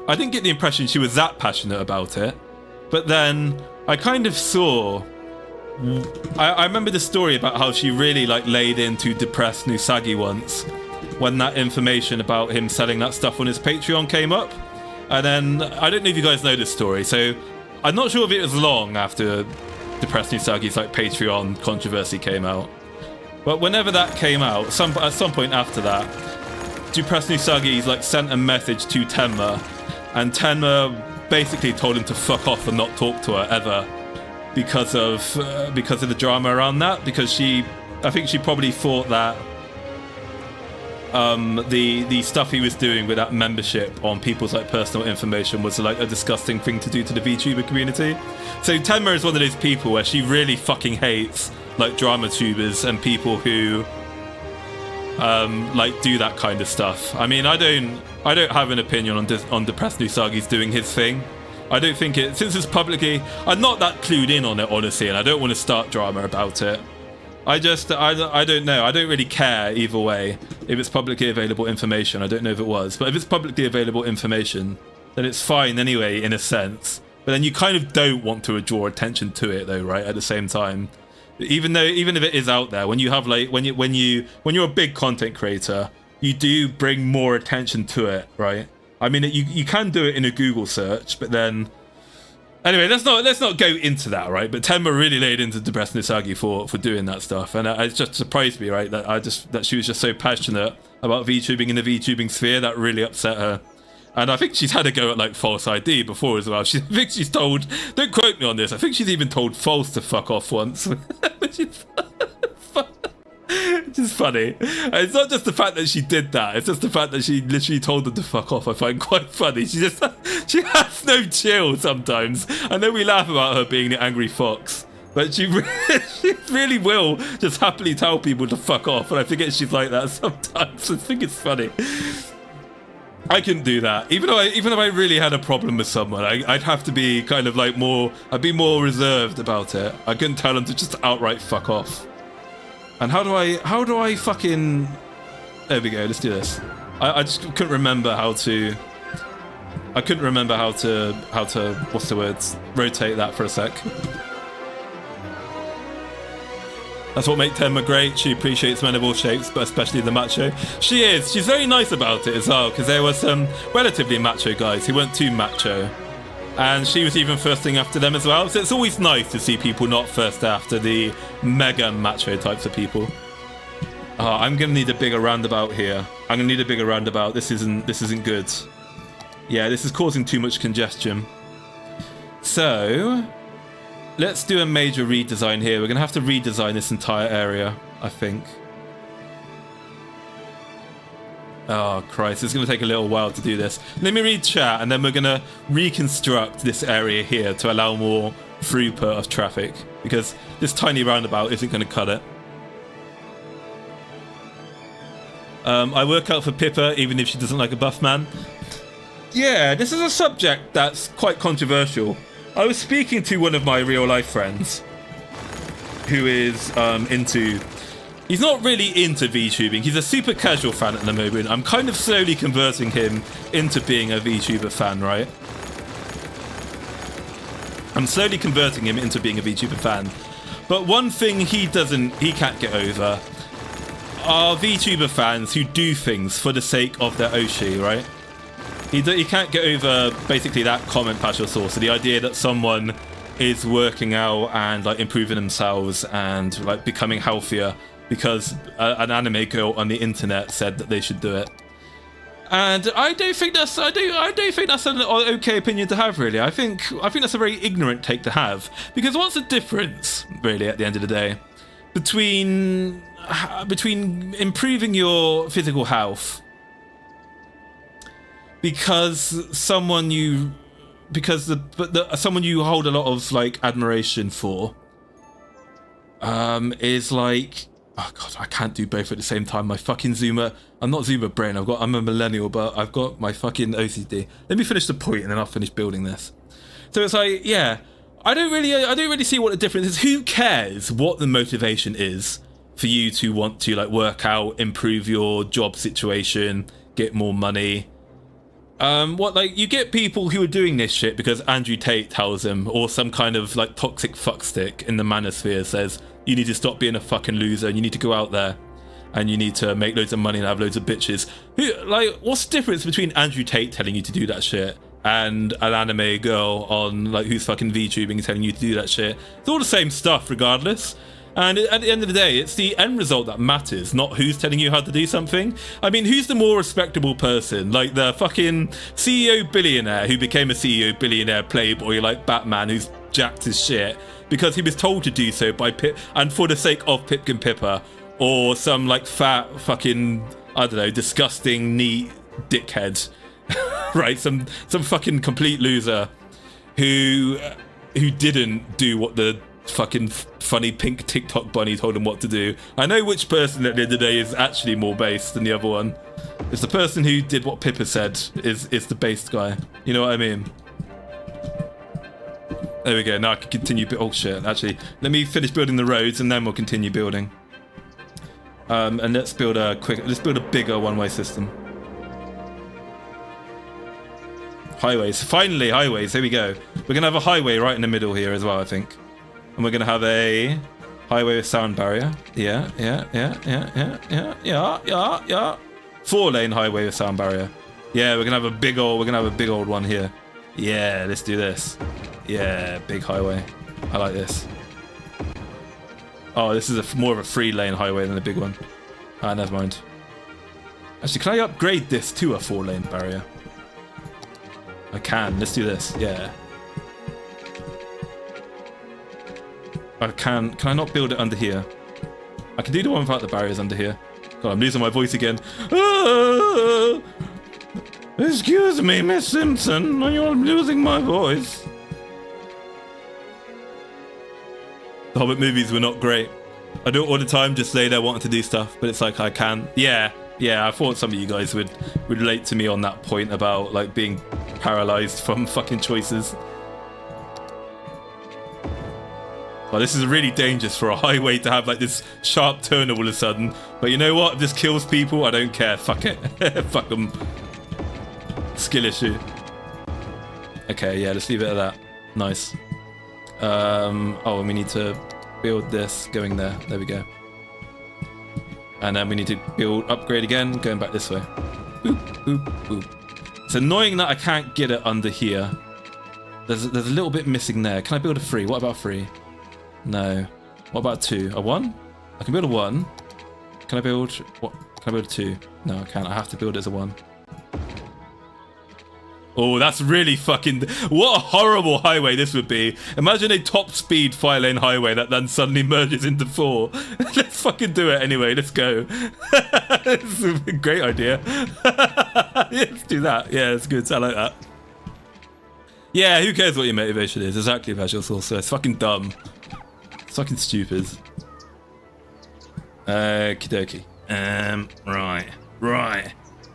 S1: I didn't get the impression she was that passionate about it. But then I kind of saw... I remember the story about how she really like laid into depressed Nusagi once when that information about him selling that stuff on his Patreon came up. And then, I don't know if you guys know this story, so I'm not sure if it was long after Depressed Nusagi's like Patreon controversy came out. But whenever that came out, at some point after that, Depressed Nusagi's like sent a message to Tenma, and Tenma basically told him to fuck off and not talk to her ever because of the drama around that. Because I think she probably thought that the stuff he was doing with that membership on people's like personal information was like a disgusting thing to do to the VTuber community. So Tenma is one of those people where she really fucking hates like drama tubers and people who like do that kind of stuff. I mean, I don't have an opinion on Depressed Nusagi's doing his thing. I don't think it, since it's publicly, I'm not that clued in on it, honestly, and I don't want to start drama about it. I don't know. I don't really care either way. If it's publicly available information, I don't know if it was, but if it's publicly available information, then it's fine anyway, in a sense. But then you kind of don't want to draw attention to it, though, right? At the same time, even if it is out there, when you have like when you're a big content creator, you do bring more attention to it, right? I mean, you can do it in a Google search, but then anyway, let's not go into that, right? But Tenma really laid into Depressed Nisagi for doing that stuff, and it just surprised me, right? That she was just so passionate about VTubing in the VTubing sphere. That really upset her. And I think she's had a go at like false ID before as well. I think she's told, don't quote me on this, I think she's even told false to fuck off once. Which is funny. And it's not just the fact that she did that, it's just the fact that she literally told them to fuck off. I find quite funny. She has no chill sometimes. I know we laugh about her being the angry fox, but she really will just happily tell people to fuck off. And I forget she's like that sometimes. I think it's funny. I couldn't do that. Even if I really had a problem with someone, I'd have to be kind of like I'd be more reserved about it. I couldn't tell them to just outright fuck off. And how do I fucking... There we go, let's do this. I just couldn't remember how to... what's the words? Rotate that for a sec. That's what makes Tenma great. She appreciates men of all shapes, but especially the macho. She is. She's very nice about it as well, because there were some relatively macho guys who weren't too macho. And she was even firsting after them as well. So it's always nice to see people not first after the mega macho types of people. Oh, I'm going to need a bigger roundabout here. I'm going to need a bigger roundabout. This isn't good. Yeah, this is causing too much congestion. So... let's do a major redesign here. We're going to have to redesign this entire area, I think. Oh, Christ. It's going to take a little while to do this. Let me read chat, and then we're going to reconstruct this area here to allow more throughput of traffic, because this tiny roundabout isn't going to cut it. I work out for Pippa, even if she doesn't like a buff man. Yeah, this is a subject that's quite controversial. I was speaking to one of my real-life friends who is into... He's not really into VTubing. He's a super casual fan at the moment. I'm kind of slowly converting him into being a VTuber fan, right? I'm slowly converting him into being a VTuber fan. But one thing he can't get over are VTuber fans who do things for the sake of their Oshi, right? He can't get over basically that comment partial source. So the idea that someone is working out and like improving themselves and like becoming healthier because an anime girl on the internet said that they should do it. And I don't think that's an okay opinion to have, really. I think that's a very ignorant take to have, because what's the difference, really, at the end of the day, between improving your physical health because someone you hold a lot of like admiration for is like, oh god, I can't do both at the same time. My fucking I'm not Zoomer brain. I'm a millennial, but I've got my fucking OCD. Let me finish the point and then I'll finish building this. So it's like, yeah, I don't really see what the difference is. Who cares what the motivation is for you to want to like work out, improve your job situation, get more money? You get people who are doing this shit because Andrew Tate tells them, or some kind of like toxic fuckstick in the manosphere says, you need to stop being a fucking loser and you need to go out there and you need to make loads of money and have loads of bitches. What's the difference between Andrew Tate telling you to do that shit and an anime girl on like who's fucking VTubing telling you to do that shit? It's all the same stuff regardless. And at the end of the day, it's the end result that matters, not who's telling you how to do something. I mean, who's the more respectable person? Like the fucking CEO billionaire who became a CEO billionaire playboy like Batman who's jacked his shit because he was told to do so by Pip and for the sake of Pipkin Pippa, or some like fat fucking, I don't know, disgusting neat dickhead, right? Some fucking complete loser who didn't do what the fucking funny pink TikTok bunny told him what to do. I know which person at the end of the day is actually more based than the other one. It's the person who did what Pippa said is the based guy. You know what I mean? There we go. Now I can continue. Oh shit! Actually, let me finish building the roads, and then we'll continue building. And let's build a bigger one-way system. Highways. Finally, highways. Here we go. We're gonna have a highway right in the middle here as well, I think. And we're gonna have a highway with sound barrier. Yeah. 4-lane highway with sound barrier. Yeah, we're gonna have a big old one here. Yeah, let's do this. Yeah, big highway. I like this. Oh, this is more of a 3-lane highway than a big one. Ah, never mind. Actually, can I upgrade this to a 4-lane barrier? I can. Let's do this. Yeah. I can. Can I not build it under here? I can do the one without the barriers under here. God, I'm losing my voice again. Ah! Excuse me, Miss Simpson. You're losing my voice. The Hobbit movies were not great. I do it all the time, just lay there wanting to do stuff, but it's like I can. Yeah, I thought some of you guys would relate to me on that point about like being paralyzed from fucking choices. Well, this is really dangerous for a highway to have like this sharp turn all of a sudden. But you know what? If this kills people, I don't care. Fuck it. Fuck them. Skill issue. Okay, yeah, let's leave it at that. Nice. Oh, and we need to build this going there. There we go. And then we need to upgrade again, going back this way. Boop, boop, boop. It's annoying that I can't get it under here. There's a little bit missing there. Can I build a 3? What about 3? No. What about 2? A 1? I can build a 1. Can I build what? Can I build a 2? No, I can't. I have to build it as a 1. Oh, that's really fucking... What a horrible highway this would be. Imagine a top speed 5-lane highway that then suddenly merges into 4. Let's fucking do it anyway. Let's go. This is a great idea. Let's do that. Yeah, it's good. I like that. Yeah, who cares what your motivation is? Exactly, Visual Saucer. It's fucking dumb. It's fucking stupid. Okie dokie. Right.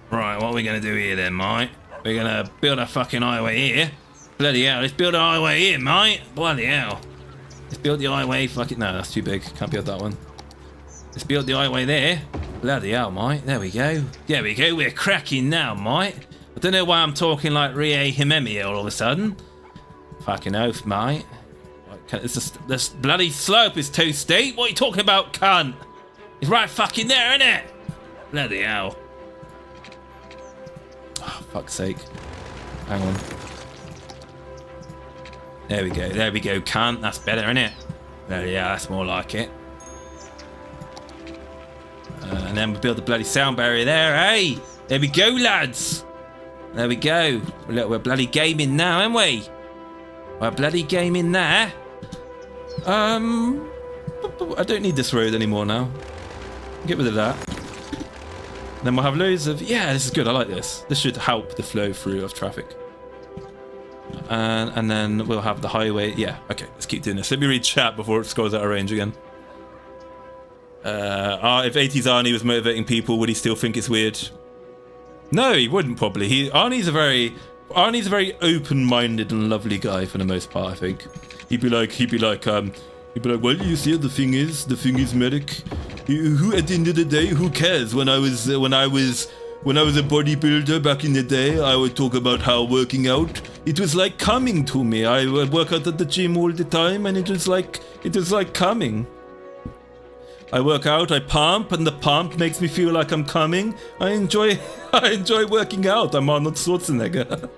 S1: What are we going to do here then, mate? We're going to build a fucking highway here. Bloody hell, let's build a highway here, mate. Bloody hell. Let's build the highway fucking... No, that's too big. Can't build that one. Let's build the highway there. Bloody hell, mate. There we go. There we go. We're cracking now, mate. I don't know why I'm talking like Rie Himemi all of a sudden. Fucking oath, mate. It's just, this bloody slope is too steep. What are you talking about, cunt? It's right fucking there, isn't it? Bloody hell. Oh, fuck's sake. Hang on. There we go, cunt. That's better, isn't it? Well, yeah, that's more like it. And then we build the bloody sound barrier there, hey? There we go, lads. There we go. Look, we're bloody gaming now, aren't we? We're bloody gaming there. I don't need this road anymore now. Get rid of that. Then we'll have loads of... Yeah, this is good. I like this. This should help the flow through of traffic. And then we'll have the highway. Yeah, okay. Let's keep doing this. Let me read chat before it goes out of range again. If 80s Arnie was motivating people, would he still think it's weird? No, he wouldn't probably. Arnie's a very open-minded and lovely guy for the most part, I think. He'd be like, well, you see, the thing is, medic. Who at the end of the day, who cares? When I was a bodybuilder back in the day, I would talk about how working out, it was like coming to me. I would work out at the gym all the time, and it was like coming. I work out, I pump, and the pump makes me feel like I'm coming. I enjoy working out. I'm Arnold Schwarzenegger.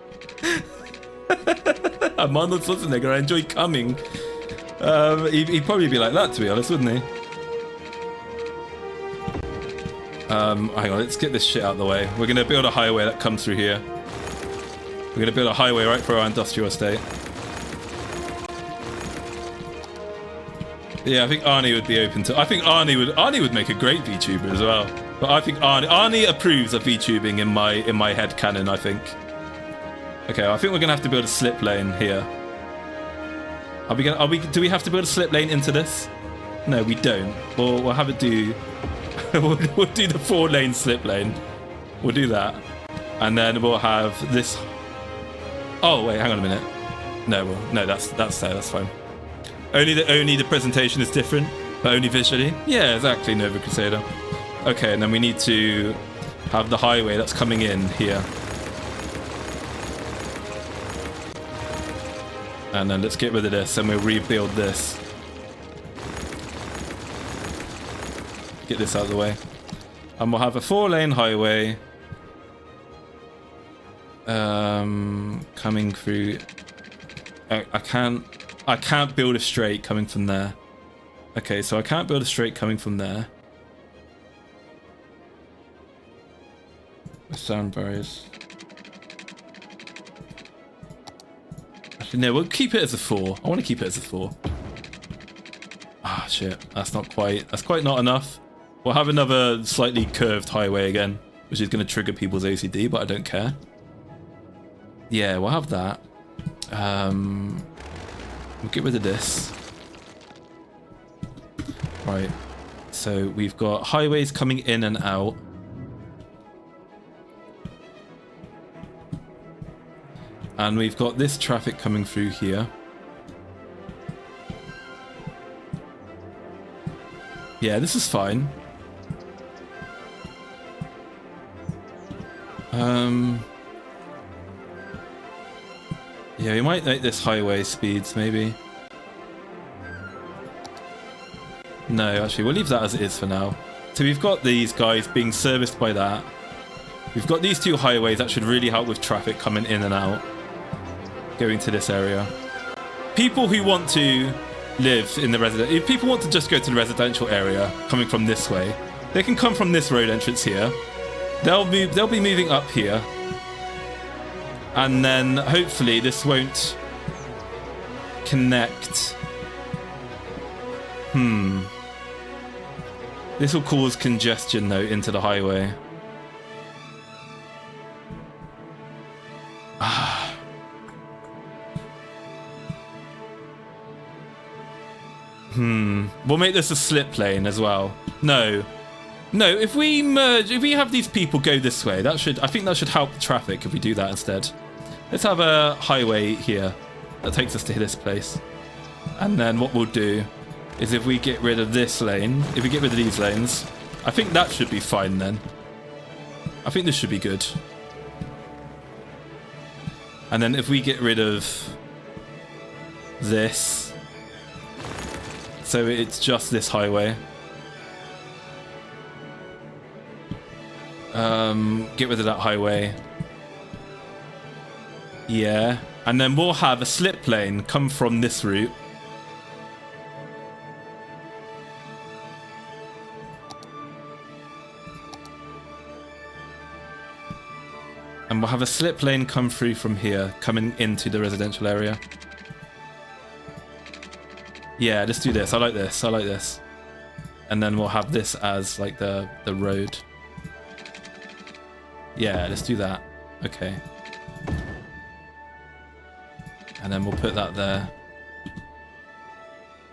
S1: I'm Arnold Schwarzenegger. I enjoy coming. He'd probably be like that, to be honest, wouldn't he? Hang on, let's get this shit out of the way. We're gonna build a highway that comes through here. We're gonna build a highway right for our industrial estate. Yeah, I think Arnie would be open to... I think Arnie would make a great VTuber as well. But I think Arnie approves of VTubing in my head canon, I think. Okay, I think we're gonna have to build a slip lane here. Do we have to build a slip lane into this? No, we don't. We'll have it do... we'll do the 4-lane slip lane. We'll do that. And then we'll have this... Oh, wait, hang on a minute. No, well, no, that's there. That's fine. Only the presentation is different, but only visually. Yeah, exactly. Nova Crusader. Okay, and then we need to have the highway that's coming in here. And then let's get rid of this, and we'll rebuild this. Get this out of the way. And we'll have a 4-lane highway coming through. I can't build a straight coming from there. Okay, so I can't build a straight coming from there. The sound barriers. Actually, no, we'll keep it as a 4. I want to keep it as a 4. Ah, shit. That's quite not enough. We'll have another slightly curved highway again, which is going to trigger people's OCD, but I don't care. Yeah, we'll have that. We'll get rid of this. Right. So we've got highways coming in and out. And we've got this traffic coming through here. Yeah, this is fine. Yeah, we might make this highway speeds, maybe. No, actually, we'll leave that as it is for now. So we've got these guys being serviced by that. We've got these 2 highways that should really help with traffic coming in and out, going to this area. People who want to live in the if people want to just go to the residential area coming from this way, they can come from this road entrance here. They'll be moving up here. And then hopefully this won't connect. This will cause congestion though into the highway. We'll make this a slip lane as well. No, if we merge, if we have these people go this way, I think that should help the traffic if we do that instead. Let's have a highway here that takes us to this place. And then what we'll do is if we get rid of this lane, if we get rid of these lanes, I think that should be fine then. I think this should be good. And then if we get rid of this, so it's just this highway. Get rid of that highway. Yeah. And then we'll have a slip lane come from this route. And we'll have a slip lane come through from here, coming into the residential area. Yeah, let's do this. I like this. I like this. And then we'll have this as like the road. Yeah, let's do that. Okay. And then we'll put that there.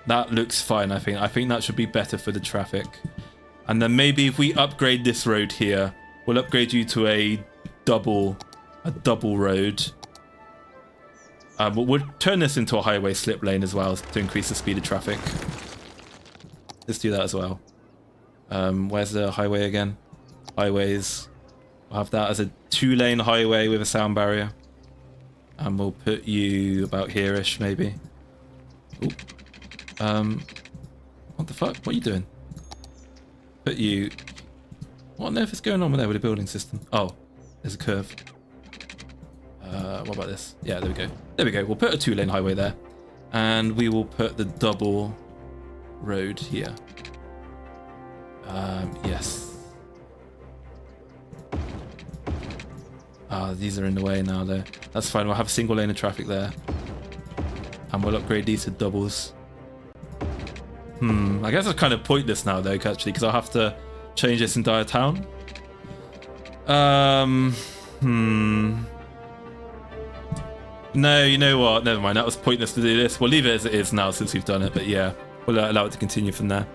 S1: That looks fine, I think. I think that should be better for the traffic. And then maybe if we upgrade this road here, we'll upgrade you to a double road. But we'll turn this into a highway slip lane as well to increase the speed of traffic. Let's do that as well. Where's the highway again? Highways. We'll have that as a 2-lane highway with a sound barrier. And we'll put you about here-ish, maybe. Ooh. What the fuck? What are you doing? Put you... What on earth is going on with there with the building system? Oh, there's a curve. What about this? Yeah, there we go. There we go. We'll put a 2-lane highway there. And we will put the double road here. Yes. These are in the way now, though. That's fine. We'll have a single lane of traffic there. And we'll upgrade these to doubles. I guess it's kind of pointless now, though, actually, because I'll have to change this entire town. No, you know what? Never mind. That was pointless to do this. We'll leave it as it is now since we've done it. But yeah, we'll allow it to continue from there.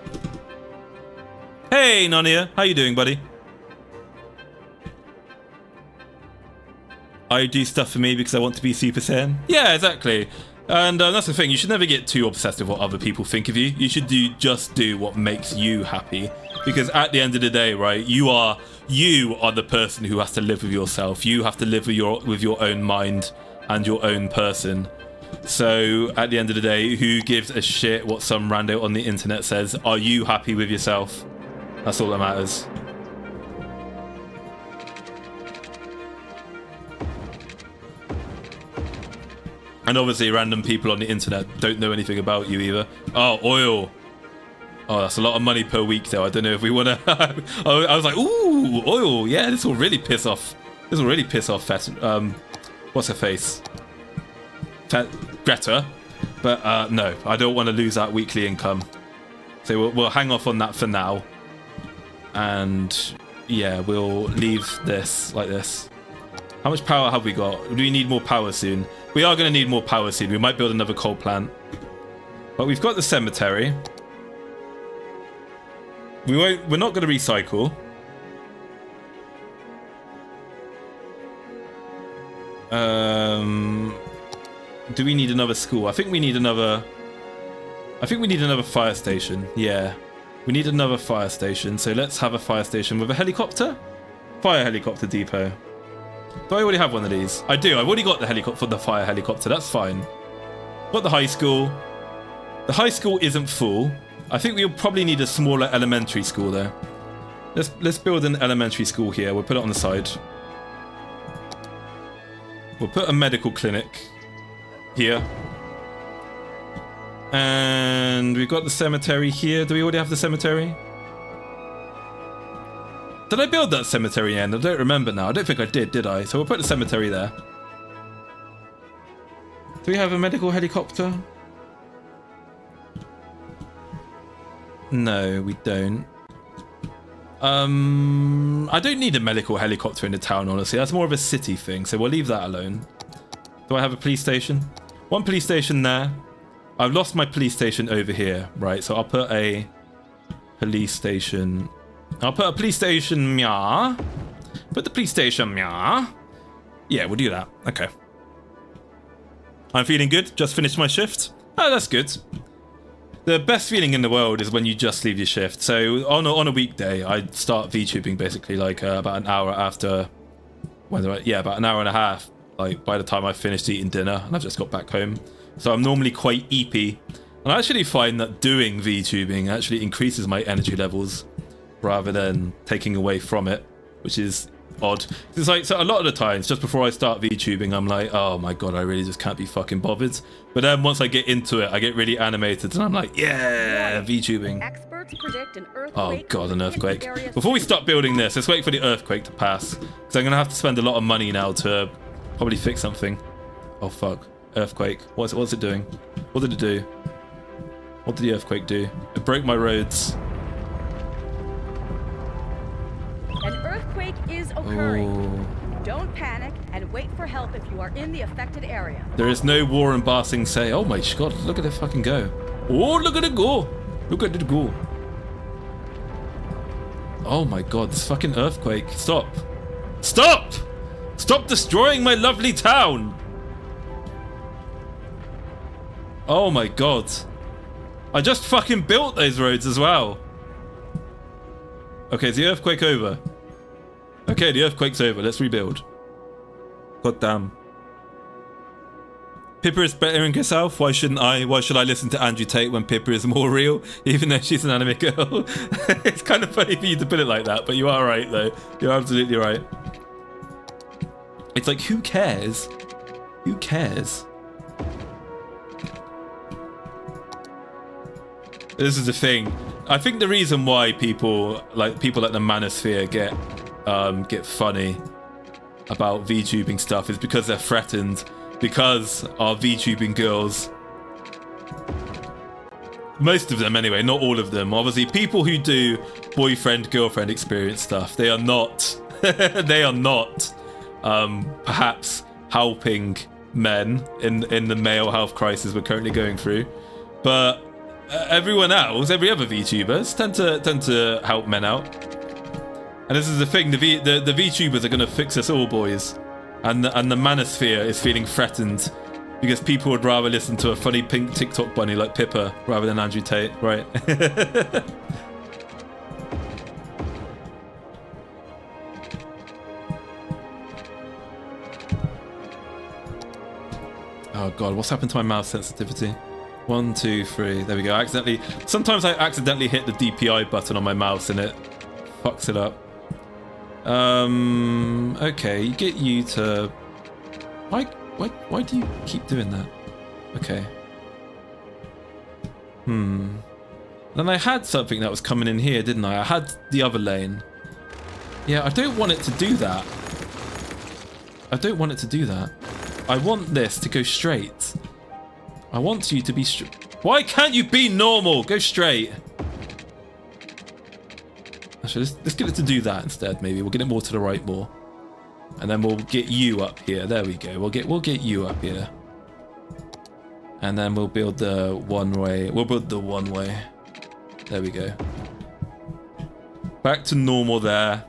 S1: Hey, Nania. How you doing, buddy? I do stuff for me because I want to be Super Saiyan. Yeah, exactly. And that's the thing. You should never get too obsessed with what other people think of you. You should just do what makes you happy. Because at the end of the day, right, you are the person who has to live with yourself. You have to live with your own mind and your own person. So at the end of the day, who gives a shit what some rando on the internet says? Are you happy with yourself? That's all that matters. And obviously random people on the internet don't know anything about you either. Oh, oil. Oh, that's a lot of money per week though. I don't know if we want to... I was like, ooh, oil. Yeah, this will really piss off. This will really piss off what's her face? Greta. But no, I don't want to lose that weekly income. So we'll hang off on that for now. And yeah, we'll leave this like this. How much power have we got? Do we need more power soon? We are going to need more power soon. We might build another coal plant. But we've got the cemetery. We're not going to recycle. Do we need another school? I think we need another fire station. Yeah. We need another fire station. So let's have a fire station with a helicopter. Fire helicopter depot. Do I already have one of these? I do. I've already got the helicopter for the fire helicopter. That's fine. Got the high school. The high school isn't full. I think we'll probably need a smaller elementary school there. Let's build an elementary school here. We'll put it on the side. We'll put a medical clinic here. And we've got the cemetery here. Do we already have the cemetery? Did I build that cemetery in? I don't remember now. I don't think I did I? So we'll put the cemetery there. Do we have a medical helicopter? No, we don't. I don't need a medical helicopter in the town, honestly. That's more of a city thing, so we'll leave that alone. Do I have a police station? One police station there. I've lost my police station over here, right? So I'll put a police station... I'll put a police station, meow. Put the police station, meow. Yeah, we'll do that. Okay. I'm feeling good. Just finished my shift. Oh, that's good. The best feeling in the world is when you just leave your shift. So on a weekday, I start VTubing basically like about an hour after... about an hour and a half. Like by the time I finished eating dinner and I've just got back home. So I'm normally quite eepy. And I actually find that doing VTubing actually increases my energy levels, rather than taking away from it, which is odd. It's like, so a lot of the times, just before I start VTubing, I'm like, oh my god, I really just can't be fucking bothered. But then once I get into it, I get really animated, and I'm like, yeah, VTubing.
S3: Experts predict an earthquake.
S1: Oh god, an earthquake. Before we start building this, let's wait for the earthquake to pass, because I'm going to have to spend a lot of money now to probably fix something. Oh fuck, earthquake. What's it doing? What did it do? What did the earthquake do? It broke my roads.
S3: An earthquake is occurring.
S1: Oh.
S3: Don't panic and wait for help if you are in the affected area.
S1: There is no war in Ba Sing Se. Oh my god, look at it fucking go. Oh, look at it go. Look at it go. Oh my god, this fucking earthquake. Stop. Stop! Stop destroying my lovely town. Oh my god. I just fucking built those roads as well. Okay, is the earthquake over? Okay, the earthquake's over. Let's rebuild. God damn. Pippa is bettering herself. Why shouldn't I? Why should I listen to Andrew Tate when Pippa is more real, even though she's an anime girl? It's kind of funny for you to put it like that, but you are right, though. You're absolutely right. It's like, who cares? Who cares? This is the thing. I think the reason why people like the Manosphere get funny about VTubing stuff is because they're threatened, because our VTubing girls, most of them anyway, not all of them, obviously people who do boyfriend girlfriend experience stuff, they are not perhaps helping men in the male health crisis we're currently going through, but everyone else, every other VTubers tend to help men out. And this is the thing, the VTubers are going to fix us all, boys. and the manosphere is feeling threatened because people would rather listen to a funny pink TikTok bunny like Pippa rather than Andrew Tate, right? Oh god, what's happened to my mouse sensitivity? 1, 2, 3. There we go. Sometimes I accidentally hit the DPI button on my mouse and it fucks it up. Okay, get you to. Why do you keep doing that? Okay. Then I had something that was coming in here, didn't I? I had the other lane. Yeah, I don't want it to do that. I don't want it to do that. I want this to go straight. I want you to be straight. Why can't you be normal? Go straight. Actually, let's get it to do that instead. Maybe we'll get it more to the right more, and then we'll get you up here. There we go. We'll get you up here, and then we'll build the one way. We'll build the one way. There we go. Back to normal there.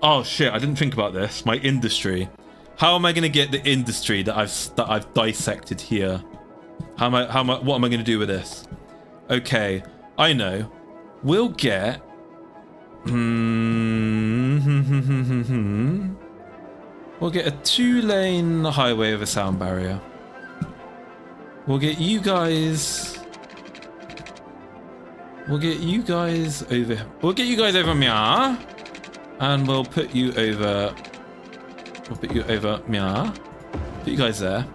S1: Oh shit! I didn't think about this. My industry. How am I going to get the industry that I've dissected here? What am I going to do with this? Okay, I know. We'll get. We'll get a 2-lane highway with a sound barrier. We'll get you guys. We'll get you guys over. We'll get you guys over Mia, and we'll put you over. We'll put you over Mia. Put you guys there.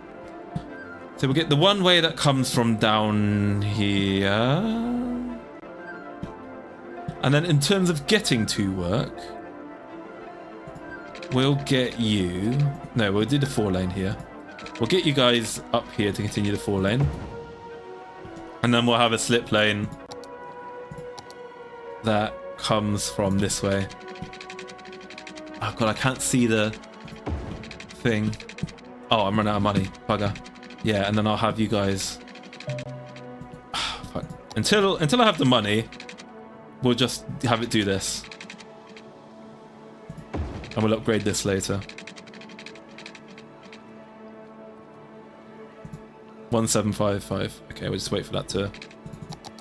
S1: So we'll get the one way that comes from down here. And then in terms of getting to work, we'll get you. No, we'll do the 4-lane here. We'll get you guys up here to continue the 4-lane. And then we'll have a slip lane that comes from this way. Oh god, I can't see the thing. Oh, I'm running out of money. Bugger. Yeah, and then I'll have you guys. Fuck. Until I have the money, we'll just have it do this. And we'll upgrade this later. 1755. Okay, we'll just wait for that to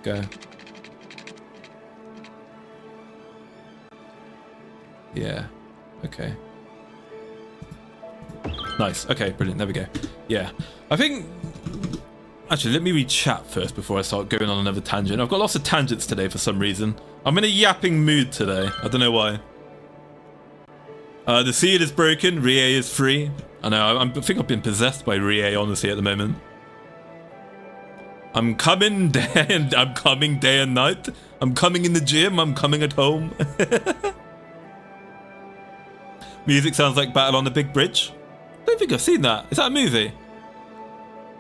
S1: go. Yeah. Okay. Nice. Okay, brilliant. There we go. Yeah. I think... Actually, let me read chat first before I start going on another tangent. I've got lots of tangents today for some reason. I'm in a yapping mood today. I don't know why. The seed is broken. Rie is free. I know. I think I've been possessed by Rie, honestly, at the moment. I'm coming day and night. I'm coming in the gym. I'm coming at home. Music sounds like Battle on the Big Bridge. I don't think I've seen that. Is that a movie?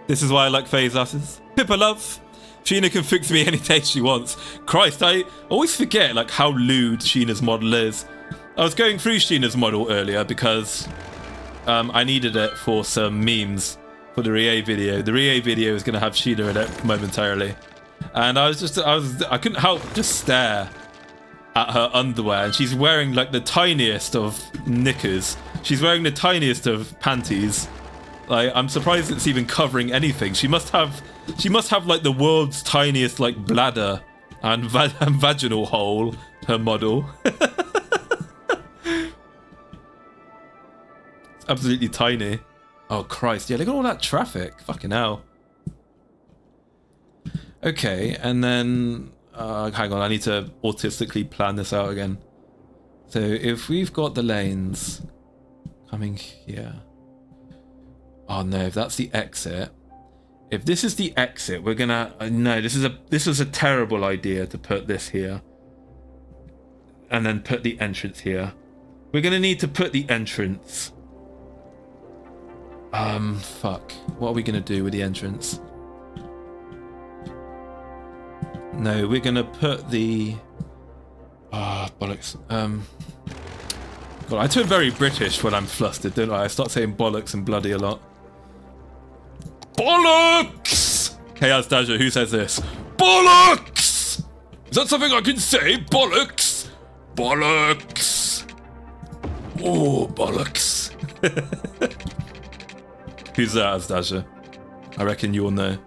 S1: This is why I like phase lasses. Pippa love. Sheena can fix me any day she wants. Christ, I always forget like how lewd Sheena's model is. I was going through Sheena's model earlier because I needed it for some memes for the Rie video. The Rie video is going to have Sheena in it momentarily. And I couldn't help just stare at her underwear, and she's wearing like the tiniest of knickers. She's wearing the tiniest of panties. Like, I'm surprised it's even covering anything. She must have like the world's tiniest like bladder and vaginal hole. Her model. It's absolutely tiny. Oh Christ! Yeah, look at all that traffic. Fucking hell. Okay, and then hang on. I need to autistically plan this out again. So if we've got the lanes coming here. Oh no, if that's the exit. If this is the exit, we're gonna no, this was a terrible idea to put this here. And then put the entrance here. We're gonna need to put the entrance. Fuck. What are we gonna do with the entrance? No, we're gonna put the bollocks. God, I turn very British when I'm flustered, don't I? I start saying bollocks and bloody a lot. Bollocks! Hey, Asdaja, who says this? Bollocks! Is that something I can say? Bollocks! Bollocks!
S2: Oh, bollocks.
S1: Who's that, Astasha? I reckon you'll know.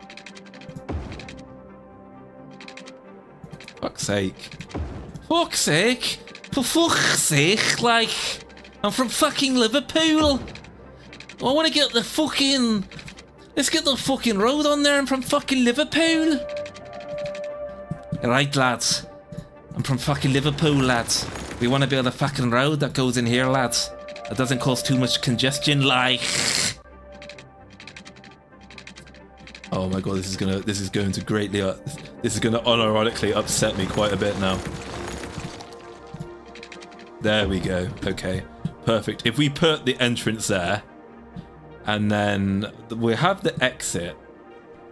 S1: Fuck's sake. Fuck's sake. For fuck's sake, like, I'm from fucking Liverpool. I want to get the fucking... Let's get the fucking road on there. I'm from fucking Liverpool. Right, lads. I'm from fucking Liverpool, lads. We want to build a fucking road that goes in here, lads. That doesn't cause too much congestion, like... Oh my god, this is going to greatly... this is going to unironically upset me quite a bit now. There we go. Okay. Perfect. If we put the entrance there, and then we have the exit.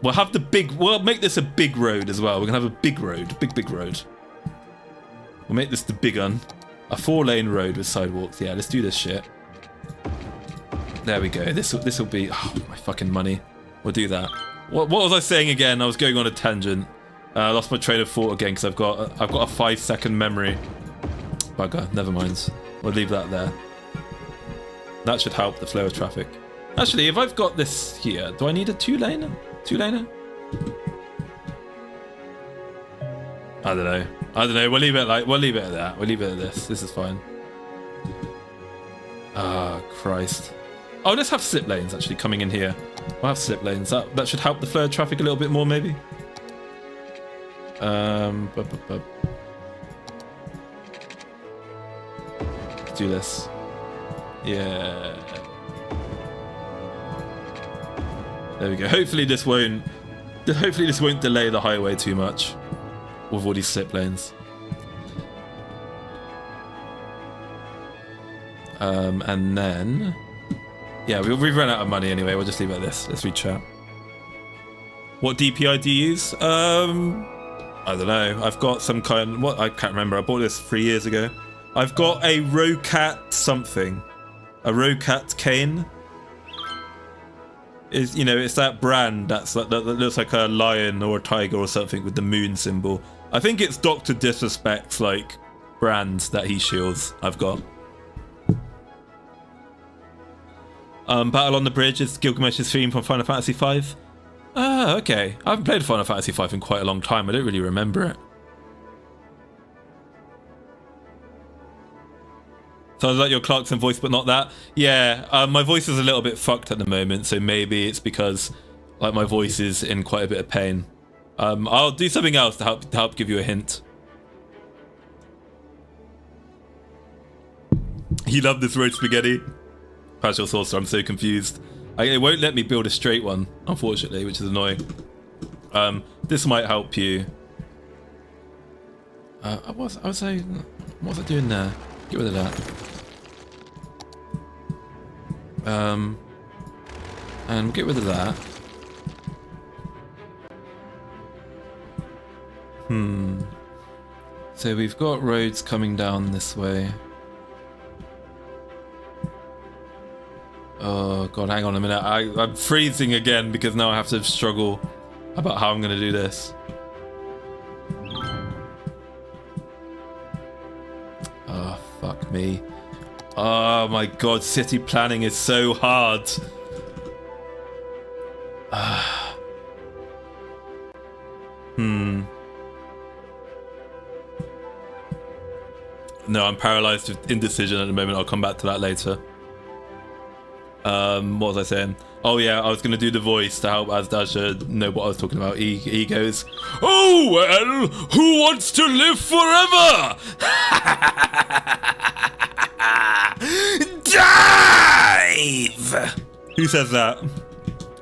S1: We'll have the big... We'll make this a big road as well. We're going to have a big road. Big road. We'll make this the big one. A 4-lane road with sidewalks. Yeah, let's do this shit. There we go. This will be... Oh, my fucking money. We'll do that. What was I saying again? I was going on a tangent. I lost my train of thought again because I've got a 5-second memory. Bugger. Never mind. We'll leave that there. That should help the flow of traffic. Actually, if I've got this here, do I need a 2-laner? 2-laner? I don't know. We'll leave it at that. We'll leave it at this. This is fine. Ah, Christ. Oh, let's have slip lanes actually coming in here. We'll have slip lanes. That should help the flow of traffic a little bit more, maybe. Let's do this. Yeah. There we go. Hopefully this won't delay the highway too much with all these slip lanes. And then, yeah, we've run out of money anyway. We'll just leave it at this. Let's read chat. What DPI do you use? I don't know. I've got some kind. What, I can't remember. I bought this 3 years ago. I've got a Rocat something, a Rocat cane. Is, you know, it's that brand that looks like a lion or a tiger or something with the moon symbol. I think it's Dr. Disrespect's like brand that he shields. I've got. Battle on the Bridge is Gilgamesh's theme from Final Fantasy V. Ah, okay. I haven't played Final Fantasy V in quite a long time. I don't really remember it. So I like your Clarkson voice, but not that. Yeah, my voice is a little bit fucked at the moment, so maybe it's because like my voice is in quite a bit of pain. I'll do something else to help give you a hint. You love this road spaghetti? Partial saucer, I'm so confused. It won't let me build a straight one, unfortunately, which is annoying. This might help you. What was I doing there? Get rid of that. And get rid of that. So we've got roads coming down this way. Oh god, hang on a minute. I'm freezing again because now I have to struggle about how I'm going to do this. Oh, fuck me. Oh my god, city planning is so hard. No, I'm paralyzed with indecision at the moment. I'll come back to that later. What was I saying? Oh yeah, I was going to do the voice to help Asdasha know what I was talking about. He goes, "Oh well, who wants to live forever? Dive!" Who says that?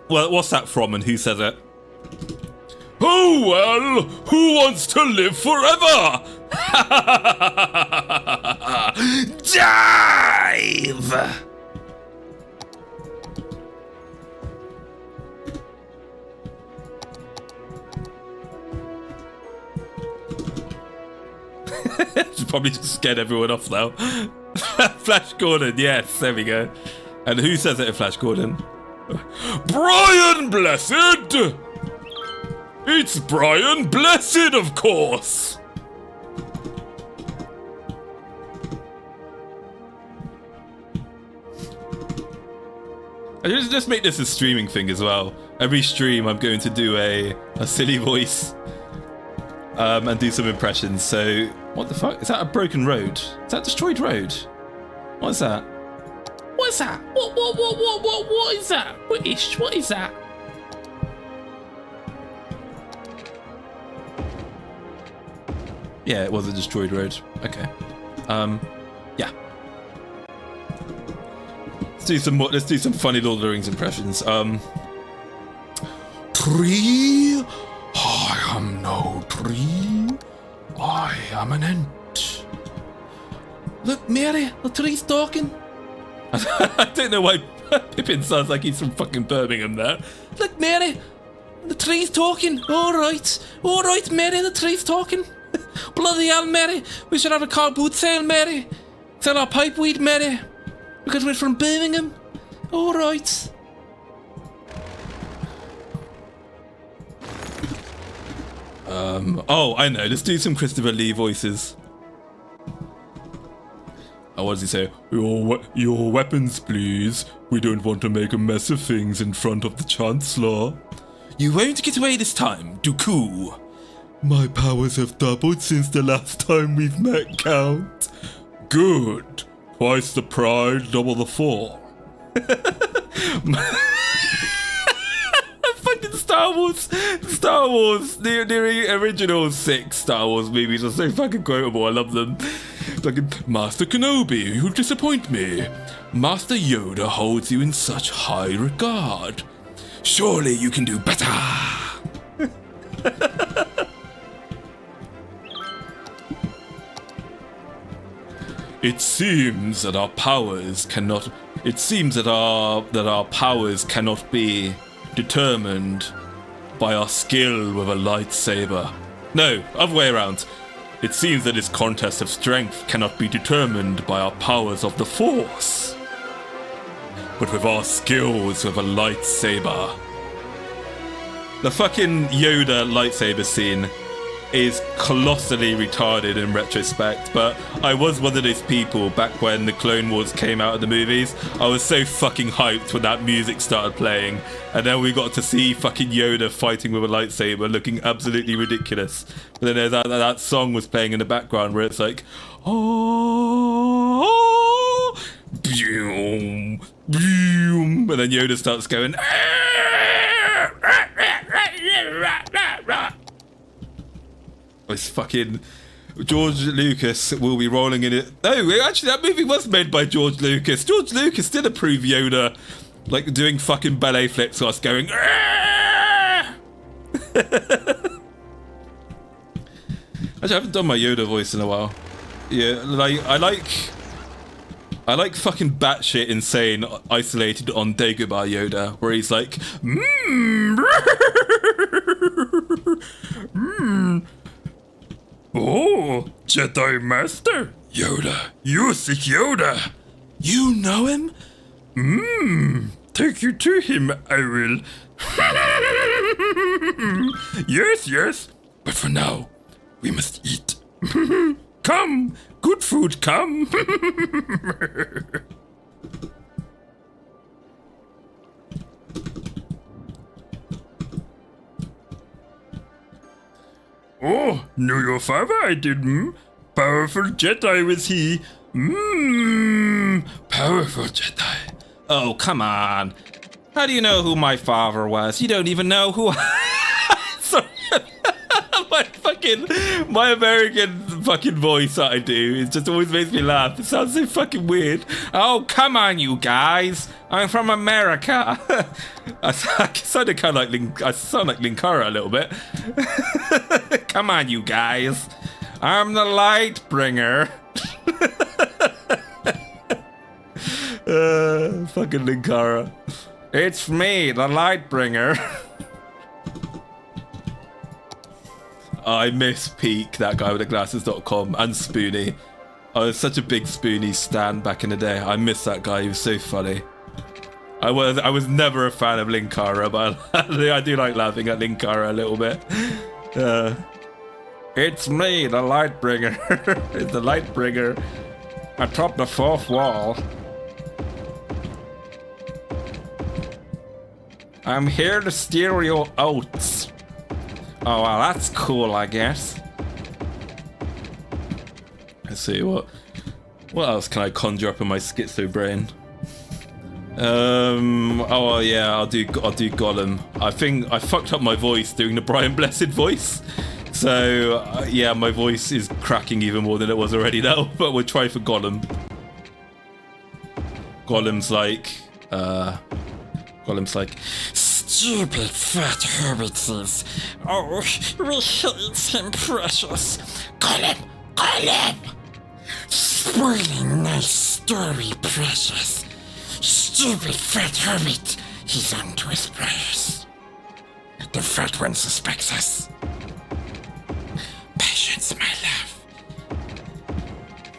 S1: Well, what's that from and who says it? Oh well, who wants to live forever? Dive! Probably just scared everyone off now. Flash Gordon, yes, there we go. And who says it in Flash Gordon? Brian Blessed! It's Brian Blessed, of course! I just make this a streaming thing as well. Every stream I'm going to do a silly voice and do some impressions. So, what the fuck? Is that a broken road? Is that a destroyed road? What is that? What is that? What is that? British, what is that? Yeah, it was a destroyed road. Okay. Yeah. Let's do some funny Lord of the Rings impressions.
S2: Tree? I am no tree. I am an ant.
S1: Look, Mary, the tree's talking. I don't know why Pippin sounds like he's from fucking Birmingham there. Look, Mary, the tree's talking. All right, Mary, the tree's talking. Bloody hell, Mary, we should have a car boot sale, Mary. Sell our pipeweed, Mary, because we're from Birmingham. All right. Oh, I know. Let's do some Christopher Lee voices. Oh, what does he say? Your weapons, please. We don't want to make a mess of things in front of the Chancellor. You won't get away this time, Dooku. My powers have doubled since the last time we've met, Count.
S2: Good. Twice the pride, double the fall.
S1: Fucking Star Wars, the original 6 Star Wars movies are so fucking quotable. I love them. Fucking
S2: Master Kenobi, you disappoint me. Master Yoda holds you in such high regard. Surely you can do better.
S1: It seems that our powers cannot. It seems that our powers cannot be determined by our skill with a lightsaber. No, other way around. It seems that this contest of strength cannot be determined by our powers of the Force, but with our skills with a lightsaber. The fucking Yoda lightsaber scene is colossally retarded in retrospect, but I was one of those people back when the Clone Wars came out of the movies. I was so fucking hyped when that music started playing, and then we got to see fucking Yoda fighting with a lightsaber looking absolutely ridiculous. But then there's that song was playing in the background where it's like, oh, boom, boom, and then Yoda starts going, it's fucking George Lucas will be rolling in it. No, actually, that movie was made by George Lucas. George Lucas did approve Yoda, like, doing fucking ballet flips whilst going. Actually, I haven't done my Yoda voice in a while. Yeah, like I like fucking batshit insane, isolated on Dagobah Yoda, where he's like,
S2: Oh, Jedi Master Yoda, you sick Yoda.
S1: You know him?
S2: Take you to him, I will. Yes, but for now, we must eat. Come, good food, come. Oh, knew your father, I did, Powerful Jedi was he. Powerful Jedi.
S1: Oh, come on. How do you know who my father was? You don't even know who Sorry. My American fucking voice that I do, it just always makes me laugh. It sounds so fucking weird. Oh, come on, you guys. I'm from America. I sound like Linkara a little bit. Come on, you guys. I'm the light bringer. Fucking Linkara. It's me, the light bringer. I miss Peak, that guy with the glasses.com, and Spoonie. I was such a big Spoonie stan back in the day. I miss that guy, he was so funny. I was never a fan of Linkara, but I do like laughing at Linkara a little bit. It's me, the light bringer. It's the light bringer. Atop the fourth wall. I'm here to steal your oats. Oh, well, that's cool, I guess. Let's see, what else can I conjure up in my schizo brain? Oh yeah, I'll do Gollum. I think I fucked up my voice doing the Brian Blessed voice. So, yeah, my voice is cracking even more than it was already now, but we'll try for Gollum. Gollum's like,
S4: stupid fat hobbitses. Oh, we hate him, precious. Gollum! Spoiling nice story, precious. Stupid fat hobbit. He's on to his prayers. The fat one suspects us. Patience, my love.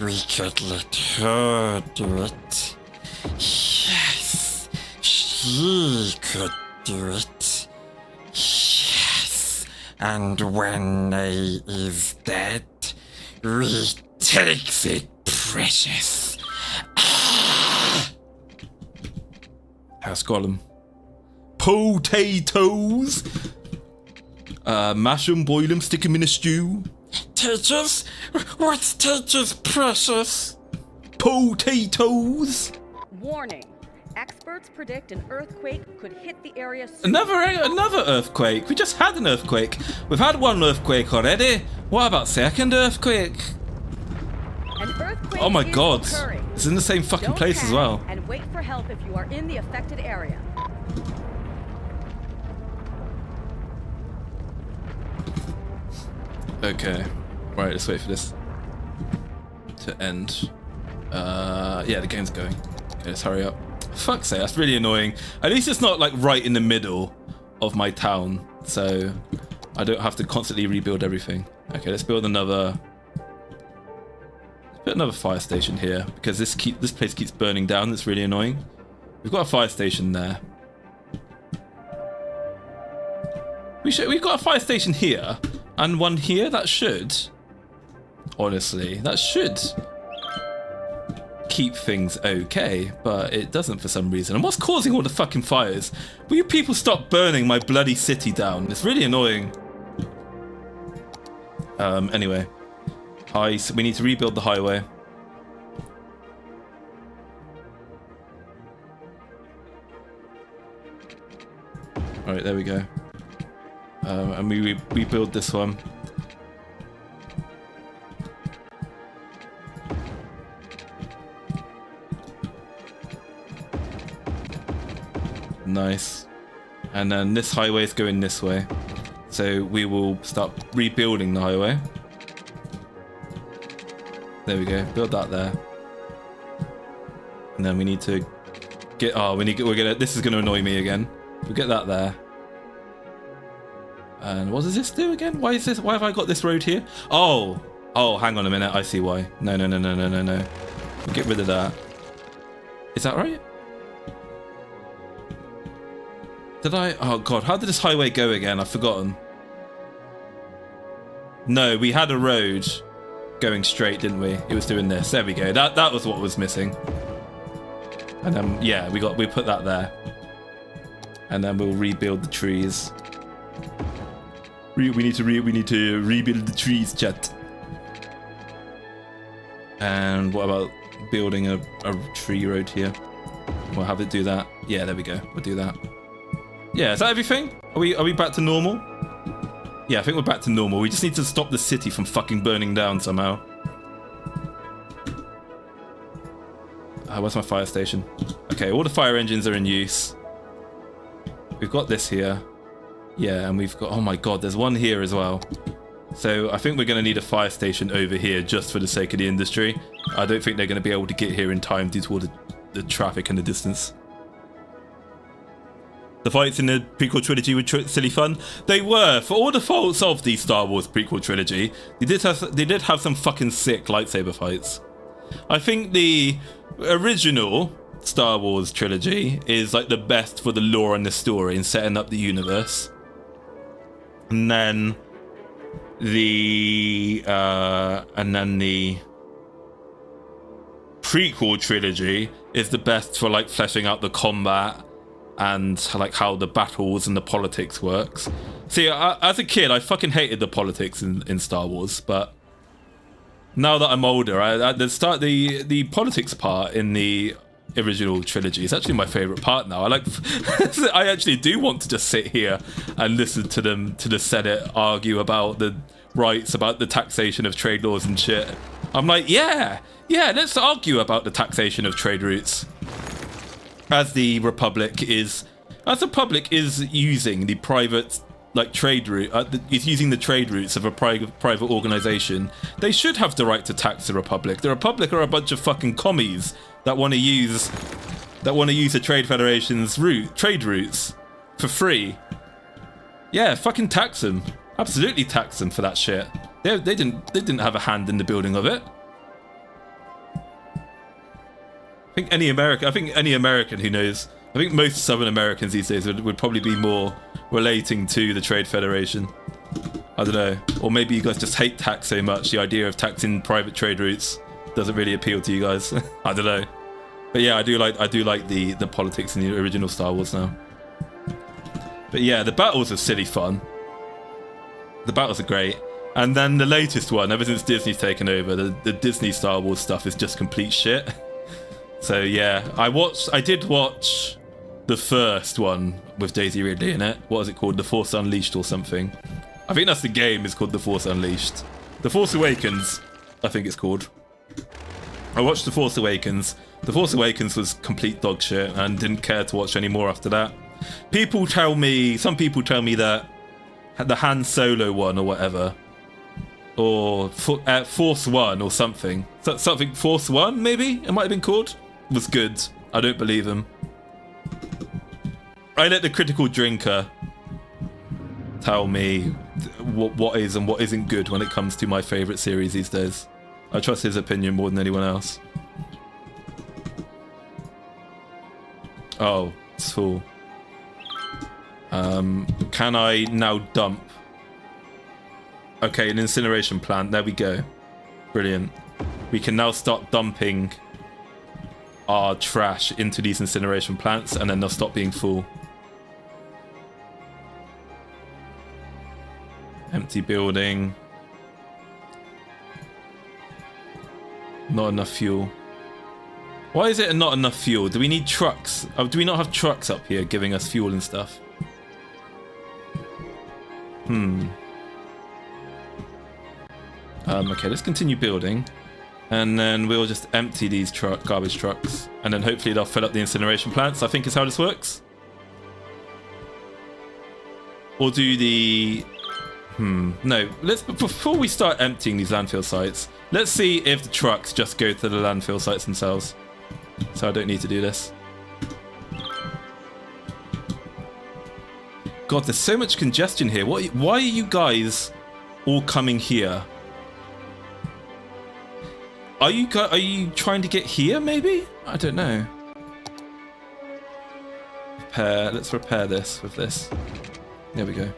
S4: We could let her do it. Yes, she could do it. Yes, and when they is dead, we takes it, precious.
S1: how's Gollum? Potatoes! Mash 'em, boil 'em, stick 'em in a stew.
S4: Teachers? What's teachers, precious?
S1: Potatoes!
S3: Warning. Experts predict an earthquake could hit the area soon.
S1: Another earthquake. We just had an earthquake. We've had one earthquake already. What about second earthquake?
S3: An earthquake
S1: Oh my
S3: is
S1: god.
S3: occurring.
S1: It's in the same fucking
S3: Don't
S1: place as
S3: panic
S1: well.
S3: And wait for help if you are in the affected area.
S1: Okay. Right, let's wait for this to end. Yeah, the game's going. Okay, let's hurry up. Fuck's sake, that's really annoying. At least it's not like right in the middle of my town, so I don't have to constantly rebuild everything. Okay, let's build another. Let's put another fire station here because this place keeps burning down. It's really annoying. We've got a fire station there. We've got a fire station here and one here. That should, honestly, that should keep things okay, but it doesn't for some reason. And what's causing all the fucking fires? Will you people stop burning my bloody city down? It's really annoying. Anyway. So we need to rebuild the highway. Alright, there we go. And we rebuild this one. Nice. And then this highway is going this way. So we will start rebuilding the highway. There we go. Build that there. And then we need to get... this is going to annoy me again. We'll get that there. And what does this do again? Why have I got this road here? Oh, hang on a minute. I see why. No. We'll get rid of that. Is that right? Oh god, how did this highway go again? I've forgotten. No, we had a road going straight, didn't we? It was doing this. There we go. That was what was missing. And then yeah, we put that there. And then we'll rebuild the trees. We need to rebuild the trees, chat. And what about building a tree road here? We'll have it do that. Yeah, there we go. We'll do that. Yeah, is that everything? Are we back to normal? Yeah, I think we're back to normal. We just need to stop the city from fucking burning down somehow. Where's my fire station? Okay, all the fire engines are in use. We've got this here. Yeah, and we've got... Oh my god, there's one here as well. So I think we're going to need a fire station over here just for the sake of the industry. I don't think they're going to be able to get here in time due to all the traffic and the distance. The fights in the prequel trilogy were silly fun. They were. For all the faults of the Star Wars prequel trilogy, they did have some fucking sick lightsaber fights. I think the original Star Wars trilogy is like the best for the lore and the story and setting up the universe. And then the prequel trilogy is the best for like fleshing out the combat and like how the battles and the politics works. See, as a kid, I fucking hated the politics in Star Wars, but now that I'm older, the politics part in the original trilogy is actually my favorite part now. I actually do want to just sit here and listen to the Senate argue about the rights, about the taxation of trade laws and shit. I'm like, yeah, let's argue about the taxation of trade routes. As the public is using the private trade route, is using the trade routes of a private organization, they should have the right to tax the Republic. The Republic are a bunch of fucking commies that want to use the Trade Federation's trade routes for free. Yeah, fucking tax them. Absolutely tax them for that shit. They didn't have a hand in the building of it. I think any American who knows, I think most Southern Americans these days would probably be more relating to the Trade Federation. I don't know. Or maybe you guys just hate tax so much, the idea of taxing private trade routes doesn't really appeal to you guys. I don't know. But yeah, I do like the politics in the original Star Wars now. But yeah, the battles are silly fun. The battles are great. And then the latest one, ever since Disney's taken over, the Disney Star Wars stuff is just complete shit. So yeah, I did watch the first one with Daisy Ridley in it. What is it called? The Force Unleashed or something. I think that's the game, is called The Force Unleashed. The Force Awakens, I think it's called. I watched The Force Awakens. The Force Awakens was complete dog shit and didn't care to watch any more after that. Some people tell me that the Han Solo one or whatever, or Force One or something, Force One maybe it might have been called, was good. I don't believe him. I let the critical drinker tell me what is and what isn't good when it comes to my favourite series these days. I trust his opinion more than anyone else. Oh, it's full. Can I now dump? Okay, an incineration plant. There we go. Brilliant. We can now start dumping our trash into these incineration plants, and then they'll stop being full. Empty building. Not enough fuel. Why is it not enough fuel? Do we need trucks? Do we not have trucks up here giving us fuel and stuff? Okay, let's continue building. And then we'll just empty these garbage trucks. And then hopefully they'll fill up the incineration plants, I think is how this works. Or do the... No, before we start emptying these landfill sites, let's see if the trucks just go to the landfill sites themselves. So I don't need to do this. God, there's so much congestion here. Why are you guys all coming here? Are you trying to get here, maybe? I don't know. Let's repair this with this. There we go.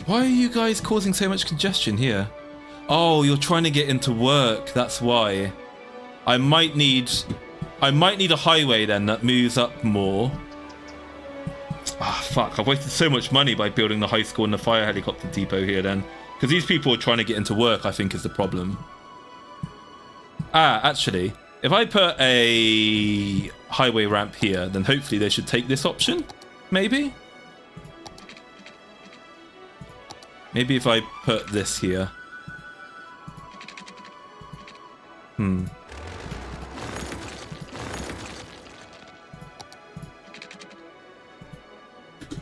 S1: Why are you guys causing so much congestion here? Oh, you're trying to get into work. That's why. I might need a highway then that moves up more. Ah, fuck. I've wasted so much money by building the high school and the fire helicopter depot here then. Because these people are trying to get into work, I think, is the problem. Ah, actually, if I put a highway ramp here, then hopefully they should take this option. Maybe? Maybe if I put this here.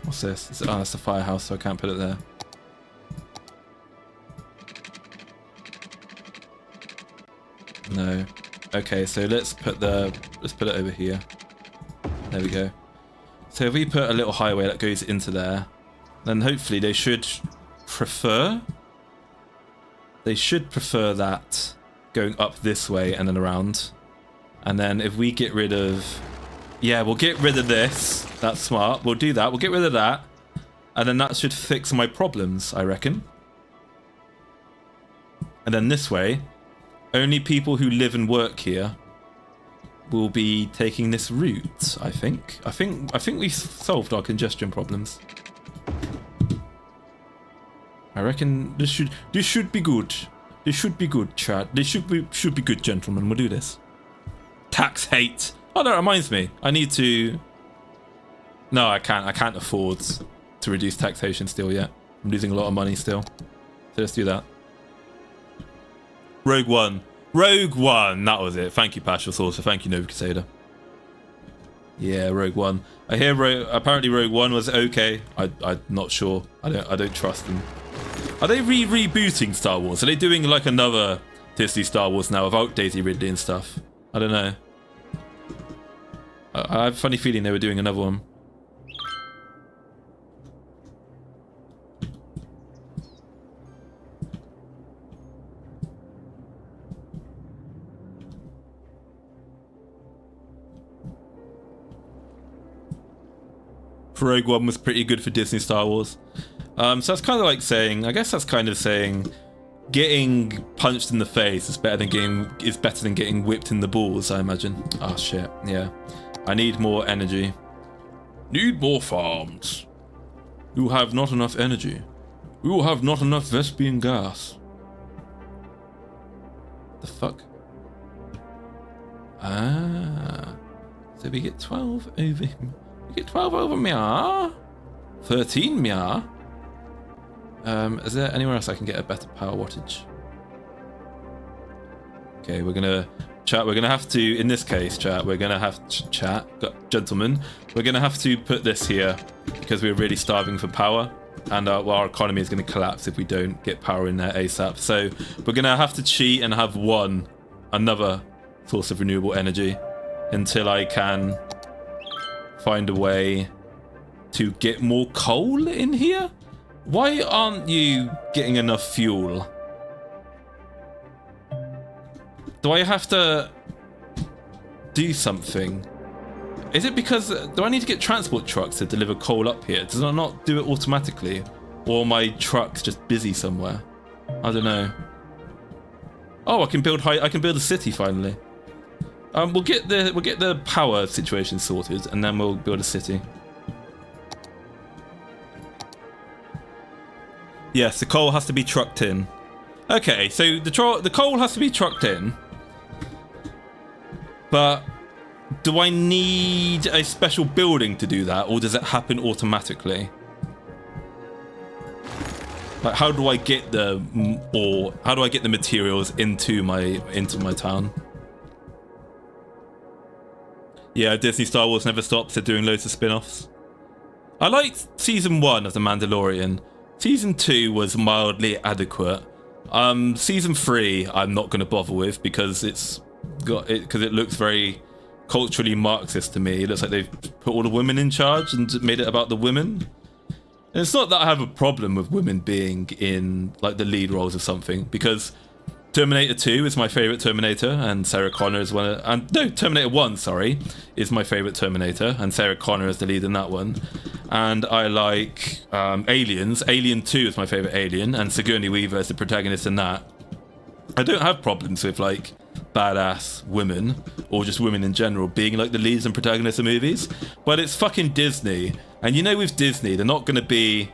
S1: What's this? Oh, it's a firehouse, so I can't put it there. No. Okay, so let's put it over here. There we go. So if we put a little highway that goes into there, then hopefully they should prefer that going up this way and then around. And then if we get rid of... Yeah, we'll get rid of this. That's smart. We'll do that. We'll get rid of that. And then that should fix my problems, I reckon. And then this way, only people who live and work here will be taking this route, I think. I think we've solved our congestion problems. I reckon this should be good. This should be good, chat. This should be good, gentlemen. We'll do this. Tax hate. Oh, that reminds me. I need to... No, I can't afford to reduce taxation still yet. I'm losing a lot of money still. So let's do that. Rogue One. Rogue One. That was it. Thank you, Partial Saucer. Thank you, Nova Crusader. Yeah, Rogue One. I hear apparently Rogue One was okay. I'm not sure. I don't trust them. Are they rebooting Star Wars? Are they doing like another Disney Star Wars now without Daisy Ridley and stuff? I don't know. I have a funny feeling they were doing another one. Rogue One was pretty good for Disney Star Wars. So that's kind of like saying, I guess that's kind of saying, getting punched in the face is better than getting whipped in the balls, I imagine. Oh shit, yeah. I need more energy.
S2: Need more farms.
S1: You have not enough energy. You have not enough Vespian gas. The fuck? Ah. So we get 12 over him. We get 12 over Mia. 13 Mia. Is there anywhere else I can get a better power wattage? Okay, we're gonna chat. We're gonna have to, in this case, chat. We're gonna have to chat, gentlemen. We're gonna have to put this here because we're really starving for power, and our economy is gonna collapse if we don't get power in there ASAP. So we're gonna have to cheat and have another source of renewable energy until I can find a way to get more coal in here. Why aren't you getting enough fuel? Do I have to do something? Is it because... Do I need to get transport trucks to deliver coal up here? Does it not do it automatically? Or are my truck's just busy somewhere? I don't know. Oh, I can build a city finally. We'll get the power situation sorted and then we'll build a city. Yes, the coal has to be trucked in. Okay, so the coal has to be trucked in. But do I need a special building to do that, or does it happen automatically? Like, how do I get the materials into my town? Yeah, Disney Star Wars never stops. They're doing loads of spin-offs. I liked season 1 of The Mandalorian. Season 2 was mildly adequate. Season 3 I'm not going to bother with because it looks very culturally Marxist to me. It looks like they've put all the women in charge and made it about the women. And it's not that I have a problem with women being in like the lead roles of something, because Terminator 2 is my favorite Terminator, and Sarah Connor is Terminator 1, sorry, is my favorite Terminator, and Sarah Connor is the lead in that one. And I like Aliens. Alien 2 is my favorite Alien, and Sigourney Weaver is the protagonist in that. I don't have problems with like badass women, or just women in general, being like the leads and protagonists of movies, but it's fucking Disney. And you know, with Disney, they're not going to be...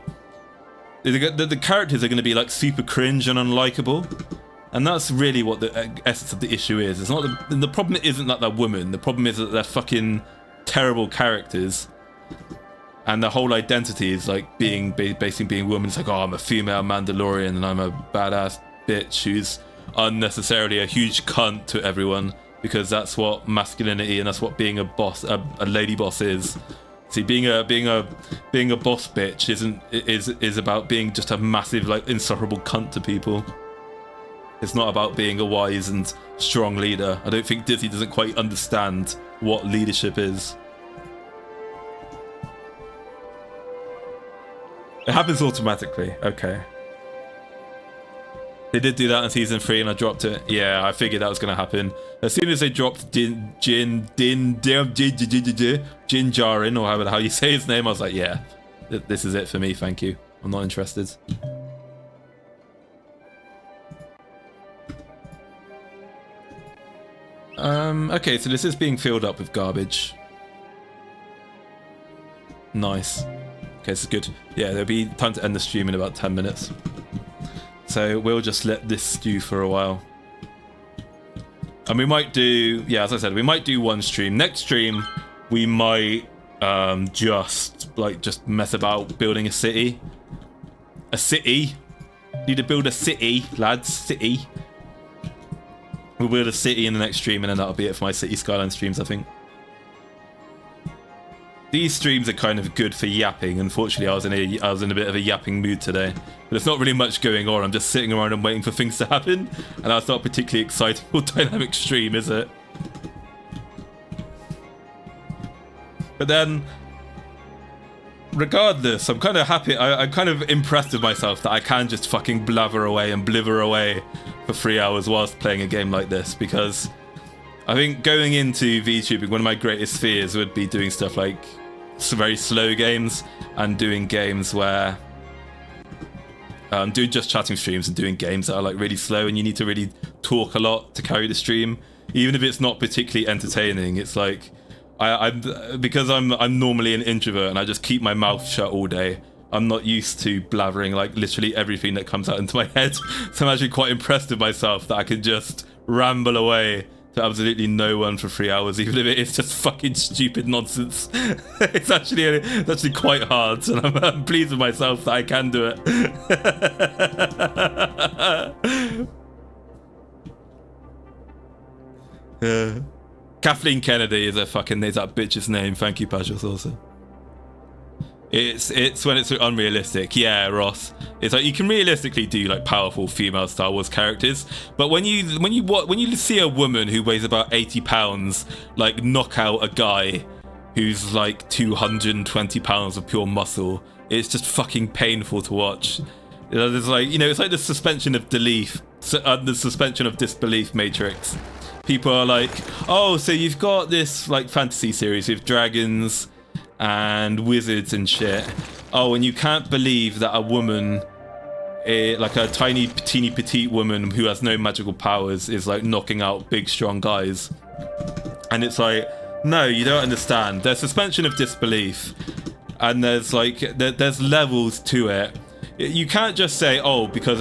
S1: The characters are going to be like super cringe and unlikable. And that's really what the essence of the issue is. It's not the problem isn't that they're women. The problem is that they're fucking terrible characters. And the whole identity is like basically being women. It's like, oh, I'm a female Mandalorian and I'm a badass bitch who's unnecessarily a huge cunt to everyone, because that's what masculinity and that's what being a boss, a lady boss is. See, being a boss bitch is about being just a massive, like, insufferable cunt to people. It's not about being a wise and strong leader. I don't think Disney doesn't quite understand what leadership is. It happens automatically. Okay. They did do that in season 3 and I dropped it. Yeah, I figured that was going to happen. As soon as they dropped Din Djarin, or however the hell you say his name, I was like, yeah, this is it for me, thank you. I'm not interested. Okay, so this is being filled up with garbage. Nice. Okay, this is good. Yeah, there'll be time to end the stream in about 10 minutes. So we'll just let this stew for a while. And we might do, yeah, as I said, we might do one stream. Next stream, we might just mess about building a city. A city. Need to build a city, lads. City. We'll build a city in the next stream, and then that'll be it for my City Skyline streams, I think. These streams are kind of good for yapping. Unfortunately, I was in a bit of a yapping mood today. But there's not really much going on. I'm just sitting around and waiting for things to happen. And that's not particularly exciting or dynamic stream, is it? But then, regardless, I'm kind of happy. I'm kind of impressed with myself that I can just fucking blather away and blither away for 3 hours whilst playing a game like this. Because I think going into VTubing, one of my greatest fears would be doing stuff like very slow games and doing games where doing just chatting streams and doing games that are like really slow and you need to really talk a lot to carry the stream, even if it's not particularly entertaining. It's like because I'm normally an introvert and I just keep my mouth shut all day. I'm not used to blathering like literally everything that comes out into my head. So I'm actually quite impressed with myself that I can just ramble away to absolutely no one for 3 hours, even if it is just fucking stupid nonsense. It's actually quite hard, and I'm pleased with myself that I can do it. Kathleen Kennedy is that bitch's name. Thank you, Pajos, also. It's when it's unrealistic. Yeah, Ross. It's like you can realistically do like powerful female Star Wars characters, but when you see a woman who weighs about 80 pounds like knock out a guy who's like 220 pounds of pure muscle, it's just fucking painful to watch. There's like, it's like the suspension of disbelief matrix. People are like, oh, so you've got this like fantasy series with dragons and wizards and shit. Oh, and you can't believe that a woman, like a teeny petite woman who has no magical powers, is like knocking out big strong guys. And it's like, no, you don't understand. There's suspension of disbelief, and there's like there's levels to it. You can't just say, oh, because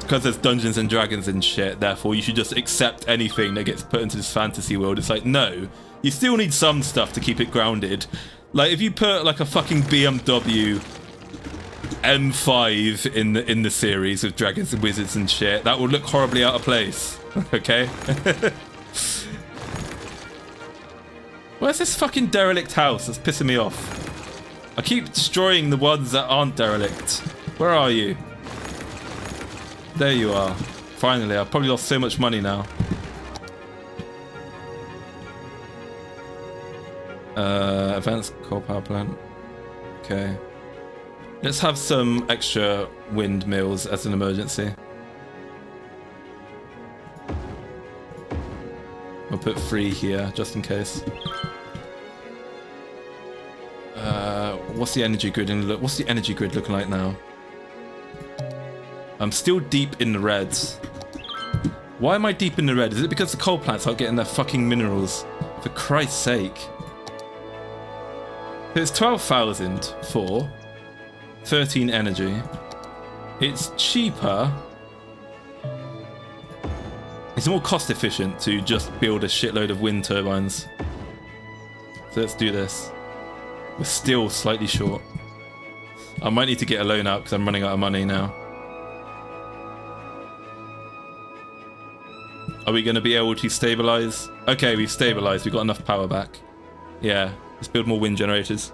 S1: there's Dungeons and Dragons and shit, therefore you should just accept anything that gets put into this fantasy world. It's like, no, you still need some stuff to keep it grounded. Like, if you put like a fucking BMW M5 in the series with dragons and wizards and shit, that would look horribly out of place. Okay? Where's this fucking derelict house? That's pissing me off. I keep destroying the ones that aren't derelict. Where are you? There you are. Finally, I've probably lost so much money now. Advanced coal power plant. Okay. Let's have some extra windmills as an emergency. I'll put 3 here just in case. What's the energy grid looking like now? I'm still deep in the reds. Why am I deep in the red? Is it because the coal plants aren't getting their fucking minerals? For Christ's sake. It's 12,000 for 13 energy. It's cheaper. It's more cost efficient to just build a shitload of wind turbines. So let's do this. We're still slightly short. I might need to get a loan out because I'm running out of money now. Are we going to be able to stabilize? Okay, we've stabilized. We've got enough power back. Yeah, let's build more wind generators.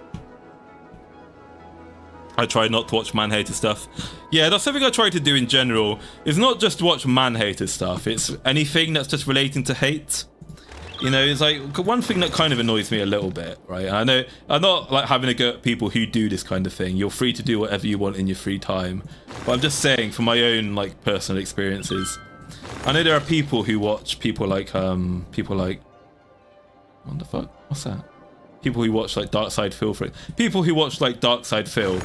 S1: I try not to watch man-hater stuff. Yeah, that's something I try to do in general. It's not just watch man-hater stuff. It's anything that's just relating to hate. It's like one thing that kind of annoys me a little bit, right? And I know I'm not like having a go at people who do this kind of thing. You're free to do whatever you want in your free time. But I'm just saying, from my own like personal experiences, I know there are people who watch people like what the fuck? What's that? People who watch like Dark Side Phil, people who watch like Dark Side Phil,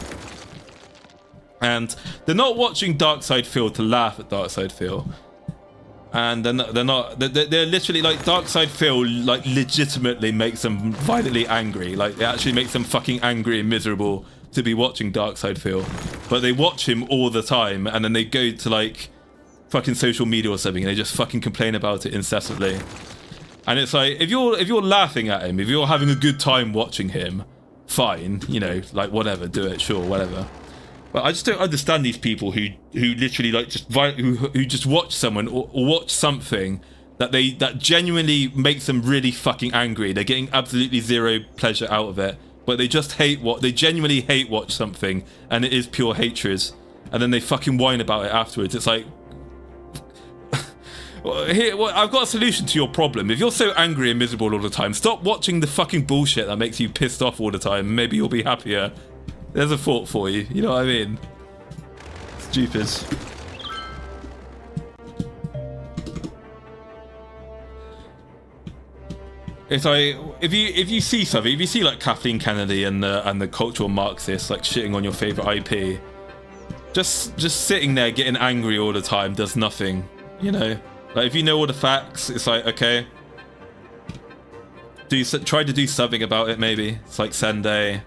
S1: and they're not watching Dark Side Phil to laugh at Dark Side Phil. And they're literally like Darkside Phil like legitimately makes them violently angry. Like it actually makes them fucking angry and miserable to be watching Darkside Phil. But they watch him all the time, and then they go to like fucking social media or something and they just fucking complain about it incessantly. And it's like, if you're laughing at him, if you're having a good time watching him, fine, you know, like whatever, do it, sure, whatever. But I just don't understand these people who literally like who just watch someone or watch something that genuinely makes them really fucking angry. They're getting absolutely zero pleasure out of it, but they just they genuinely hate watch something, and it is pure hatred. And then they fucking whine about it afterwards. It's like, I've got a solution to your problem. If you're so angry and miserable all the time, stop watching the fucking bullshit that makes you pissed off all the time. Maybe you'll be happier. There's a thought for you. You know what I mean? Stupid. It's like, if you see something, if you see like Kathleen Kennedy and the cultural Marxists like shitting on your favorite IP, just sitting there getting angry all the time does nothing. You know, like if you know all the facts, it's like, okay, try to do something about it. Maybe it's like send a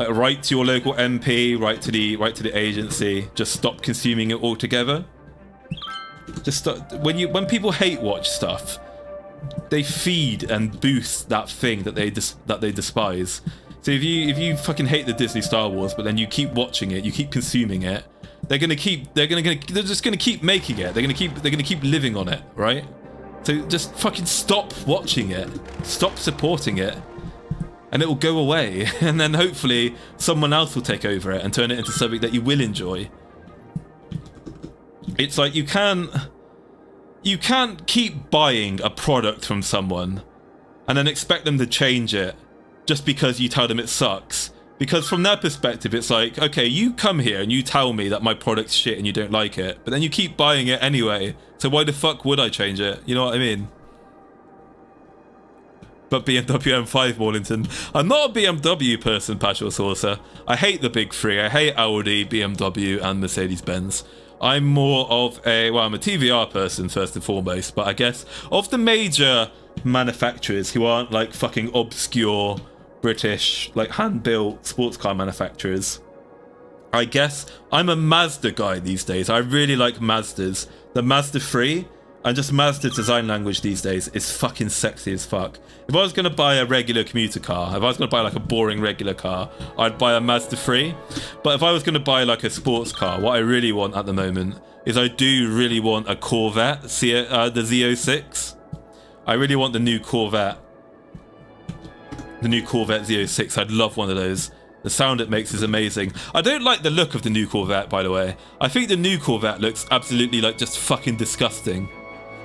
S1: write to your local MP, write to the agency. Just stop consuming it altogether. Just stop. When people hate watch stuff, they feed and boost that thing that they despise. So if you fucking hate the Disney Star Wars, but then you keep watching it, you keep consuming it, they're just gonna keep making it. They're gonna keep living on it, right? So just fucking stop watching it, stop supporting it, and it will go away. And then hopefully someone else will take over it and turn it into something that you will enjoy. It's like you can't keep buying a product from someone and then expect them to change it just because you tell them it sucks. Because from their perspective, it's like, okay, you come here and you tell me that my product's shit and you don't like it, but then you keep buying it anyway. So why the fuck would I change it? You know what I mean? But BMW M5 Maulington. I'm not a BMW person, Passion Saucer. I hate the big three. I hate Audi, BMW, and Mercedes-Benz. I'm more of I'm a TVR person first and foremost, but I guess of the major manufacturers who aren't like fucking obscure British, like hand-built sports car manufacturers, I guess I'm a Mazda guy these days. I really like Mazdas. The Mazda 3 and just Mazda design language these days is fucking sexy as fuck. If I was going to buy a regular commuter car, if I was going to buy like a boring regular car, I'd buy a Mazda 3. But if I was going to buy like a sports car, what I really want at the moment is I do really want a Corvette, the Z06. I really want the new Corvette. The new Corvette Z06. I'd love one of those. The sound it makes is amazing. I don't like the look of the new Corvette, by the way. I think the new Corvette looks absolutely like just fucking disgusting.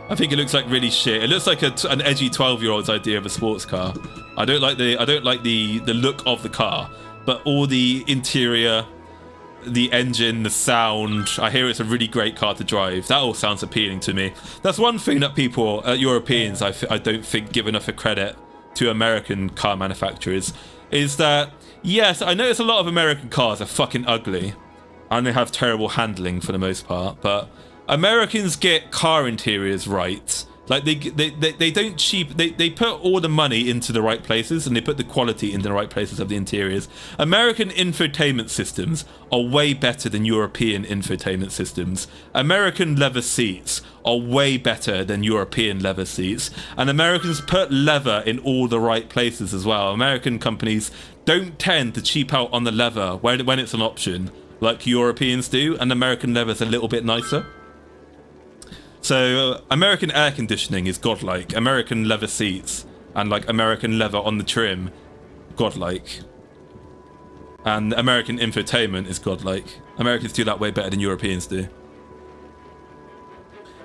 S1: I think it looks like really shit. It looks like an edgy 12-year-old's idea of a sports car. I don't like the look of the car, but all the interior, the engine, the sound. I hear it's a really great car to drive. That all sounds appealing to me. That's one thing that people, Europeans, I don't think give enough of credit to American car manufacturers, is that, yes, I notice a lot of American cars are fucking ugly and they have terrible handling for the most part, but Americans get car interiors right. Like they don't they put all the money into the right places and they put the quality into the right places of the interiors. American infotainment systems are way better than European infotainment systems. American leather seats are way better than European leather seats, and Americans put leather in all the right places as well. American companies don't tend to cheap out on the leather when it's an option like Europeans do, and American leather's a little bit nicer. So American air conditioning is godlike. American leather seats and like American leather on the trim, godlike. And American infotainment is godlike. Americans do that way better than Europeans do.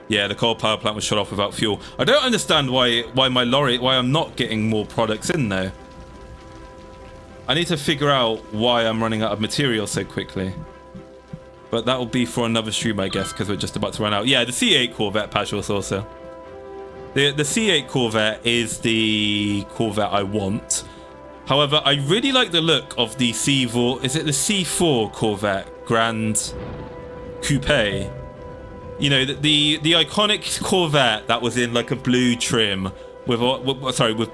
S1: Yeah, the coal power plant was shut off without fuel. I don't understand why I'm not getting more products in though. I need to figure out why I'm running out of material so quickly. But that will be for another stream, I guess, because we're just about to run out. Yeah, the C8 Corvette, Passion Saucer. The C8 Corvette is the Corvette I want. However, I really like the look of the C4. Is it the C4 Corvette Grand Coupe? You know, the iconic Corvette that was in like a blue trim with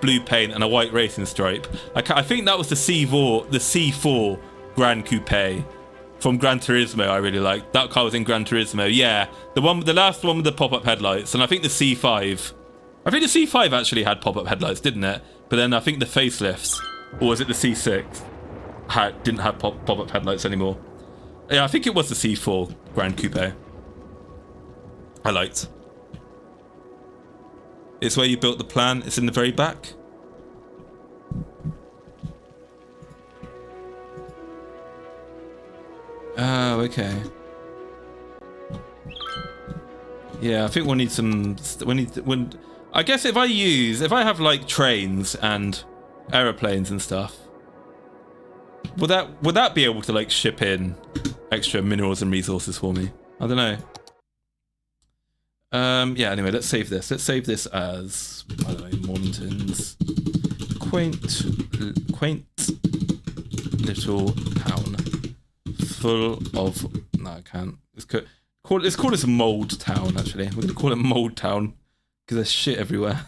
S1: blue paint and a white racing stripe. I think that was the C4 Grand Coupe from Gran Turismo. I really liked that car. Was in Gran Turismo. Yeah, the last one with the pop-up headlights. And I think the C5. I think the C5 actually had pop-up headlights, didn't it? But then I think the facelifts, or was it the C6, didn't have pop-up headlights anymore. Yeah, I think it was the C4 Grand Coupe. I liked. It's where you built the plan. It's in the very back. Oh, okay. Yeah, I think we'll need some. I guess if I have like trains and aeroplanes and stuff, would that be able to like ship in extra minerals and resources for me? I don't know. Yeah, anyway, let's save this. Let's save this as, I don't know, Maulington's quaint little town full of, no, I can't. Let's call this Mold Town, actually. We're going to call it Mold Town because there's shit everywhere.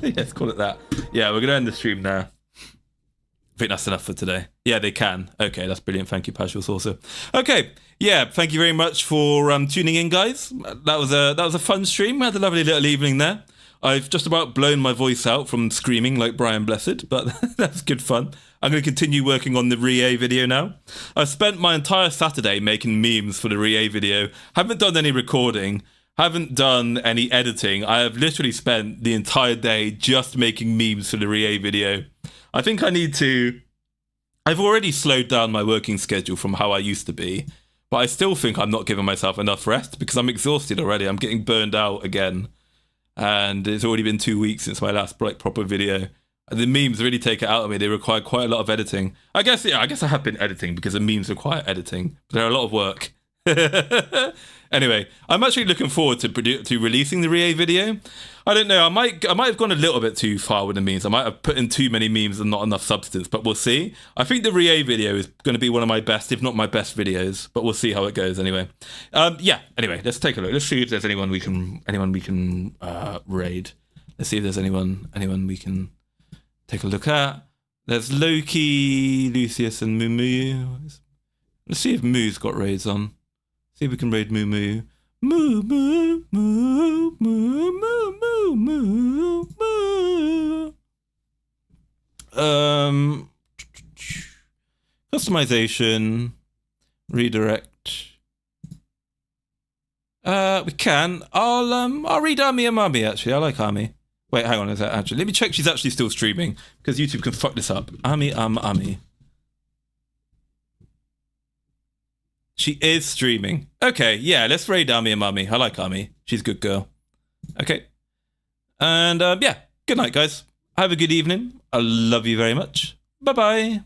S1: Yeah, let's call it that. Yeah, we're going to end the stream now. I think that's enough for today. Yeah, they can. Okay, that's brilliant. Thank you, Pashos, also. Okay, yeah, thank you very much for tuning in, guys. That was a fun stream. We had a lovely little evening there. I've just about blown my voice out from screaming like Brian Blessed, but that's good fun. I'm going to continue working on the Rie video now. I've spent my entire Saturday making memes for the Rie video. Haven't done any recording. Haven't done any editing. I have literally spent the entire day just making memes for the Rie video. I think I need to... I've already slowed down my working schedule from how I used to be, but I still think I'm not giving myself enough rest because I'm exhausted already. I'm getting burned out again. And it's already been 2 weeks since my last proper video. The memes really take it out of me. They require quite a lot of editing. I guess I have been editing because the memes require editing. But they're a lot of work. Anyway, I'm actually looking forward to releasing the Rie video. I don't know, I might have gone a little bit too far with the memes. I might have put in too many memes and not enough substance, but we'll see. I think the Rie video is going to be one of my best, if not my best videos, but we'll see how it goes anyway. Yeah, anyway, let's take a look. Let's see if there's anyone we can raid. Let's see if there's anyone we can take a look at. There's Loki, Lucius, and Moo. Let's see if Moo's got raids on. See if we can raid Moo. Moo, moo, moo, moo, moo, moo, moo. Customization, redirect. We can. I'll read Army and Mummy, actually. I like Army. Wait, hang on, is that actually? Let me check she's actually still streaming, because YouTube can fuck this up. Army. She is streaming. Okay, yeah, let's raid Army and Mummy. I like Army. She's a good girl. Okay. And yeah, good night, guys. Have a good evening. I love you very much. Bye-bye.